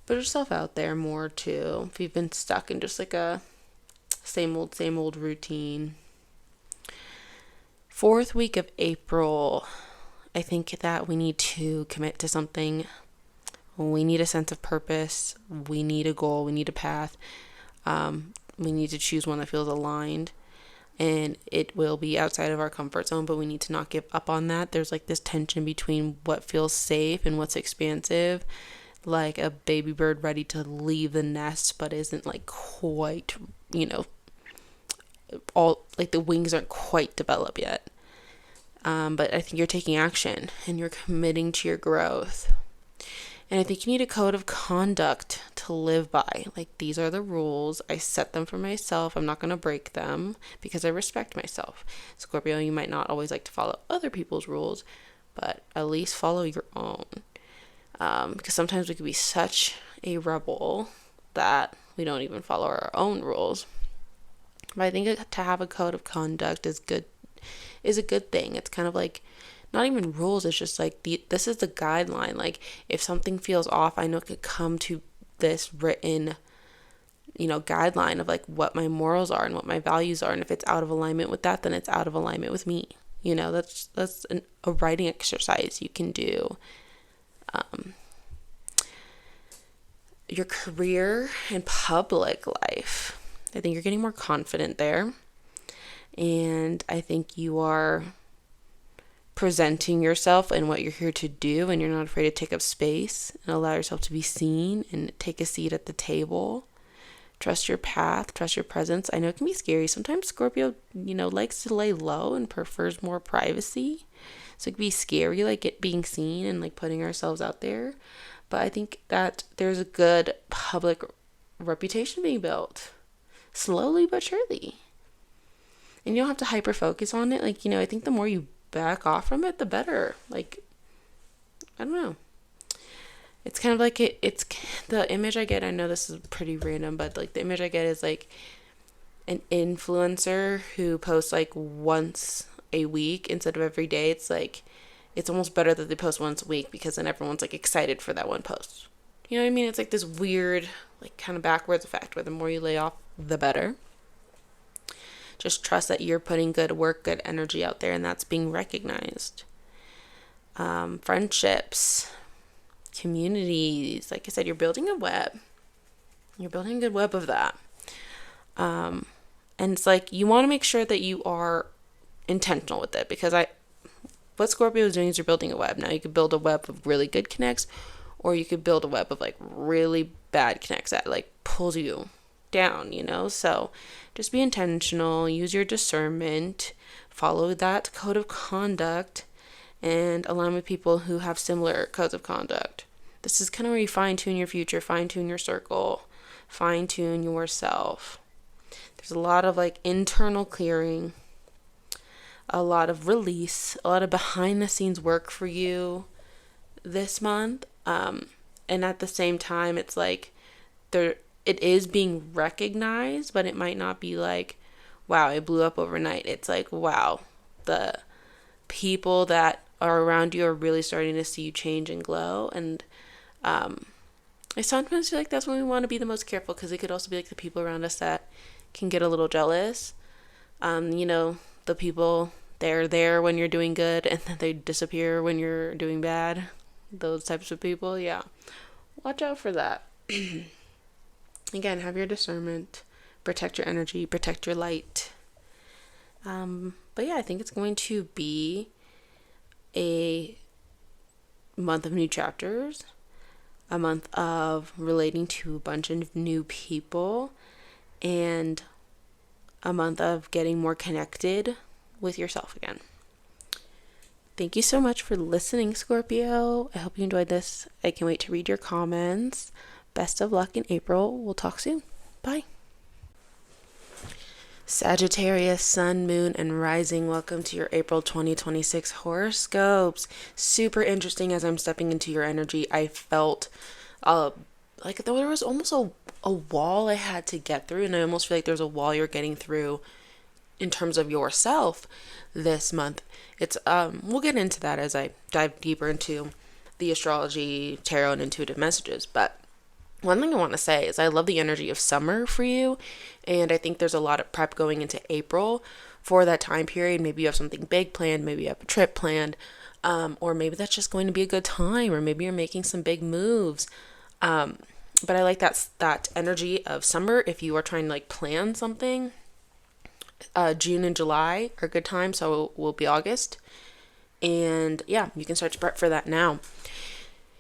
Put yourself out there more too, if you've been stuck in just a same old routine. Fourth week of April, I think that we need to commit to something. We need a sense of purpose, we need a goal, we need a path. We need to choose one that feels aligned. And it will be outside of our comfort zone, but we need to not give up on that. There's this tension between what feels safe and what's expansive, like a baby bird ready to leave the nest, but isn't quite, all the wings aren't quite developed yet. But I think you're taking action and you're committing to your growth. And I think you need a code of conduct to live by. Like, these are the rules. I set them for myself. I'm not going to break them because I respect myself. Scorpio, you might not always like to follow other people's rules, but at least follow your own. Because sometimes we could be such a rebel that we don't even follow our own rules. But I think to have a code of conduct is a good thing. It's kind of like not even rules, it's just like this is the guideline. Like, if something feels off, I know it could come to this written, guideline of like what my morals are and what my values are. And if it's out of alignment with that, then it's out of alignment with me. That's a writing exercise you can do. Your career and public life, I think you're getting more confident there. And I think you are presenting yourself and what you're here to do, and you're not afraid to take up space and allow yourself to be seen and take a seat at the table. Trust your path, trust your presence. I know it can be scary. Sometimes Scorpio, likes to lay low and prefers more privacy. So it can be scary, like being seen and like putting ourselves out there. But I think that there's a good public reputation being built slowly but surely. And you don't have to hyper focus on it. Like, I think the more you back off from it, the better. Like, I don't know. It's kind of like it's the image I get. I know this is pretty random, but like the image I get is like an influencer who posts like once a week instead of every day. It's like, it's almost better that they post once a week because then everyone's like excited for that one post. You know what I mean? It's like this weird, like kind of backwards effect where the more you lay off, the better. Just trust that you're putting good work, good energy out there, and that's being recognized. Friendships, communities. Like I said, you're building a web. You're building a good web of that. And it's like you want to make sure that you are intentional with it, because what Scorpio is doing is you're building a web. Now you could build a web of really good connects, or you could build a web of like really bad connects that like pulls you down, so just be intentional, use your discernment, follow that code of conduct, and align with people who have similar codes of conduct. This is kind of where you fine-tune your future, fine-tune your circle, fine-tune yourself. There's a lot of like internal clearing, a lot of release, a lot of behind the scenes work for you this month. And at the same time, it's like it is being recognized, but it might not be like, wow, it blew up overnight. It's like, wow, the people that are around you are really starting to see you change and glow. And I sometimes feel like that's when we want to be the most careful, because it could also be like the people around us that can get a little jealous. The people, they're there when you're doing good and then they disappear when you're doing bad. Those types of people, yeah. Watch out for that. Again, have your discernment, protect your energy, protect your light. But yeah, I think it's going to be a month of new chapters, a month of relating to a bunch of new people, and a month of getting more connected with yourself again. Thank you so much for listening, Scorpio. I hope you enjoyed this. I can't wait to read your comments. Best of luck in April. We'll talk soon. Bye. Sagittarius, Sun, Moon, and Rising. Welcome to your April 2026 horoscopes. Super interesting as I'm stepping into your energy. I felt like there was almost a wall I had to get through, and I almost feel like there's a wall you're getting through in terms of yourself this month. It's we'll get into that as I dive deeper into the astrology, tarot, and intuitive messages. But one thing I want to say is I love the energy of summer for you, and I think there's a lot of prep going into April for that time period. Maybe you have something big planned, maybe you have a trip planned, or maybe that's just going to be a good time, or maybe you're making some big moves. But I like that energy of summer. If you are trying to like plan something, June and July are a good time, so it will be August. And yeah, you can start to prep for that now.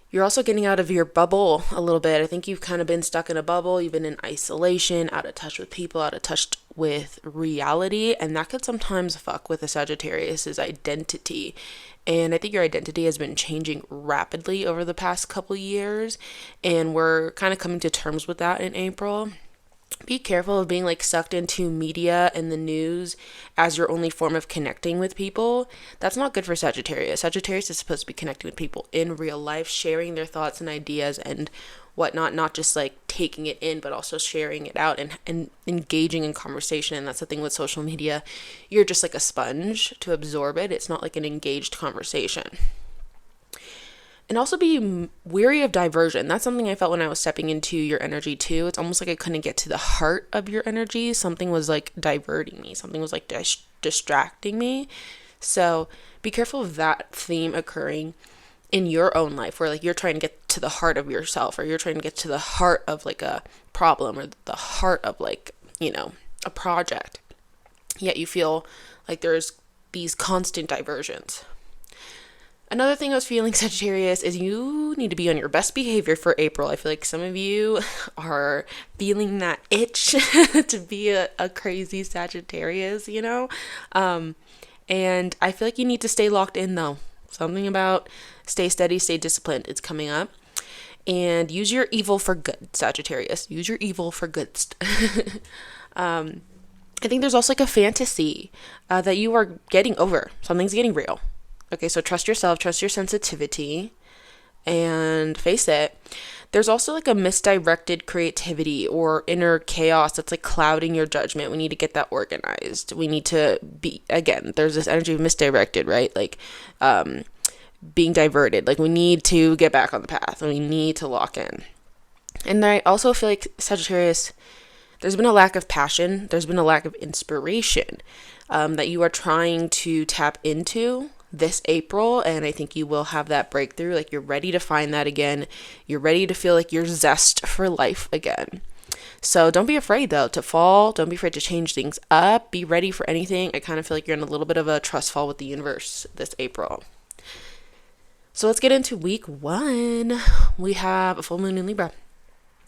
You're also getting out of your bubble a little bit. I think you've kind of been stuck in a bubble. You've been in isolation, out of touch with people, out of touch with reality. And that could sometimes fuck with a Sagittarius's identity. And I think your identity has been changing rapidly over the past couple years. And we're kind of coming to terms with that in April. Be careful of being like sucked into media and the news as your only form of connecting with people. That's not good for Sagittarius. Sagittarius is supposed to be connecting with people in real life, sharing their thoughts and ideas and whatnot, not just like taking it in, but also sharing it out and engaging in conversation. And that's the thing with social media. You're just like a sponge to absorb it. It's not like an engaged conversation. And also be weary of diversion. That's something I felt when I was stepping into your energy too. It's almost like I couldn't get to the heart of your energy. Something was like diverting me. Something was like distracting me. So be careful of that theme occurring in your own life, where like you're trying to get to the heart of yourself, or you're trying to get to the heart of like a problem, or the heart of like, you know, a project. Yet you feel like there's these constant diversions. Another thing I was feeling, Sagittarius, is you need to be on your best behavior for April. I feel like some of you are feeling that itch to be a crazy Sagittarius, you know? And I feel like you need to stay locked in, though. Something about stay steady, stay disciplined. It's coming up. And use your evil for good, Sagittarius. Use your evil for good. I think there's also like a fantasy that you are getting over. Something's getting real. Okay, so trust yourself, trust your sensitivity, and face it. There's also like a misdirected creativity or inner chaos that's like clouding your judgment. We need to get that organized. We need to be, again, there's this energy of misdirected, right? Like being diverted. Like we need to get back on the path. We need to lock in. And I also feel like Sagittarius, there's been a lack of passion. There's been a lack of inspiration that you are trying to tap into this April, and I think you will have that breakthrough. Like you're ready to find that again. You're ready to feel like you're zest for life again. So don't be afraid though to fall. Don't be afraid to change things up. Be ready for anything. I kind of feel like you're in a little bit of a trust fall with the universe this April. So let's get into week 1. We have a full moon in Libra.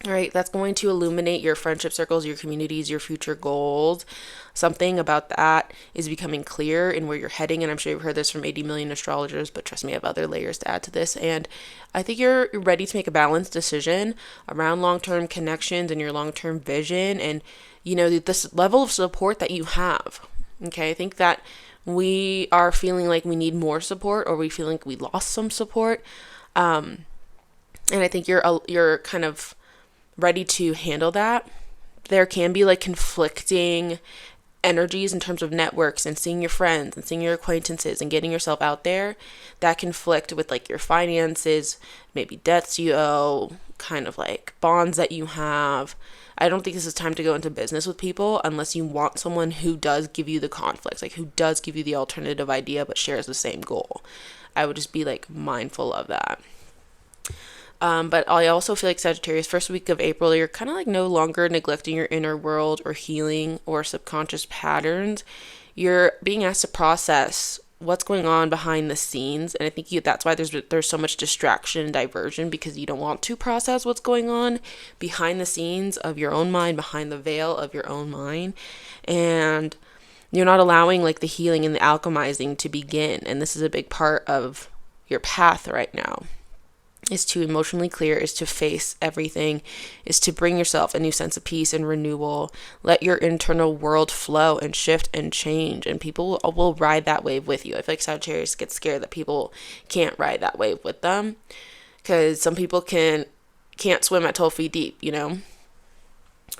All right, that's going to illuminate your friendship circles, your communities, your future goals. Something about that is becoming clear in where you're heading, and I'm sure you've heard this from 80 million astrologers, but trust me, I have other layers to add to this. And I think you're ready to make a balanced decision around long-term connections and your long-term vision, and you know this level of support that you have. Okay, I think that we are feeling like we need more support, or we feel like we lost some support, and I think you're kind of ready to handle that. There can be like conflicting energies in terms of networks and seeing your friends and seeing your acquaintances and getting yourself out there that conflict with like your finances, maybe debts you owe, kind of like bonds that you have. I don't think this is time to go into business with people unless you want someone who does give you the conflicts, like who does give you the alternative idea but shares the same goal. I would just be like mindful of that. But I also feel like Sagittarius, first week of April, you're kind of like no longer neglecting your inner world or healing or subconscious patterns. You're being asked to process what's going on behind the scenes. And I think that's why there's so much distraction and diversion, because you don't want to process what's going on behind the scenes of your own mind, behind the veil of your own mind. And you're not allowing like the healing and the alchemizing to begin. And this is a big part of your path right now. Is to emotionally clear, is to face everything, is to bring yourself a new sense of peace and renewal. Let your internal world flow and shift and change, and people will ride that wave with you. I feel like Sagittarius gets scared that people can't ride that wave with them, because some people can't swim at 12 feet deep, you know.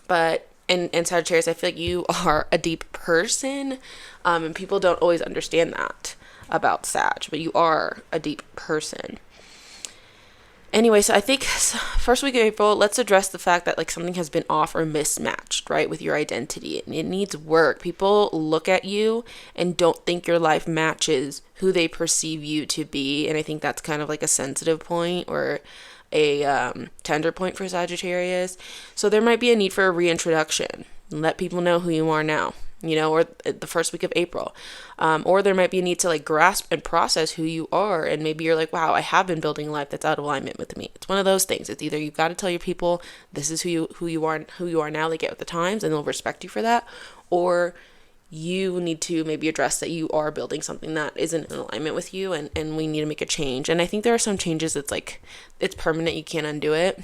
But and Sagittarius, I feel like you are a deep person, and people don't always understand that about Sag, but you are a deep person. Anyway, so I think first week of April, let's address the fact that like something has been off or mismatched, right, with your identity. And it needs work. People look at you and don't think your life matches who they perceive you to be. And I think that's kind of like a sensitive point or a tender point for Sagittarius. So there might be a need for a reintroduction. Let people know who you are now. or the first week of April. Or there might be a need to like grasp and process who you are. And maybe you're like, wow, I have been building a life that's out of alignment with me. It's one of those things. It's either you've got to tell your people, this is who you are now, they get with the times and they'll respect you for that. Or you need to maybe address that you are building something that isn't in alignment with you, and we need to make a change. And I think there are some changes that's like, it's permanent, you can't undo it.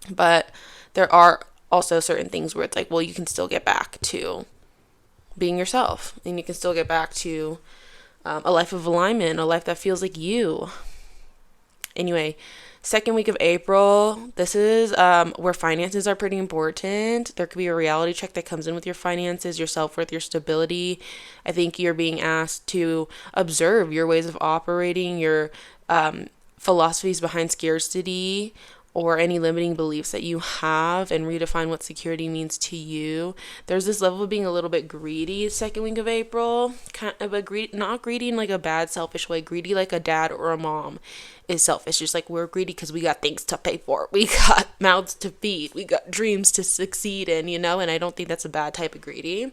But there are also certain things where it's like, well, you can still get back to being yourself, and you can still get back to a life of alignment, a life that feels like you. Anyway, second week of April, this is where finances are pretty important. There could be a reality check that comes in with your finances, your self-worth, your stability. I think you're being asked to observe your ways of operating, your philosophies behind scarcity, or any limiting beliefs that you have, and redefine what security means to you. There's this level of being a little bit greedy second week of April, kind of not greedy in like a bad, selfish way, greedy like a dad or a mom is selfish. Just like we're greedy because we got things to pay for, we got mouths to feed, we got dreams to succeed in, and I don't think that's a bad type of greedy.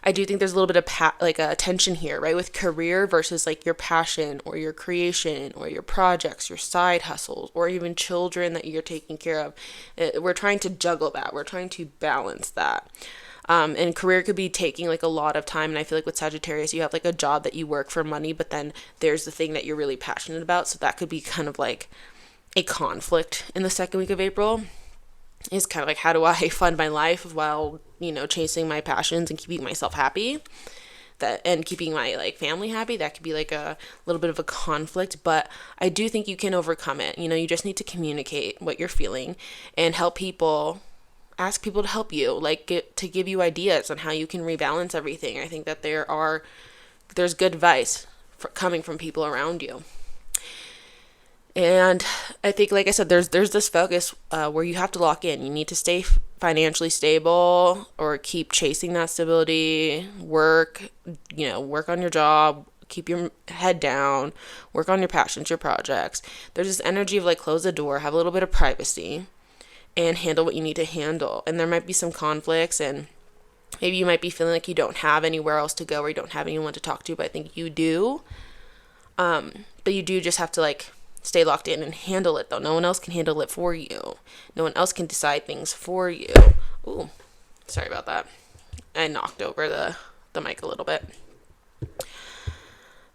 I do think there's a little bit of a tension here, right? With career versus like your passion or your creation or your projects, your side hustles, or even children that you're taking care of. We're trying to juggle that. We're trying to balance that. And career could be taking like a lot of time. And I feel like with Sagittarius, you have like a job that you work for money, but then there's the thing that you're really passionate about. So that could be kind of like a conflict in the second week of April. Is kind of like, how do I fund my life while, chasing my passions and keeping myself happy, and keeping my like family happy? That could be like a little bit of a conflict, but I do think you can overcome it. You just need to communicate what you're feeling and ask people to help you, to give you ideas on how you can rebalance everything. I think that there's good advice coming from people around you. And I think, like I said, there's this focus where you have to lock in. You need to stay financially stable, or keep chasing that stability, work on your job, keep your head down, work on your passions, your projects. There's this energy of like, close the door, have a little bit of privacy, and handle what you need to handle. And there might be some conflicts, and maybe you might be feeling like you don't have anywhere else to go, or you don't have anyone to talk to, but I think you do. But you do just have to like stay locked in and handle it, though. No one else can handle it for you. No one else can decide things for you. Ooh, sorry about that. I knocked over the mic a little bit.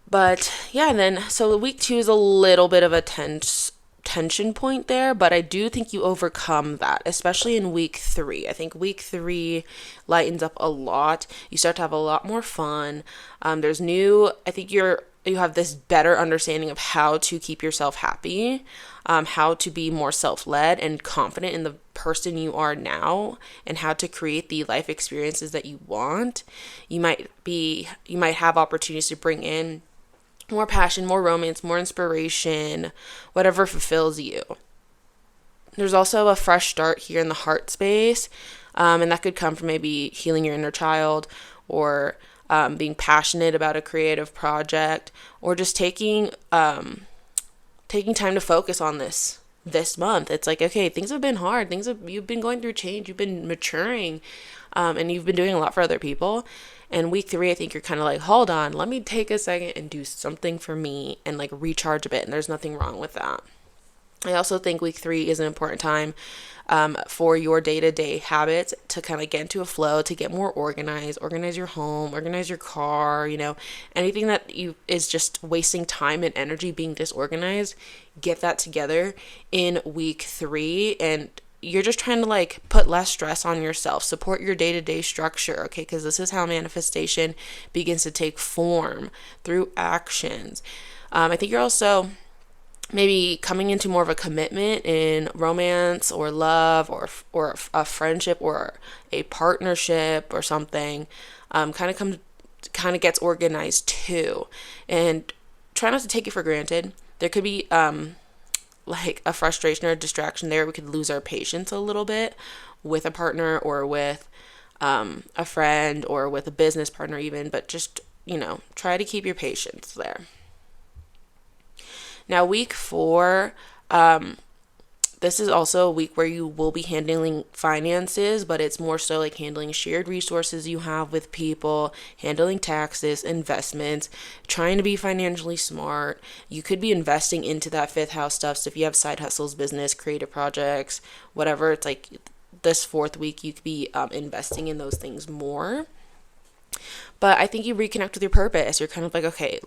But yeah, and then so week 2 is a little bit of a tension point there, but I do think you overcome that, especially in week 3. I think week 3 lightens up a lot. You start to have a lot more fun. I think you have this better understanding of how to keep yourself happy, how to be more self-led and confident in the person you are now, and how to create the life experiences that you want. You might have opportunities to bring in more passion, more romance, more inspiration, whatever fulfills you. There's also a fresh start here in the heart space, and that could come from maybe healing your inner child, or being passionate about a creative project, or just taking time to focus on this month. It's like, okay, things have been hard. You've been going through change. You've been maturing, and you've been doing a lot for other people. And week 3, I think you're kind of like, hold on, let me take a second and do something for me and like recharge a bit. And there's nothing wrong with that. I also think week 3 is an important time for your day-to-day habits to kind of get into a flow, to get more organized, organize your home, organize your car, anything that is just wasting time and energy being disorganized, get that together in week 3. And you're just trying to like put less stress on yourself, support your day-to-day structure, okay? Because this is how manifestation begins to take form, through actions. I think you're also maybe coming into more of a commitment in romance or love, or a friendship or a partnership or something. Kind of gets organized too, and try not to take it for granted. There could be like a frustration or a distraction there. We could lose our patience a little bit with a partner, or with a friend, or with a business partner even, but just try to keep your patience there. Now, week 4, This is also a week where you will be handling finances, but it's more so like handling shared resources you have with people, handling taxes, investments, trying to be financially smart. You could be investing into that fifth house stuff. So if you have side hustles, business, creative projects, whatever, it's like this fourth week, you could be investing in those things more. But I think you reconnect with your purpose. You're kind of like, okay,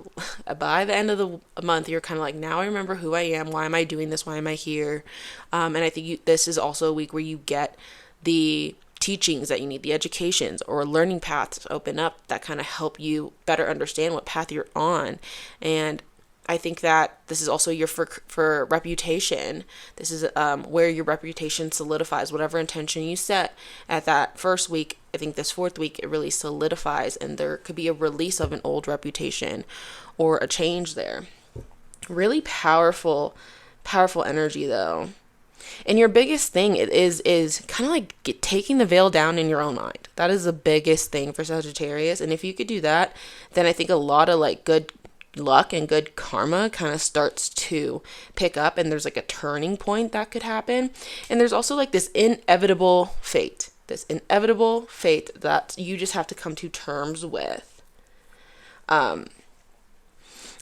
by the end of the month, you're kind of like, now I remember who I am. Why am I doing this? Why am I here? And I think this is also a week where you get the teachings that you need, the educations or learning paths open up that kind of help you better understand what path you're on. And I think that this is also your for reputation. This is where your reputation solidifies. Whatever intention you set at that first week, I think this fourth week, it really solidifies, and there could be a release of an old reputation or a change there. Really powerful energy though. And your biggest thing is kind of like taking the veil down in your own mind. That is the biggest thing for Sagittarius. And if you could do that, then I think a lot of like good luck and good karma kind of starts to pick up, and there's like a turning point that could happen. And there's also like this inevitable fate that you just have to come to terms with. And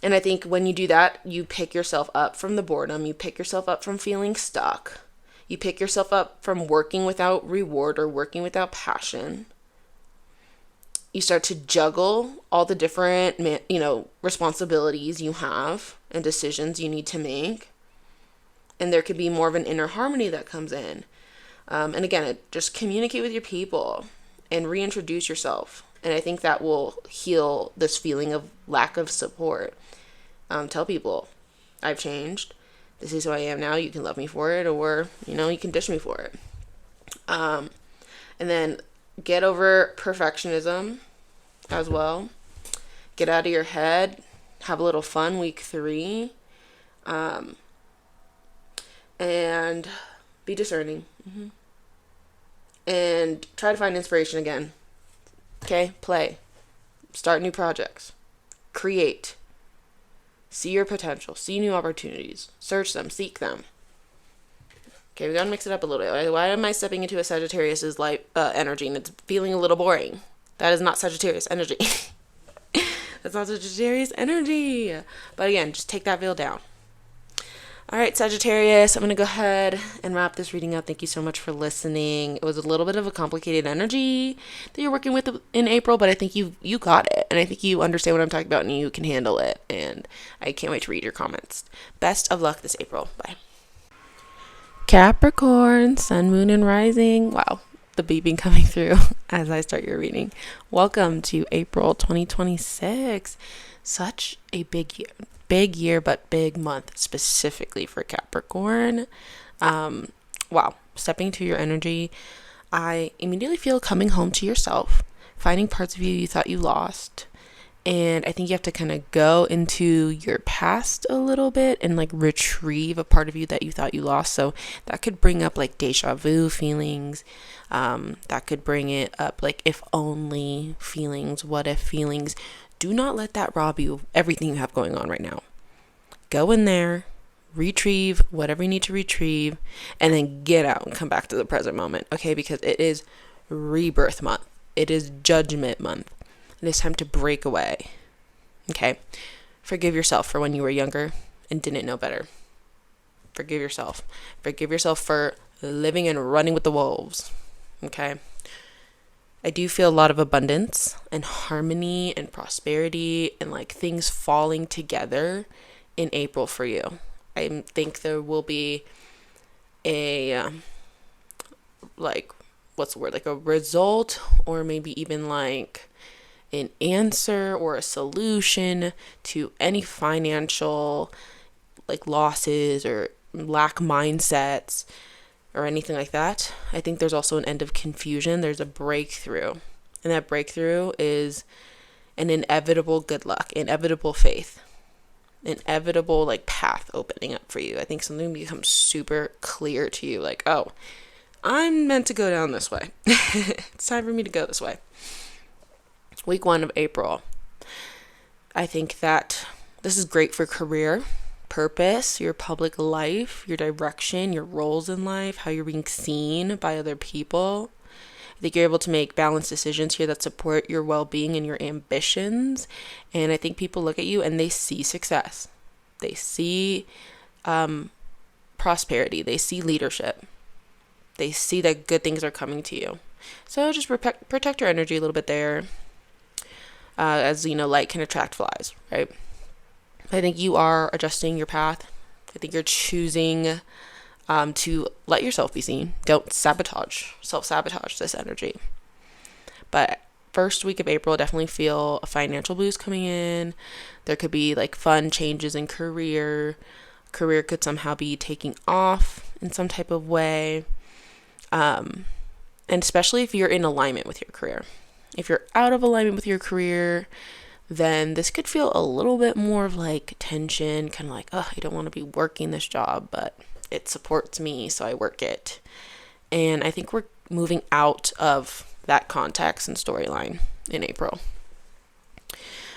I think when you do that, you pick yourself up from the boredom, you pick yourself up from feeling stuck, you pick yourself up from working without reward or working without passion. You start to juggle all the different, responsibilities you have and decisions you need to make. And there could be more of an inner harmony that comes in. And again, just communicate with your people and reintroduce yourself. And I think that will heal this feeling of lack of support. Tell people, I've changed. This is who I am now. You can love me for it, or, you can dish me for it. And then get over perfectionism as well. Get out of your head. Have a little fun week 3. And be discerning. And try to find inspiration again. Okay? Play. Start new projects. Create. See your potential. See new opportunities. Search them. Seek them. Okay, we gotta mix it up a little bit. Why am I stepping into a Sagittarius's energy and it's feeling a little boring? That is not Sagittarius energy. That's not Sagittarius energy. But again, just take that veil down. All right, Sagittarius, I'm going to go ahead and wrap this reading up. Thank you so much for listening. It was a little bit of a complicated energy that you're working with in April, but I think you got it. And I think you understand what I'm talking about and you can handle it. And I can't wait to read your comments. Best of luck this April. Bye. Capricorn, Sun, Moon, and Rising. Wow, the beeping coming through as I start your reading. Welcome to April 2026. Such a big year. Big year, but big month specifically for Capricorn. Wow, stepping to your energy, I immediately feel coming home to yourself, finding parts of you thought you lost. And I think you have to kind of go into your past a little bit and like retrieve a part of you that you thought you lost. So that could bring up like deja vu feelings. That could bring it up like if only feelings, what if feelings. Do not let that rob you of everything you have going on right now. Go in there, retrieve whatever you need to retrieve, and then get out and come back to the present moment, okay? Because it is rebirth month. It is judgment month. It is time to break away, okay? Forgive yourself for when you were younger and didn't know better. Forgive yourself. Forgive yourself for living and running with the wolves, okay? I do feel a lot of abundance and harmony and prosperity and like things falling together in April for you. I think there will be a, what's the word? Like a result, or maybe even like an answer or a solution to any financial like losses or lack mindsets or anything like that. I think there's also an end of confusion. There's a breakthrough. And that breakthrough is an inevitable good luck, inevitable faith, inevitable like path opening up for you. I think something becomes super clear to you, like, oh, I'm meant to go down this way. It's time for me to go this way. Week 1 of April. I think that this is great for career. purpose, your public life, your direction, your roles in life, how you're being seen by other people. I think you're able to make balanced decisions here that support your well-being and your ambitions. And I think people look at you and they see success. They see prosperity. They see leadership. They see that good things are coming to you. So just protect your energy a little bit there. As you know, light can attract flies, right? I think you are adjusting your path. I think you're choosing to let yourself be seen. Don't self-sabotage this energy. But first week of April, definitely feel a financial boost coming in. There could be like fun changes in career. Career could somehow be taking off in some type of way. And especially if you're in alignment with your career. If you're out of alignment with your career, then this could feel a little bit more of like tension, kind of like, oh, I don't want to be working this job, but it supports me, so I work it. And I think we're moving out of that context and storyline in April.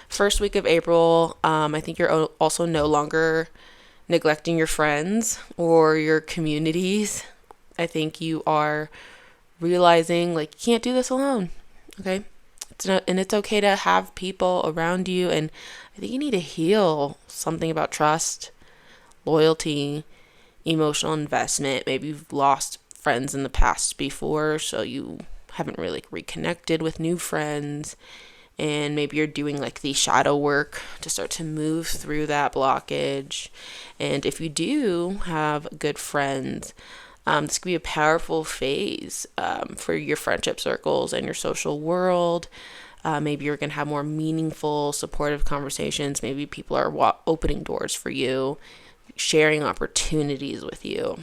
First week of April, I think you're also no longer neglecting your friends or your communities. I think you are realizing like you can't do this alone. Okay. It's okay to have people around you. And I think you need to heal something about trust, loyalty, emotional investment. Maybe you've lost friends in the past before, so you haven't really reconnected with new friends. And maybe you're doing like the shadow work to start to move through that blockage. And if you do have good friends, this could be a powerful phase for your friendship circles and your social world. Maybe you're going to have more meaningful, supportive conversations. Maybe people are opening doors for you, sharing opportunities with you.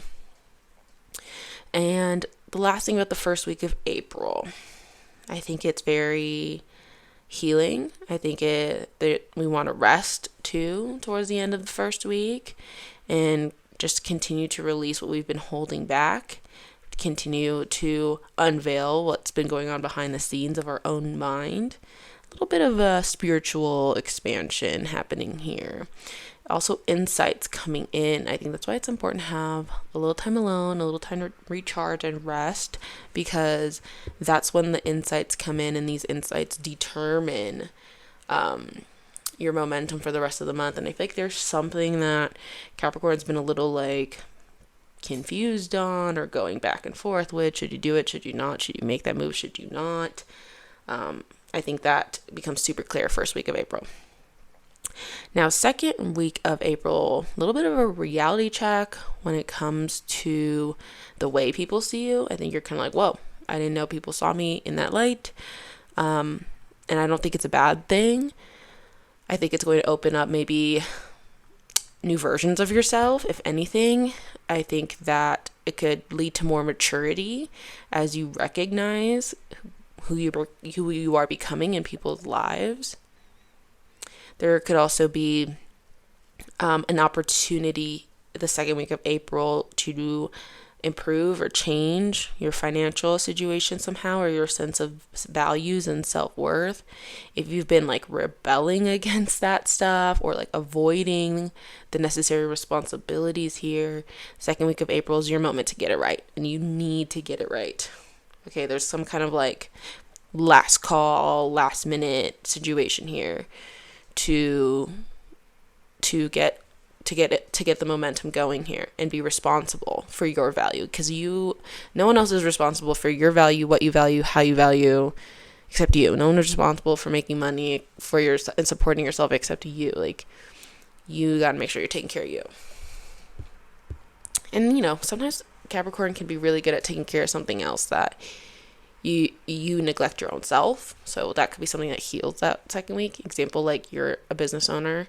And the last thing about the first week of April, I think it's very healing. I think we want to rest too towards the end of the first week and just continue to release what we've been holding back, continue to unveil what's been going on behind the scenes of our own mind. A little bit of a spiritual expansion happening here. Also insights coming in. I think that's why it's important to have a little time alone, a little time to recharge and rest, because that's when the insights come in, and these insights determine your momentum for the rest of the month. And I feel like there's something that Capricorn's been a little like confused on or going back and forth with. Should you do it? Should you not? Should you make that move? Should you not? I think that becomes super clear first week of April. Now, second week of April, a little bit of a reality check when it comes to the way people see you. I think you're kind of like, whoa, I didn't know people saw me in that light. And I don't think it's a bad thing. I think it's going to open up maybe new versions of yourself, if anything. I think that it could lead to more maturity as you recognize who you are becoming in people's lives. There could also be an opportunity the second week of April to improve or change your financial situation somehow, or your sense of values and self-worth. If you've been like rebelling against that stuff or like avoiding the necessary responsibilities here, second week of April is your moment to get it right, and you need to get it right. Okay, there's some kind of like last call, last minute situation here to get the momentum going here and be responsible for your value, because no one else is responsible for your value, what you value, how you value, except you. No one is responsible for making money for yourself and supporting yourself except you. Like, you got to make sure you're taking care of you. And sometimes Capricorn can be really good at taking care of something else that you neglect your own self. So that could be something that heals that second week. Example, like you're a business owner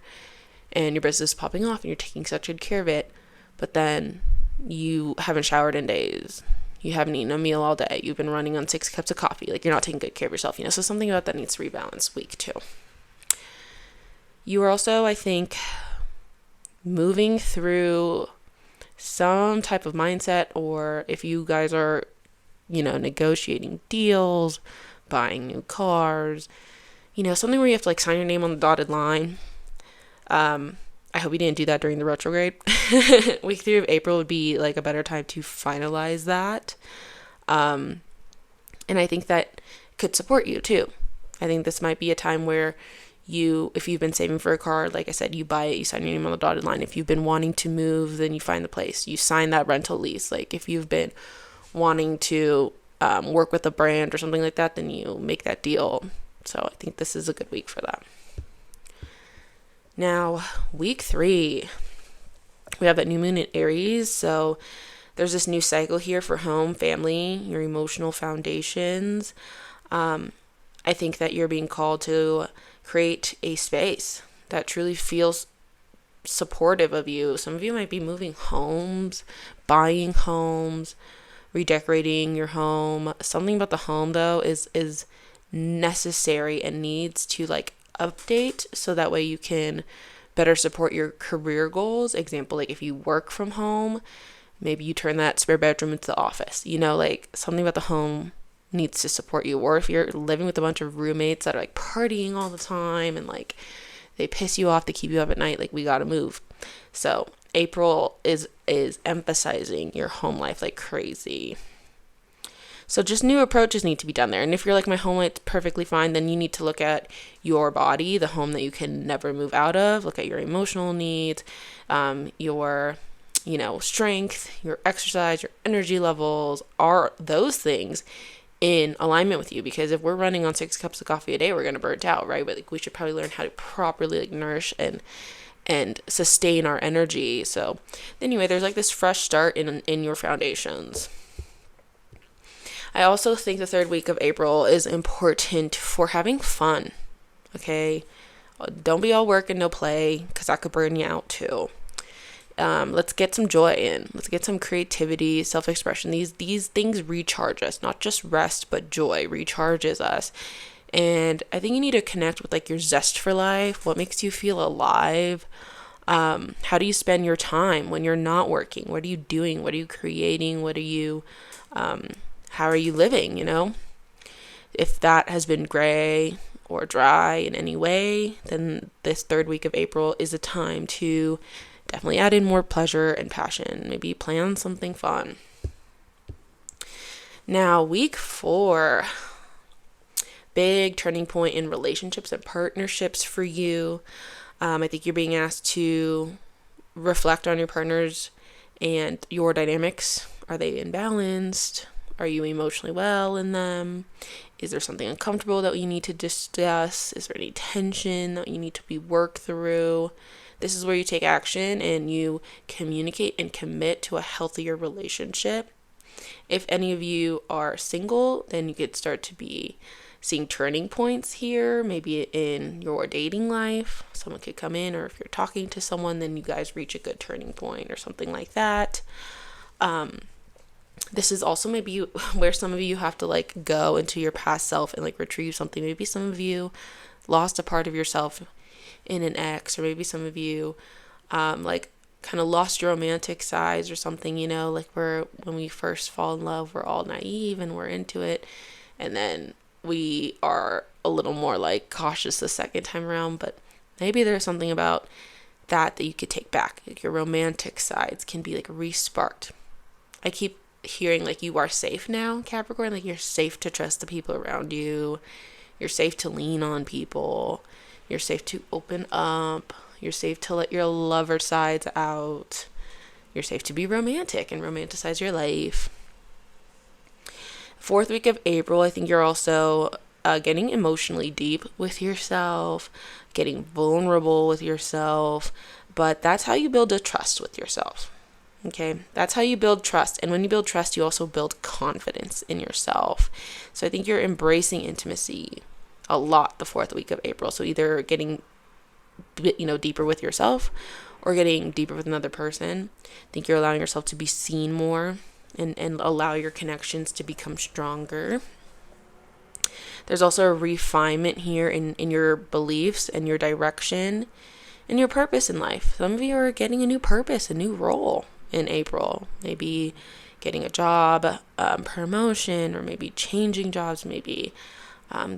and your business is popping off and you're taking such good care of it, but then you haven't showered in days, you haven't eaten a meal all day, you've been running on 6 cups of coffee, like you're not taking good care of yourself, so something about that needs to rebalance week 2. You are also, I think, moving through some type of mindset, or if you guys are negotiating deals, buying new cars, something where you have to like sign your name on the dotted line. I hope you didn't do that during the retrograde. Week 3 of April would be like a better time to finalize that. And I think that could support you too. I think this might be a time where if you've been saving for a car, like I said, you buy it, you sign your name on the dotted line. If you've been wanting to move, then you find the place. You sign that rental lease. Like if you've been wanting to work with a brand or something like that, then you make that deal. So I think this is a good week for that. Now, week 3, we have that new moon in Aries. So there's this new cycle here for home, family, your emotional foundations. I think that you're being called to create a space that truly feels supportive of you. Some of you might be moving homes, buying homes, redecorating your home. Something about the home though is necessary and needs to like update so that way you can better support your career goals. Example, like if you work from home, maybe you turn that spare bedroom into the office. Like something about the home needs to support you. Or if you're living with a bunch of roommates that are like partying all the time and like they piss you off to keep you up at night, like we gotta move. So April is emphasizing your home life like crazy. So just new approaches need to be done there. And if you're like, my home life's perfectly fine, then you need to look at your body, the home that you can never move out of. Look at your emotional needs, your strength, your exercise, your energy levels. Are those things in alignment with you? Because if we're running on 6 cups of coffee a day, we're going to burn out, right? But like, we should probably learn how to properly like nourish and sustain our energy. So anyway, there's like this fresh start in your foundations. I also think the 3rd week of April is important for having fun. Okay, don't be all work and no play, because that could burn you out too. Let's get some joy in. Let's get some creativity, self-expression. These things recharge us. Not just rest, but joy recharges us. And I think you need to connect with like your zest for life. What makes you feel alive? How do you spend your time when you're not working? What are you doing? What are you creating? What are you, how are you living? If that has been gray or dry in any way, then this 3rd week of April is a time to definitely add in more pleasure and passion. Maybe plan something fun. Now, week 4, big turning point in relationships and partnerships for you. I think you're being asked to reflect on your partners and your dynamics. Are they imbalanced? Are you emotionally well in them? Is there something uncomfortable that you need to discuss? Is there any tension that you need to be worked through? This is where you take action and you communicate and commit to a healthier relationship. If any of you are single, then you could start to be seeing turning points here, maybe in your dating life. Someone could come in, or if you're talking to someone, then you guys reach a good turning point or something like that. This is also maybe where some of you have to like go into your past self and like retrieve something. Maybe some of you lost a part of yourself in an ex, or maybe some of you like kind of lost your romantic sides or something, like when we first fall in love, we're all naive and we're into it, and then we are a little more like cautious the second time around. But maybe there's something about that you could take back. Like your romantic sides can be like re-sparked. I keep hearing like you are safe now, Capricorn. Like you're safe to trust the people around you. You're safe to lean on people. You're safe to open up. You're safe to let your lover sides out. You're safe to be romantic and romanticize your life. 4th week of April, I think you're also getting emotionally deep with yourself, getting vulnerable with yourself. But that's how you build a trust with yourself. Okay, that's how you build trust. And when you build trust, you also build confidence in yourself. So I think you're embracing intimacy a lot the 4th week of April. So either getting, deeper with yourself or getting deeper with another person. I think you're allowing yourself to be seen more and allow your connections to become stronger. There's also a refinement here in your beliefs and your direction and your purpose in life. Some of you are getting a new purpose, a new role in April. Maybe getting a job, promotion, or maybe changing jobs, maybe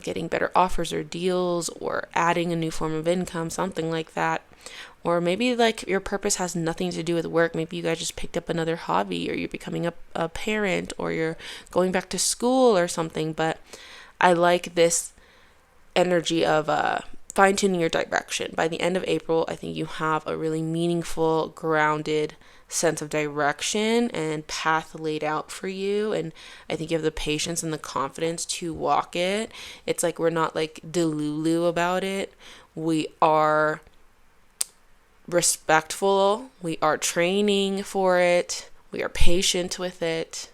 getting better offers or deals, or adding a new form of income, something like that. Or maybe like your purpose has nothing to do with work. Maybe you guys just picked up another hobby, or you're becoming a parent, or you're going back to school or something. But I like this energy of fine tuning your direction. By the end of April, I think you have a really meaningful, grounded sense of direction and path laid out for you. And I think you have the patience and the confidence to walk it. It's like we're not like delulu about it. We are respectful. We are training for it. We are patient with it.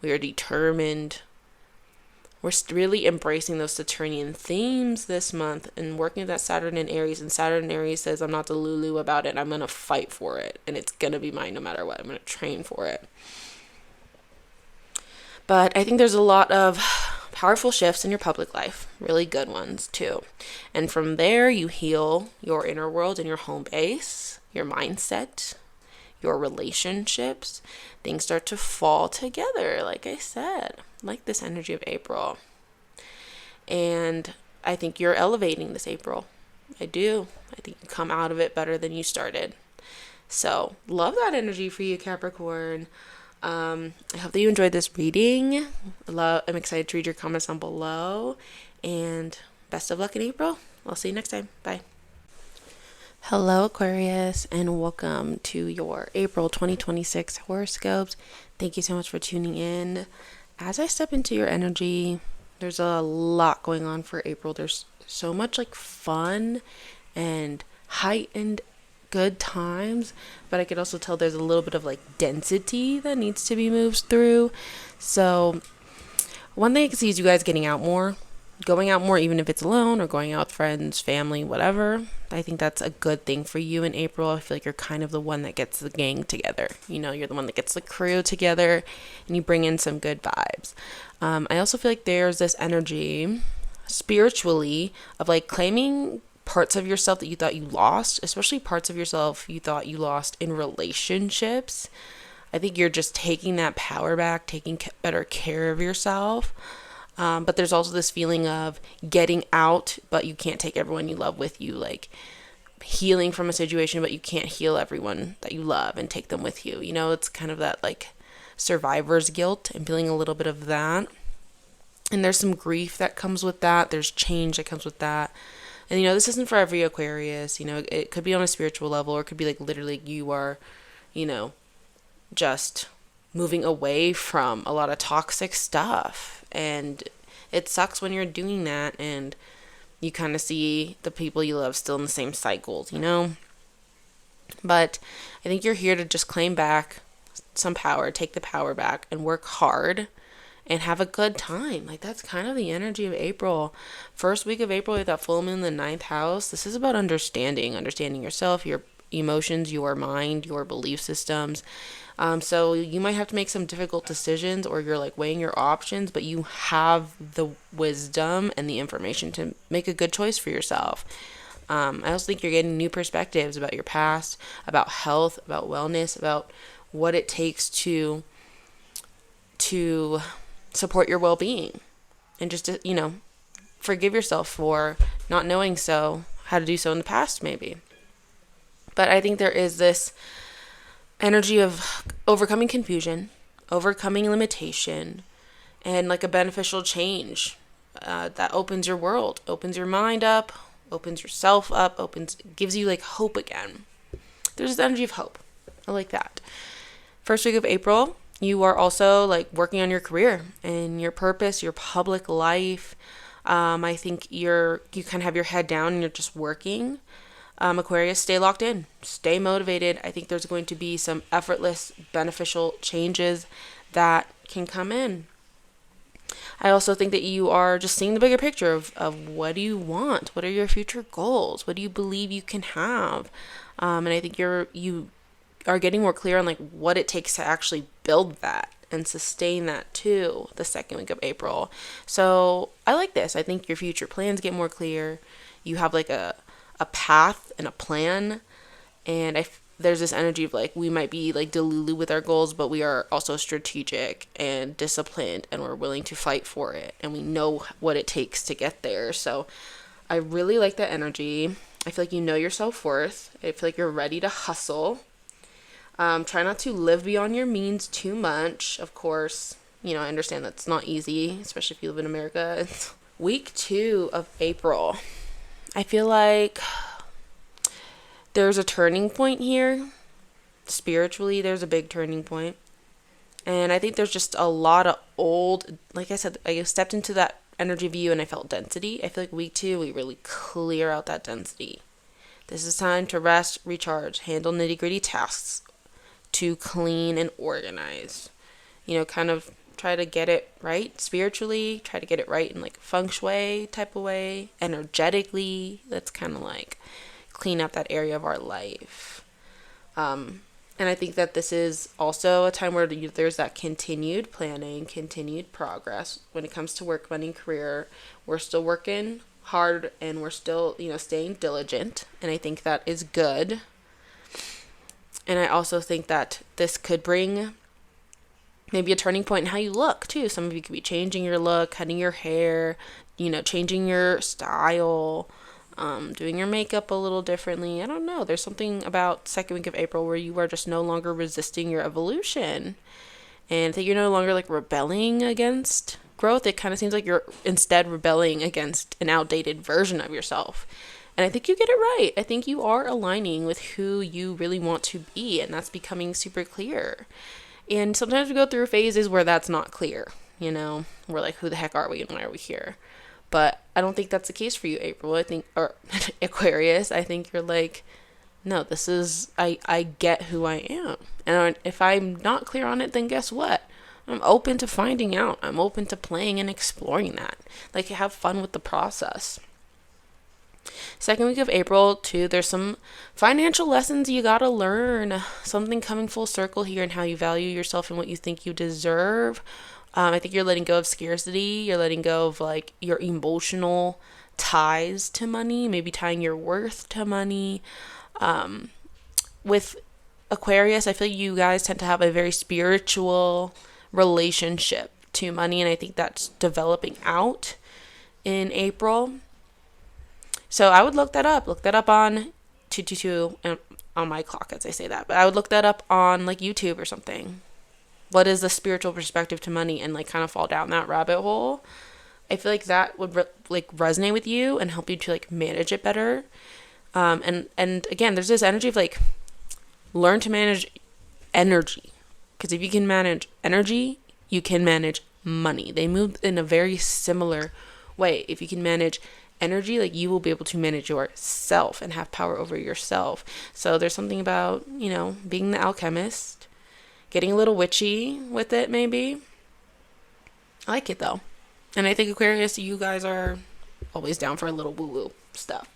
We are determined. We're really embracing those Saturnian themes this month and working with that Saturn in Aries. And Saturn in Aries says, I'm not the Lulu about it. I'm going to fight for it. And it's going to be mine no matter what. I'm going to train for it. But I think there's a lot of powerful shifts in your public life. Really good ones, too. And from there, you heal your inner world and your home base, your mindset, your relationships. Things start to fall together, like I said. Like this energy of April. And I think you're elevating this April. I do. I think you come out of it better than you started. So love that energy for you, Capricorn. I hope that you enjoyed this reading. I'm excited to read your comments down below. And best of luck in April. I'll see you next time. Bye. Hello, Aquarius, and welcome to your April 2026 horoscopes. Thank you so much for tuning in. As I step into your energy, there's a lot going on for April. There's so much like fun and heightened good times, but I could also tell there's a little bit of like density that needs to be moved through. So one thing I can see is you guys going out more, even if it's alone or going out with friends, family, whatever. I think that's a good thing for you in April. I feel like you're kind of the one that gets the gang together. You know, you're the one that gets the crew together and you bring in some good vibes. I also feel like there's this energy spiritually of like claiming parts of yourself that you thought you lost, especially parts of yourself you thought you lost in relationships. I think you're just taking that power back, taking better care of yourself. But there's also this feeling of getting out, but you can't take everyone you love with you, like healing from a situation, but you can't heal everyone that you love and take them with you. You know, it's kind of that like survivor's guilt and feeling a little bit of that. And there's some grief that comes with that. There's change that comes with that. And, you know, this isn't for every Aquarius. You know, it could be on a spiritual level, or it could be like literally you are, you know, just moving away from a lot of toxic stuff. And it sucks when you're doing that and you kind of see the people you love still in the same cycles, you know? But I think you're here to just claim back some power, take the power back, and work hard and have a good time. Like, that's kind of the energy of April. First week of April with that full moon in the 9th house. This is about understanding yourself, your emotions, your mind, your belief systems. So you might have to make some difficult decisions, or you're like weighing your options, but you have the wisdom and the information to make a good choice for yourself. I also think you're getting new perspectives about your past, about health, about wellness, about what it takes to support your well-being, and just to, you know, forgive yourself for not knowing how to do so in the past, maybe. But I think there is this energy of overcoming confusion, overcoming limitation, and like a beneficial change that opens your world, opens your mind up, opens yourself up, gives you like hope again. There's this energy of hope. I like that. First week of April, you are also like working on your career and your purpose, your public life. I think you kind of have your head down and you're just working. Aquarius, stay locked in, stay motivated. I think there's going to be some effortless, beneficial changes that can come in. I also think that you are just seeing the bigger picture of what do you want? What are your future goals? What do you believe you can have? And I think you are getting more clear on like what it takes to actually build that and sustain that too, the second week of April. So I like this. I think your future plans get more clear. You have like a path and a plan, and there's this energy of like we might be like delulu with our goals, but we are also strategic and disciplined, and we're willing to fight for it, and we know what it takes to get there. So I really like that energy. I feel like you know your self-worth. I feel like you're ready to hustle. Try not to live beyond your means too much. Of course, I understand that's not easy, especially if you live in America. It's week 2 of April. I feel like there's a turning point here. Spiritually, there's a big turning point. And I think there's just a lot of old, like I said, I stepped into that energy of you and I felt density. I feel like week 2, we really clear out that density. This is time to rest, recharge, handle nitty-gritty tasks, to clean and organize. Kind of try to get it right spiritually, try to get it right in like feng shui type of way, energetically. Let's kind of like clean up that area of our life. And I think that this is also a time where there's that continued planning, continued progress when it comes to work, money, career. We're still working hard and we're still, staying diligent. And I think that is good. And I also think that this could bring maybe a turning point in how you look too. Some of you could be changing your look, cutting your hair, changing your style, doing your makeup a little differently. I don't know. There's something about second week of April where you are just no longer resisting your evolution. And I think you're no longer like rebelling against growth. It kind of seems like you're instead rebelling against an outdated version of yourself. And I think you get it right. I think you are aligning with who you really want to be, and that's becoming super clear. And sometimes we go through phases where that's not clear. We're like, who the heck are we and why are we here? But I don't think that's the case for you, April. Or Aquarius. I think you're like, no, this is, I get who I am. And if I'm not clear on it, then guess what? I'm open to finding out. I'm open to playing and exploring that. Like, have fun with the process. Second week of April, too, there's some financial lessons you gotta learn. Something coming full circle here in how you value yourself and what you think you deserve. I think you're letting go of scarcity. You're letting go of like your emotional ties to money, maybe tying your worth to money. With Aquarius, I feel like you guys tend to have a very spiritual relationship to money, and I think that's developing out in April. So I would look that up. Look that up on 222 on my clock as I say that. But I would look that up on like YouTube or something. What is the spiritual perspective to money, and like kind of fall down that rabbit hole. I feel like that would resonate with you and help you to like manage it better. And again, there's this energy of like learn to manage energy, because if you can manage energy, you can manage money. They move in a very similar way. If you can manage energy, like you will be able to manage yourself and have power over yourself. So there's something about, being the alchemist. Getting a little witchy with it, maybe. I like it, though. And I think Aquarius, you guys are always down for a little woo-woo stuff.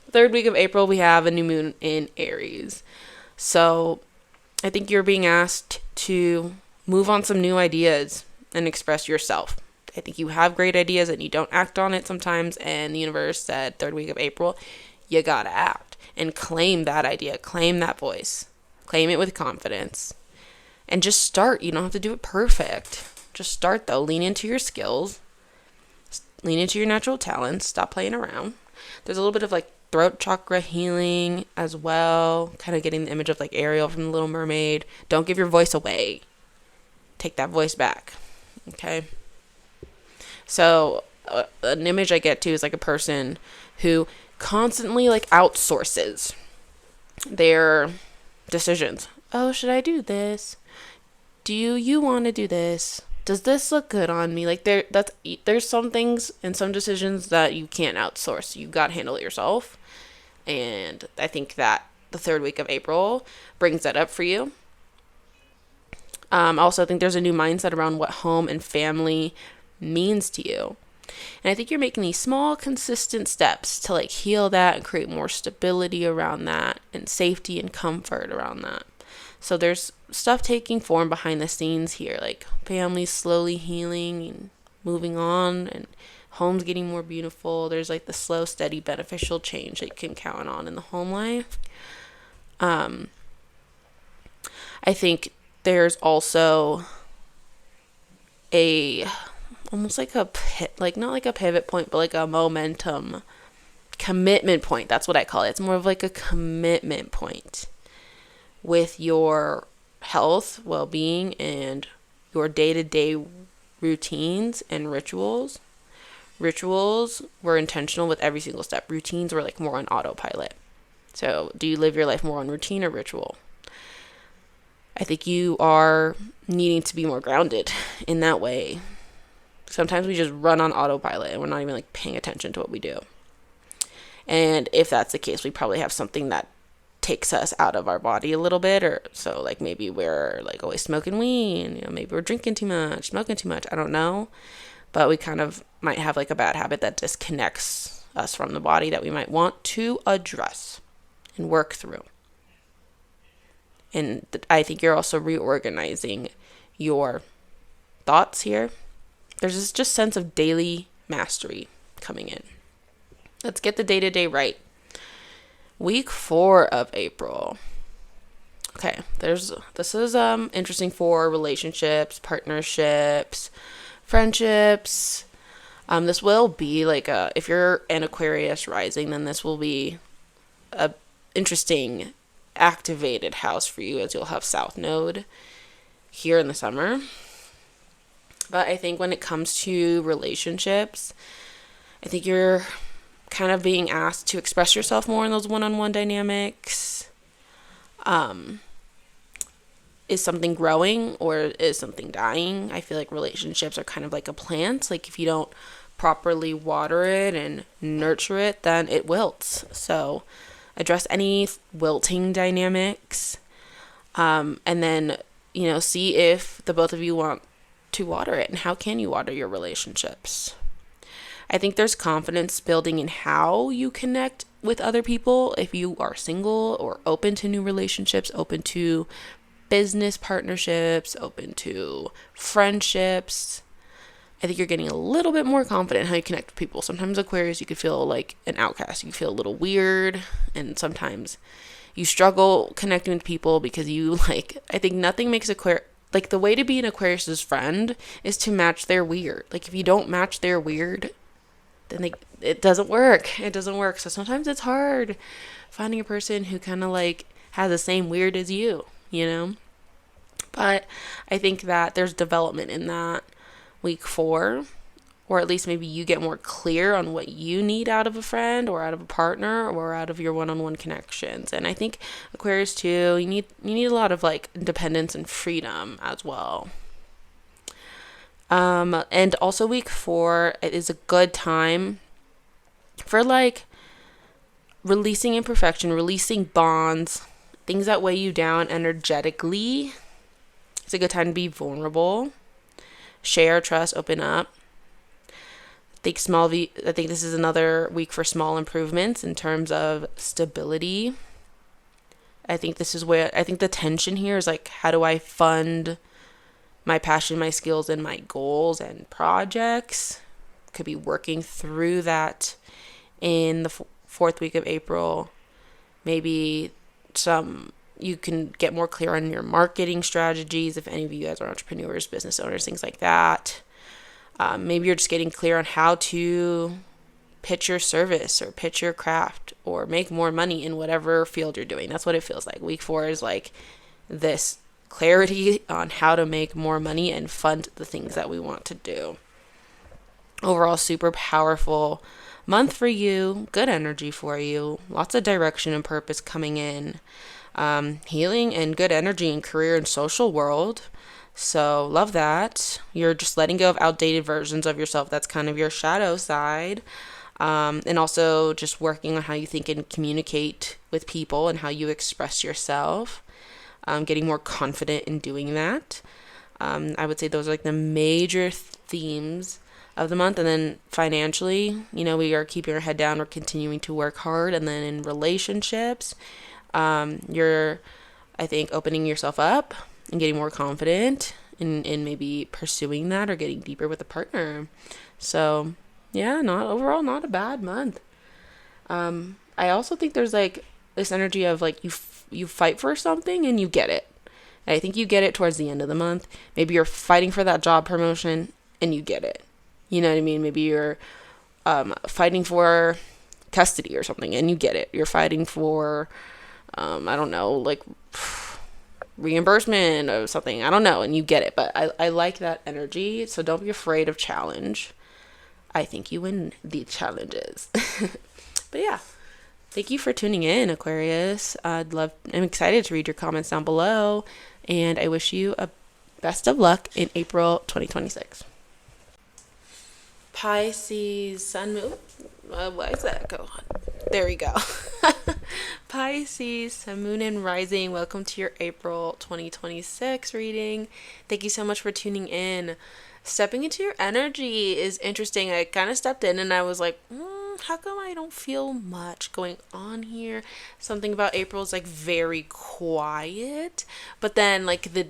Third week of April, we have a new moon in Aries. So I think you're being asked to move on some new ideas and express yourself. I think you have great ideas and you don't act on it sometimes. And the universe said, third week of April, you gotta act and claim that idea, claim that voice. Claim it with confidence. And just start. You don't have to do it perfect. Just start, though. Lean into your skills. Lean into your natural talents. Stop playing around. There's a little bit of, like, throat chakra healing as well. Kind of getting the image of, like, Ariel from The Little Mermaid. Don't give your voice away. Take that voice back. Okay? So, an image I get, too, is, like, a person who constantly, like, outsources their decisions. Oh, should I do this? Do you want to do this? Does this look good on me? Like there's some things and some decisions that you can't outsource. You got to handle it yourself. And I think that the third week of April brings that up for you. Also, I think there's a new mindset around what home and family means to you. And I think you're making these small, consistent steps to like heal that and create more stability around that and safety and comfort around that. So there's stuff taking form behind the scenes here, like families slowly healing and moving on and homes getting more beautiful. There's like the slow, steady, beneficial change that you can count on in the home life. I think there's also almost like not like a pivot point, but like a momentum commitment point. That's what I call it. It's more of like a commitment point with your health, well-being, and your day-to-day routines and rituals. Rituals were intentional with every single step. Routines were like more on autopilot. So do you live your life more on routine or ritual? I think you are needing to be more grounded in that way. Sometimes we just run on autopilot and we're not even like paying attention to what we do. And if that's the case, we probably have something that takes us out of our body a little bit. Or so like maybe we're like always smoking weed, maybe we're drinking too much, smoking too much. I don't know. But we kind of might have like a bad habit that disconnects us from the body that we might want to address and work through. And I think you're also reorganizing your thoughts here. There's this just sense of daily mastery coming in. Let's get the day-to-day right. Week 4 of April. Okay, this is interesting for relationships, partnerships, friendships. This will be like if you're an Aquarius rising, then this will be a interesting activated house for you, as you'll have South Node here in the summer. But I think when it comes to relationships, I think you're kind of being asked to express yourself more in those one-on-one dynamics. Is something growing or is something dying? I feel like relationships are kind of like a plant. Like if you don't properly water it and nurture it, then it wilts. So address any wilting dynamics. And then, see if the both of you want to water it and how can you water your relationships. I think there's confidence building in how you connect with other people if you are single or open to new relationships, open to business partnerships, open to friendships. I think you're getting a little bit more confident in how you connect with people. Sometimes Aquarius, you could feel like an outcast. You feel a little weird, and sometimes you struggle connecting with people because I think nothing makes Aquarius, like the way to be an Aquarius's friend is to match their weird. Like if you don't match their weird, then it doesn't work. It doesn't work. So sometimes it's hard finding a person who kind of like has the same weird as you, But I think that there's development in that week 4, or at least maybe you get more clear on what you need out of a friend or out of a partner or out of your one-on-one connections. And I think Aquarius too, you need a lot of like independence and freedom as well. And also week 4, it is a good time for like releasing imperfection, releasing bonds, things that weigh you down energetically. It's a good time to be vulnerable, share, trust, open up. I think this is another week for small improvements in terms of stability. I think this is where the tension here is like, how do I fund my passion, my skills, and my goals and projects? Could be working through that in the 4th week of April. Maybe you can get more clear on your marketing strategies if any of you guys are entrepreneurs, business owners, things like that. Maybe you're just getting clear on how to pitch your service or pitch your craft or make more money in whatever field you're doing. That's what it feels like. Week 4 is like this clarity on how to make more money and fund the things that we want to do. Overall, super powerful month for you. Good energy for you. Lots of direction and purpose coming in. Healing and good energy in career and social world. So love that. You're just letting go of outdated versions of yourself. That's kind of your shadow side. And also just working on how you think and communicate with people and how you express yourself. Getting more confident in doing that. I would say those are like the major themes of the month. And then financially, we are keeping our head down. We're continuing to work hard. And then in relationships, you're, I think, opening yourself up and getting more confident in maybe pursuing that or getting deeper with a partner. So yeah, not a bad month. I also think there's like this energy of like you fight for something and you get it. And I think you get it towards the end of the month. Maybe you're fighting for that job promotion and you get it. You know what I mean? Maybe you're fighting for custody or something, and you get it. You're fighting for, I don't know, like reimbursement or something. I don't know, and you get it. But I like that energy, so don't be afraid of challenge. I think you win the challenges. But yeah, thank you for tuning in, Aquarius. I'm excited to read your comments down below, and I wish you a best of luck in April 2026. Pisces, Sun, Moon. Why does that go on? There we go. Pisces, Sun, Moon, and Rising. Welcome to your April 2026 reading. Thank you so much for tuning in. Stepping into your energy is interesting. I kind of stepped in and I was like, how come I don't feel much going on here? Something about April is like very quiet. But then like the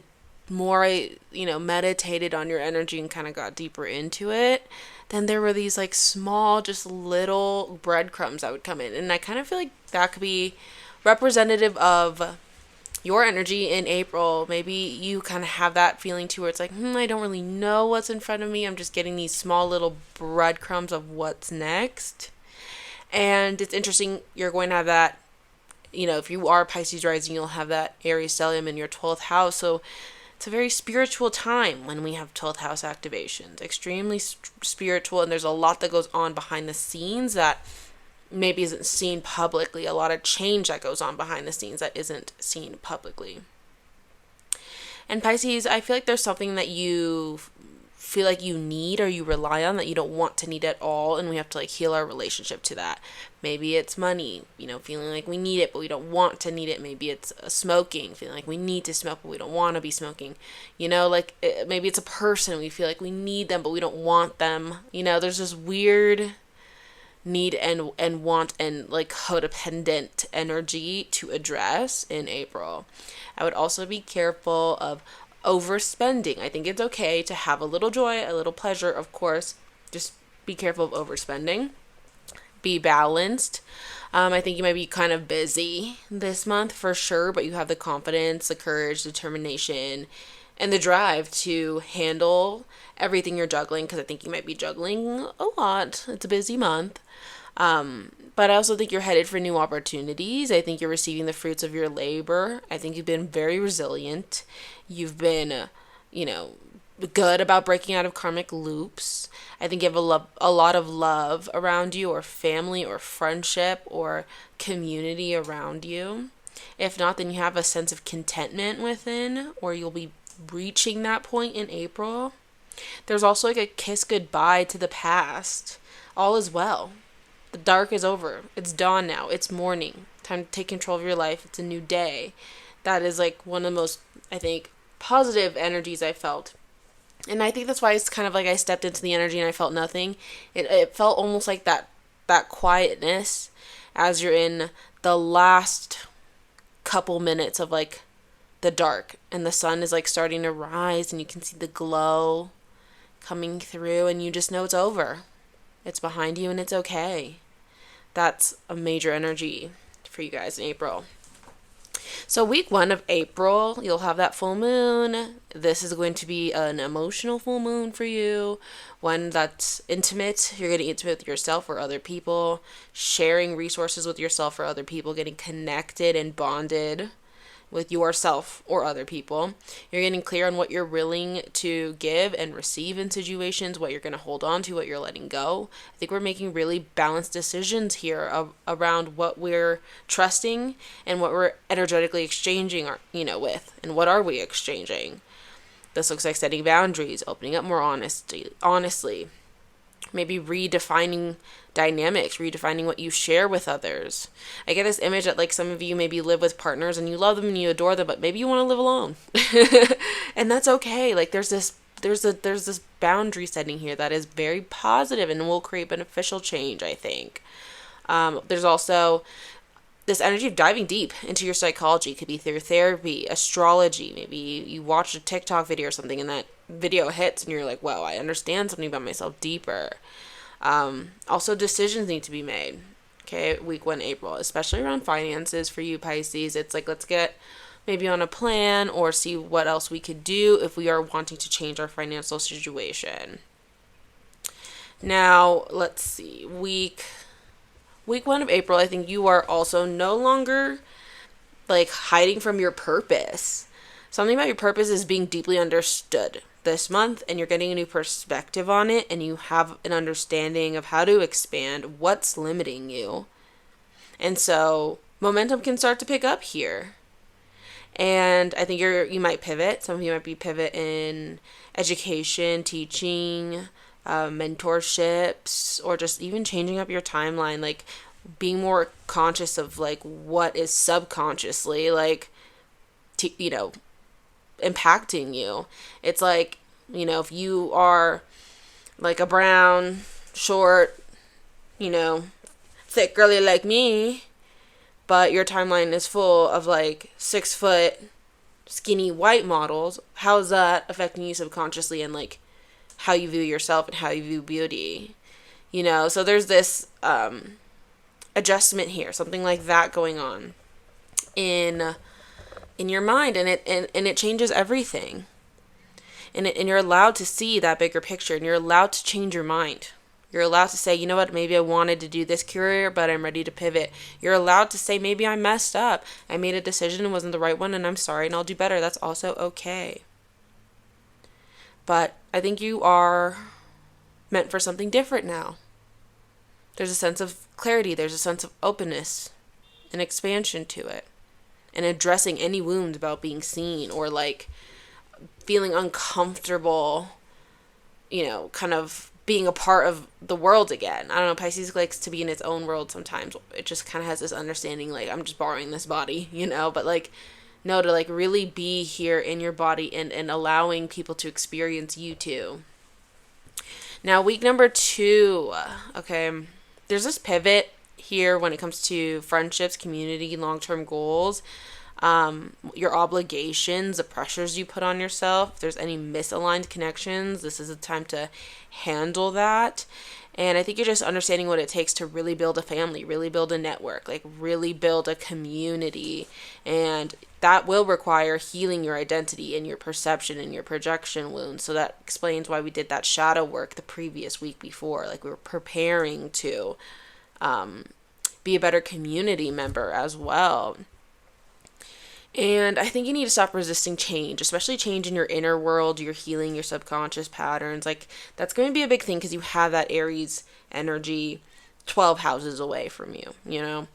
more I, meditated on your energy and kind of got deeper into it, then there were these like small, just little breadcrumbs that would come in. And I kind of feel like that could be representative of your energy in April. Maybe you kind of have that feeling too, where it's like, I don't really know what's in front of me. I'm just getting these small little breadcrumbs of what's next. And it's interesting, you're going to have that, if you are Pisces rising, you'll have that Aries stellium in your 12th house. So it's a very spiritual time when we have 12th house activations. Extremely spiritual, and there's a lot that goes on behind the scenes that maybe isn't seen publicly. A lot of change that goes on behind the scenes that isn't seen publicly. And Pisces, I feel like there's something that you feel like you need or you rely on that you don't want to need at all, and we have to like heal our relationship to that. Maybe it's money, feeling like we need it but we don't want to need it. Maybe it's smoking, feeling like we need to smoke but we don't want to be smoking. Maybe it's a person, we feel like we need them but we don't want them. There's this weird need and want and like codependent energy to address in April. I would also be careful of overspending. I think it's okay to have a little joy, a little pleasure, of course. Just be careful of overspending. Be balanced. I think you might be kind of busy this month for sure, but you have the confidence, the courage, determination, and the drive to handle everything you're juggling, because I think you might be juggling a lot. It's a busy month. But I also think you're headed for new opportunities. I think you're receiving the fruits of your labor. I think you've been very resilient. You've been, good about breaking out of karmic loops. I think you have a lot of love around you, or family, or friendship, or community around you. If not, then you have a sense of contentment within, or you'll be reaching that point in April. There's also like a kiss goodbye to the past. All is well. The dark is over. It's dawn now. It's morning. Time to take control of your life. It's a new day. That is like one of the most, I think, positive energies I felt. And I think that's why it's kind of like I stepped into the energy and I felt nothing. It felt almost like that quietness as you're in the last couple minutes of like the dark, and the sun is like starting to rise and you can see the glow coming through, and you just know it's over. It's behind you and it's okay. That's a major energy for you guys in April. So week 1 of April, you'll have that full moon. This is going to be an emotional full moon for you. One that's intimate. You're getting intimate with yourself or other people. Sharing resources with yourself or other people. Getting connected and bonded with yourself or other people. You're getting clear on what you're willing to give and receive in situations, what you're going to hold on to, what you're letting go. I think we're making really balanced decisions here around what we're trusting and what we're energetically exchanging with, and what are we exchanging. This looks like setting boundaries, opening up more honestly, maybe redefining dynamics, redefining what you share with others. I get this image that like some of you maybe live with partners and you love them and you adore them, but maybe you want to live alone. And that's okay. Like there's this boundary setting here that is very positive and will create beneficial change, I think. There's also this energy of diving deep into your psychology. It could be through therapy, astrology. Maybe you watch a TikTok video or something and that video hits and you're like, wow, I understand something about myself deeper. Also, decisions need to be made. Okay, week 1 April, especially around finances for you Pisces. It's like, let's get maybe on a plan or see what else we could do if we are wanting to change our financial situation. Now, let's see, week week 1 of April, I think you are also no longer like hiding from your purpose. Something about your purpose is being deeply understood this month, and you're getting a new perspective on it, and you have an understanding of how to expand what's limiting you. And so momentum can start to pick up here. And I think you might pivot. Some of you might be pivot in education, teaching, mentorships, or just even changing up your timeline, like being more conscious of like what is subconsciously like, impacting you. It's like, if you are like a brown, short, thick girly like me, but your timeline is full of like 6-foot skinny white models, how is that affecting you subconsciously and like how you view yourself and how you view beauty? So there's this adjustment here, something like that going on in your mind, and it changes everything. And you're allowed to see that bigger picture, and you're allowed to change your mind. You're allowed to say, you know what, maybe I wanted to do this career, but I'm ready to pivot. You're allowed to say, maybe I messed up. I made a decision and wasn't the right one, and I'm sorry, and I'll do better. That's also okay. But I think you are meant for something different now. There's a sense of clarity. There's a sense of openness and expansion to it. And addressing any wounds about being seen or like feeling uncomfortable, kind of being a part of the world again. I don't know, Pisces likes to be in its own world sometimes. It just kind of has this understanding, like, I'm just borrowing this body, but like, no, to like really be here in your body and allowing people to experience you too. Now, week number 2, okay, there's this pivot here when it comes to friendships, community, long-term goals, your obligations, the pressures you put on yourself. If there's any misaligned connections, this is a time to handle that. And I think you're just understanding what it takes to really build a family, really build a network, like really build a community. And that will require healing your identity and your perception and your projection wounds. So that explains why we did that shadow work the previous week before. Like, we were preparing to be a better community member as well. And I think you need to stop resisting change, especially change in your inner world, your healing, your subconscious patterns. Like, that's going to be a big thing because you have that Aries energy 12 houses away from you,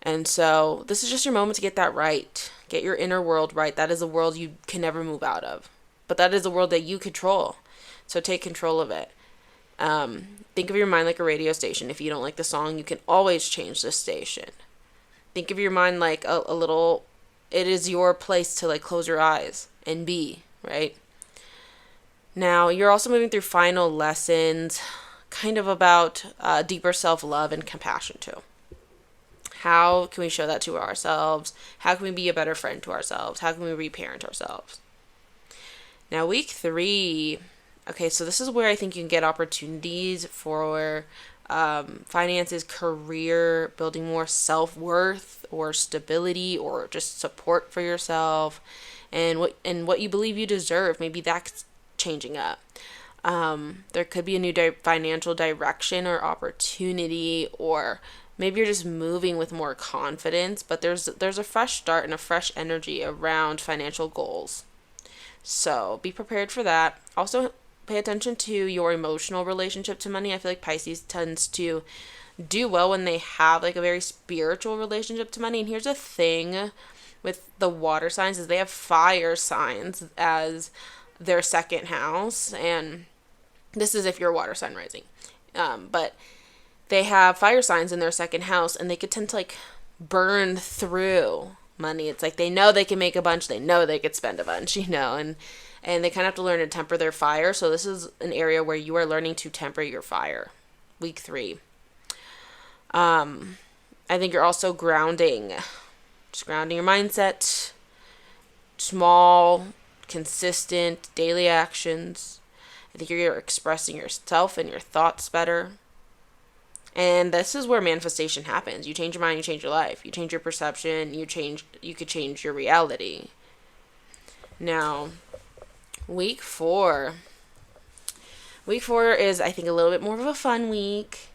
And so this is just your moment to get that right. Get your inner world right. That is a world you can never move out of. But that is a world that you control. So take control of it. Think of your mind like a radio station. If you don't like the song, you can always change the station. Think of your mind like a little... It is your place to like close your eyes and be, right? Now, you're also moving through final lessons, kind of about deeper self-love and compassion too. How can we show that to ourselves? How can we be a better friend to ourselves? How can we reparent ourselves? Now, week 3, okay, so this is where I think you can get opportunities for finances, career, building more self-worth or stability or just support for yourself and what you believe you deserve. Maybe that's changing up. There could be a new financial direction or opportunity, or maybe you're just moving with more confidence, but there's a fresh start and a fresh energy around financial goals. So be prepared for that. Also, pay attention to your emotional relationship to money. I feel like Pisces tends to do well when they have like a very spiritual relationship to money. And here's the thing with the water signs is they have fire signs as their second house. And this is if you're a water sign rising. But they have fire signs in their second house, and they could tend to like burn through money. It's like they know they can make a bunch. They know they could spend a bunch, and they kind of have to learn to temper their fire. So this is an area where you are learning to temper your fire. Week 3. I think you're also grounding. Just grounding your mindset. Small, consistent, daily actions. I think you're expressing yourself and your thoughts better. And this is where manifestation happens. You change your mind, you change your life. You change your perception, you could change your reality. Now, week 4. Week 4 is, I think, a little bit more of a fun week.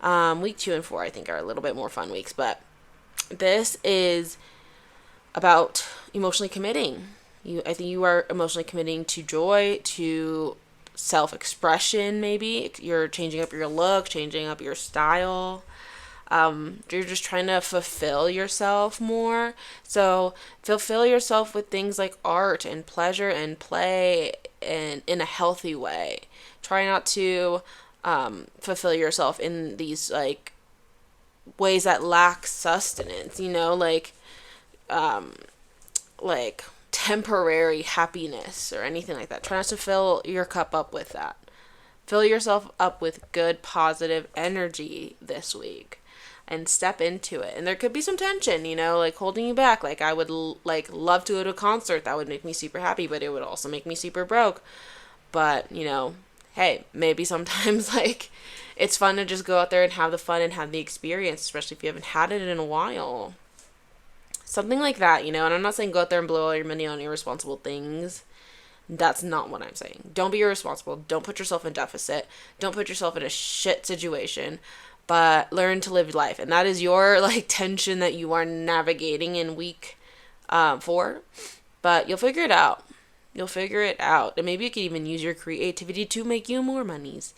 Week 2 and 4, I think, are a little bit more fun weeks, but this is about emotionally committing. I think you are emotionally committing to joy, to self-expression. Maybe you're changing up your look, changing up your style. You're just trying to fulfill yourself more. So fulfill yourself with things like art and pleasure and play, and in a healthy way. Try not to fulfill yourself in these like ways that lack sustenance, like temporary happiness or anything like that. Try not to fill your cup up with that. Fill yourself up with good, positive energy this week and step into it. And there could be some tension, like holding you back. Like I would love to go to a concert. That would make me super happy, but it would also make me super broke. But, hey, maybe sometimes like it's fun to just go out there and have the fun and have the experience, especially if you haven't had it in a while. Something like that, and I'm not saying go out there and blow all your money on irresponsible things. That's not what I'm saying. Don't be irresponsible. Don't put yourself in deficit. Don't put yourself in a shit situation, but learn to live life. And that is your tension that you are navigating in week 4, but you'll figure it out. You'll figure it out. And maybe you can even use your creativity to make you more monies.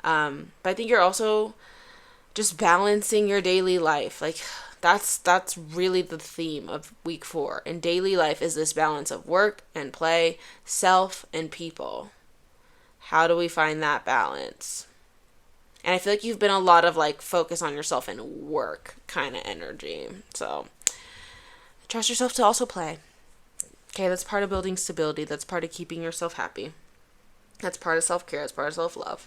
But I think you're also just balancing your daily life. That's really the theme of week 4. And daily life is this balance of work and play, self and people. How do we find that balance? And I feel like you've been a lot of focus on yourself and work kind of energy. So trust yourself to also play. Okay, that's part of building stability. That's part of keeping yourself happy. That's part of self-care. That's part of self-love.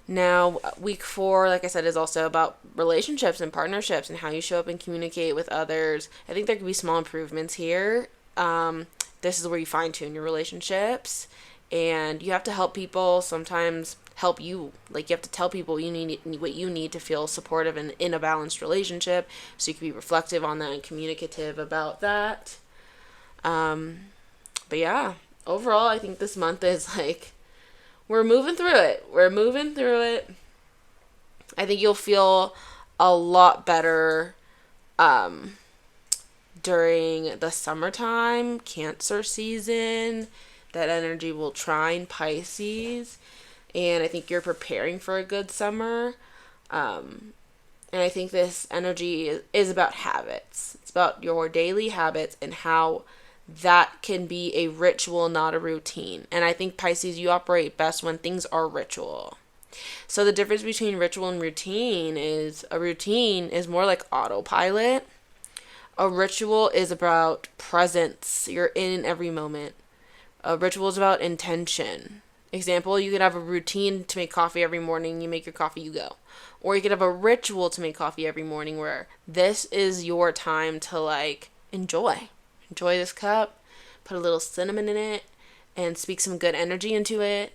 Now, week 4, like I said, is also about relationships and partnerships and how you show up and communicate with others. I think there could be small improvements here. This is where you fine-tune your relationships. And you have to help people sometimes help you. You have to tell people what you need to feel supportive and in a balanced relationship. So you can be reflective on that and communicative about that. But yeah, overall, I think this month is we're moving through it. I think you'll feel a lot better during the summertime, Cancer season. That energy will trine Pisces. And I think you're preparing for a good summer. And I think this energy is about habits. It's about your daily habits and how that can be a ritual, not a routine. And I think Pisces, you operate best when things are ritual. So the difference between ritual and routine is a routine is more like autopilot. A ritual is about presence. You're in every moment. A ritual is about intention. Example, you could have a routine to make coffee every morning. You make your coffee, you go. Or you could have a ritual to make coffee every morning where this is your time to enjoy. Enjoy this cup, put a little cinnamon in it, and speak some good energy into it,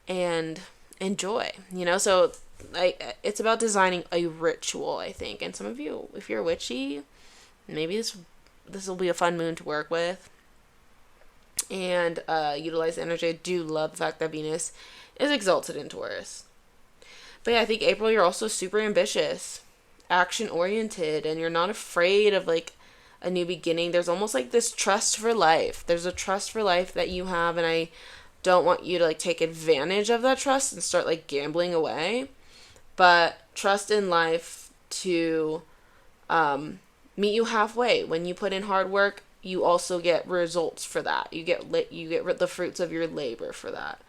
and enjoy, So, it's about designing a ritual, I think. And some of you, if you're witchy, maybe this will be a fun moon to work with and utilize the energy. I do love the fact that Venus is exalted in Taurus. But yeah, I think April, you're also super ambitious, action-oriented, and you're not afraid of a new beginning. There's almost this trust for life. There's a trust for life that you have, and I don't want you to take advantage of that trust and start gambling away, but trust in life to meet you halfway. When you put in hard work, you also get results for that. You get the fruits of your labor for that.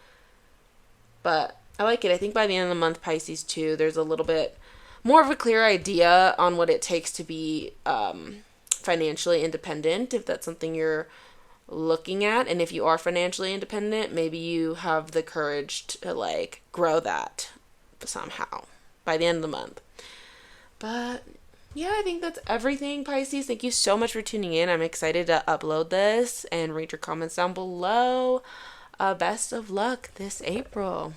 But I like it. I think by the end of the month, Pisces too, there's a little bit more of a clear idea on what it takes to be financially independent, if that's something you're looking at. And if you are financially independent, maybe you have the courage to grow that somehow by the end of the month. But yeah, I think that's everything, Pisces. Thank you so much for tuning in. I'm excited to upload this and read your comments down below. Best of luck this April.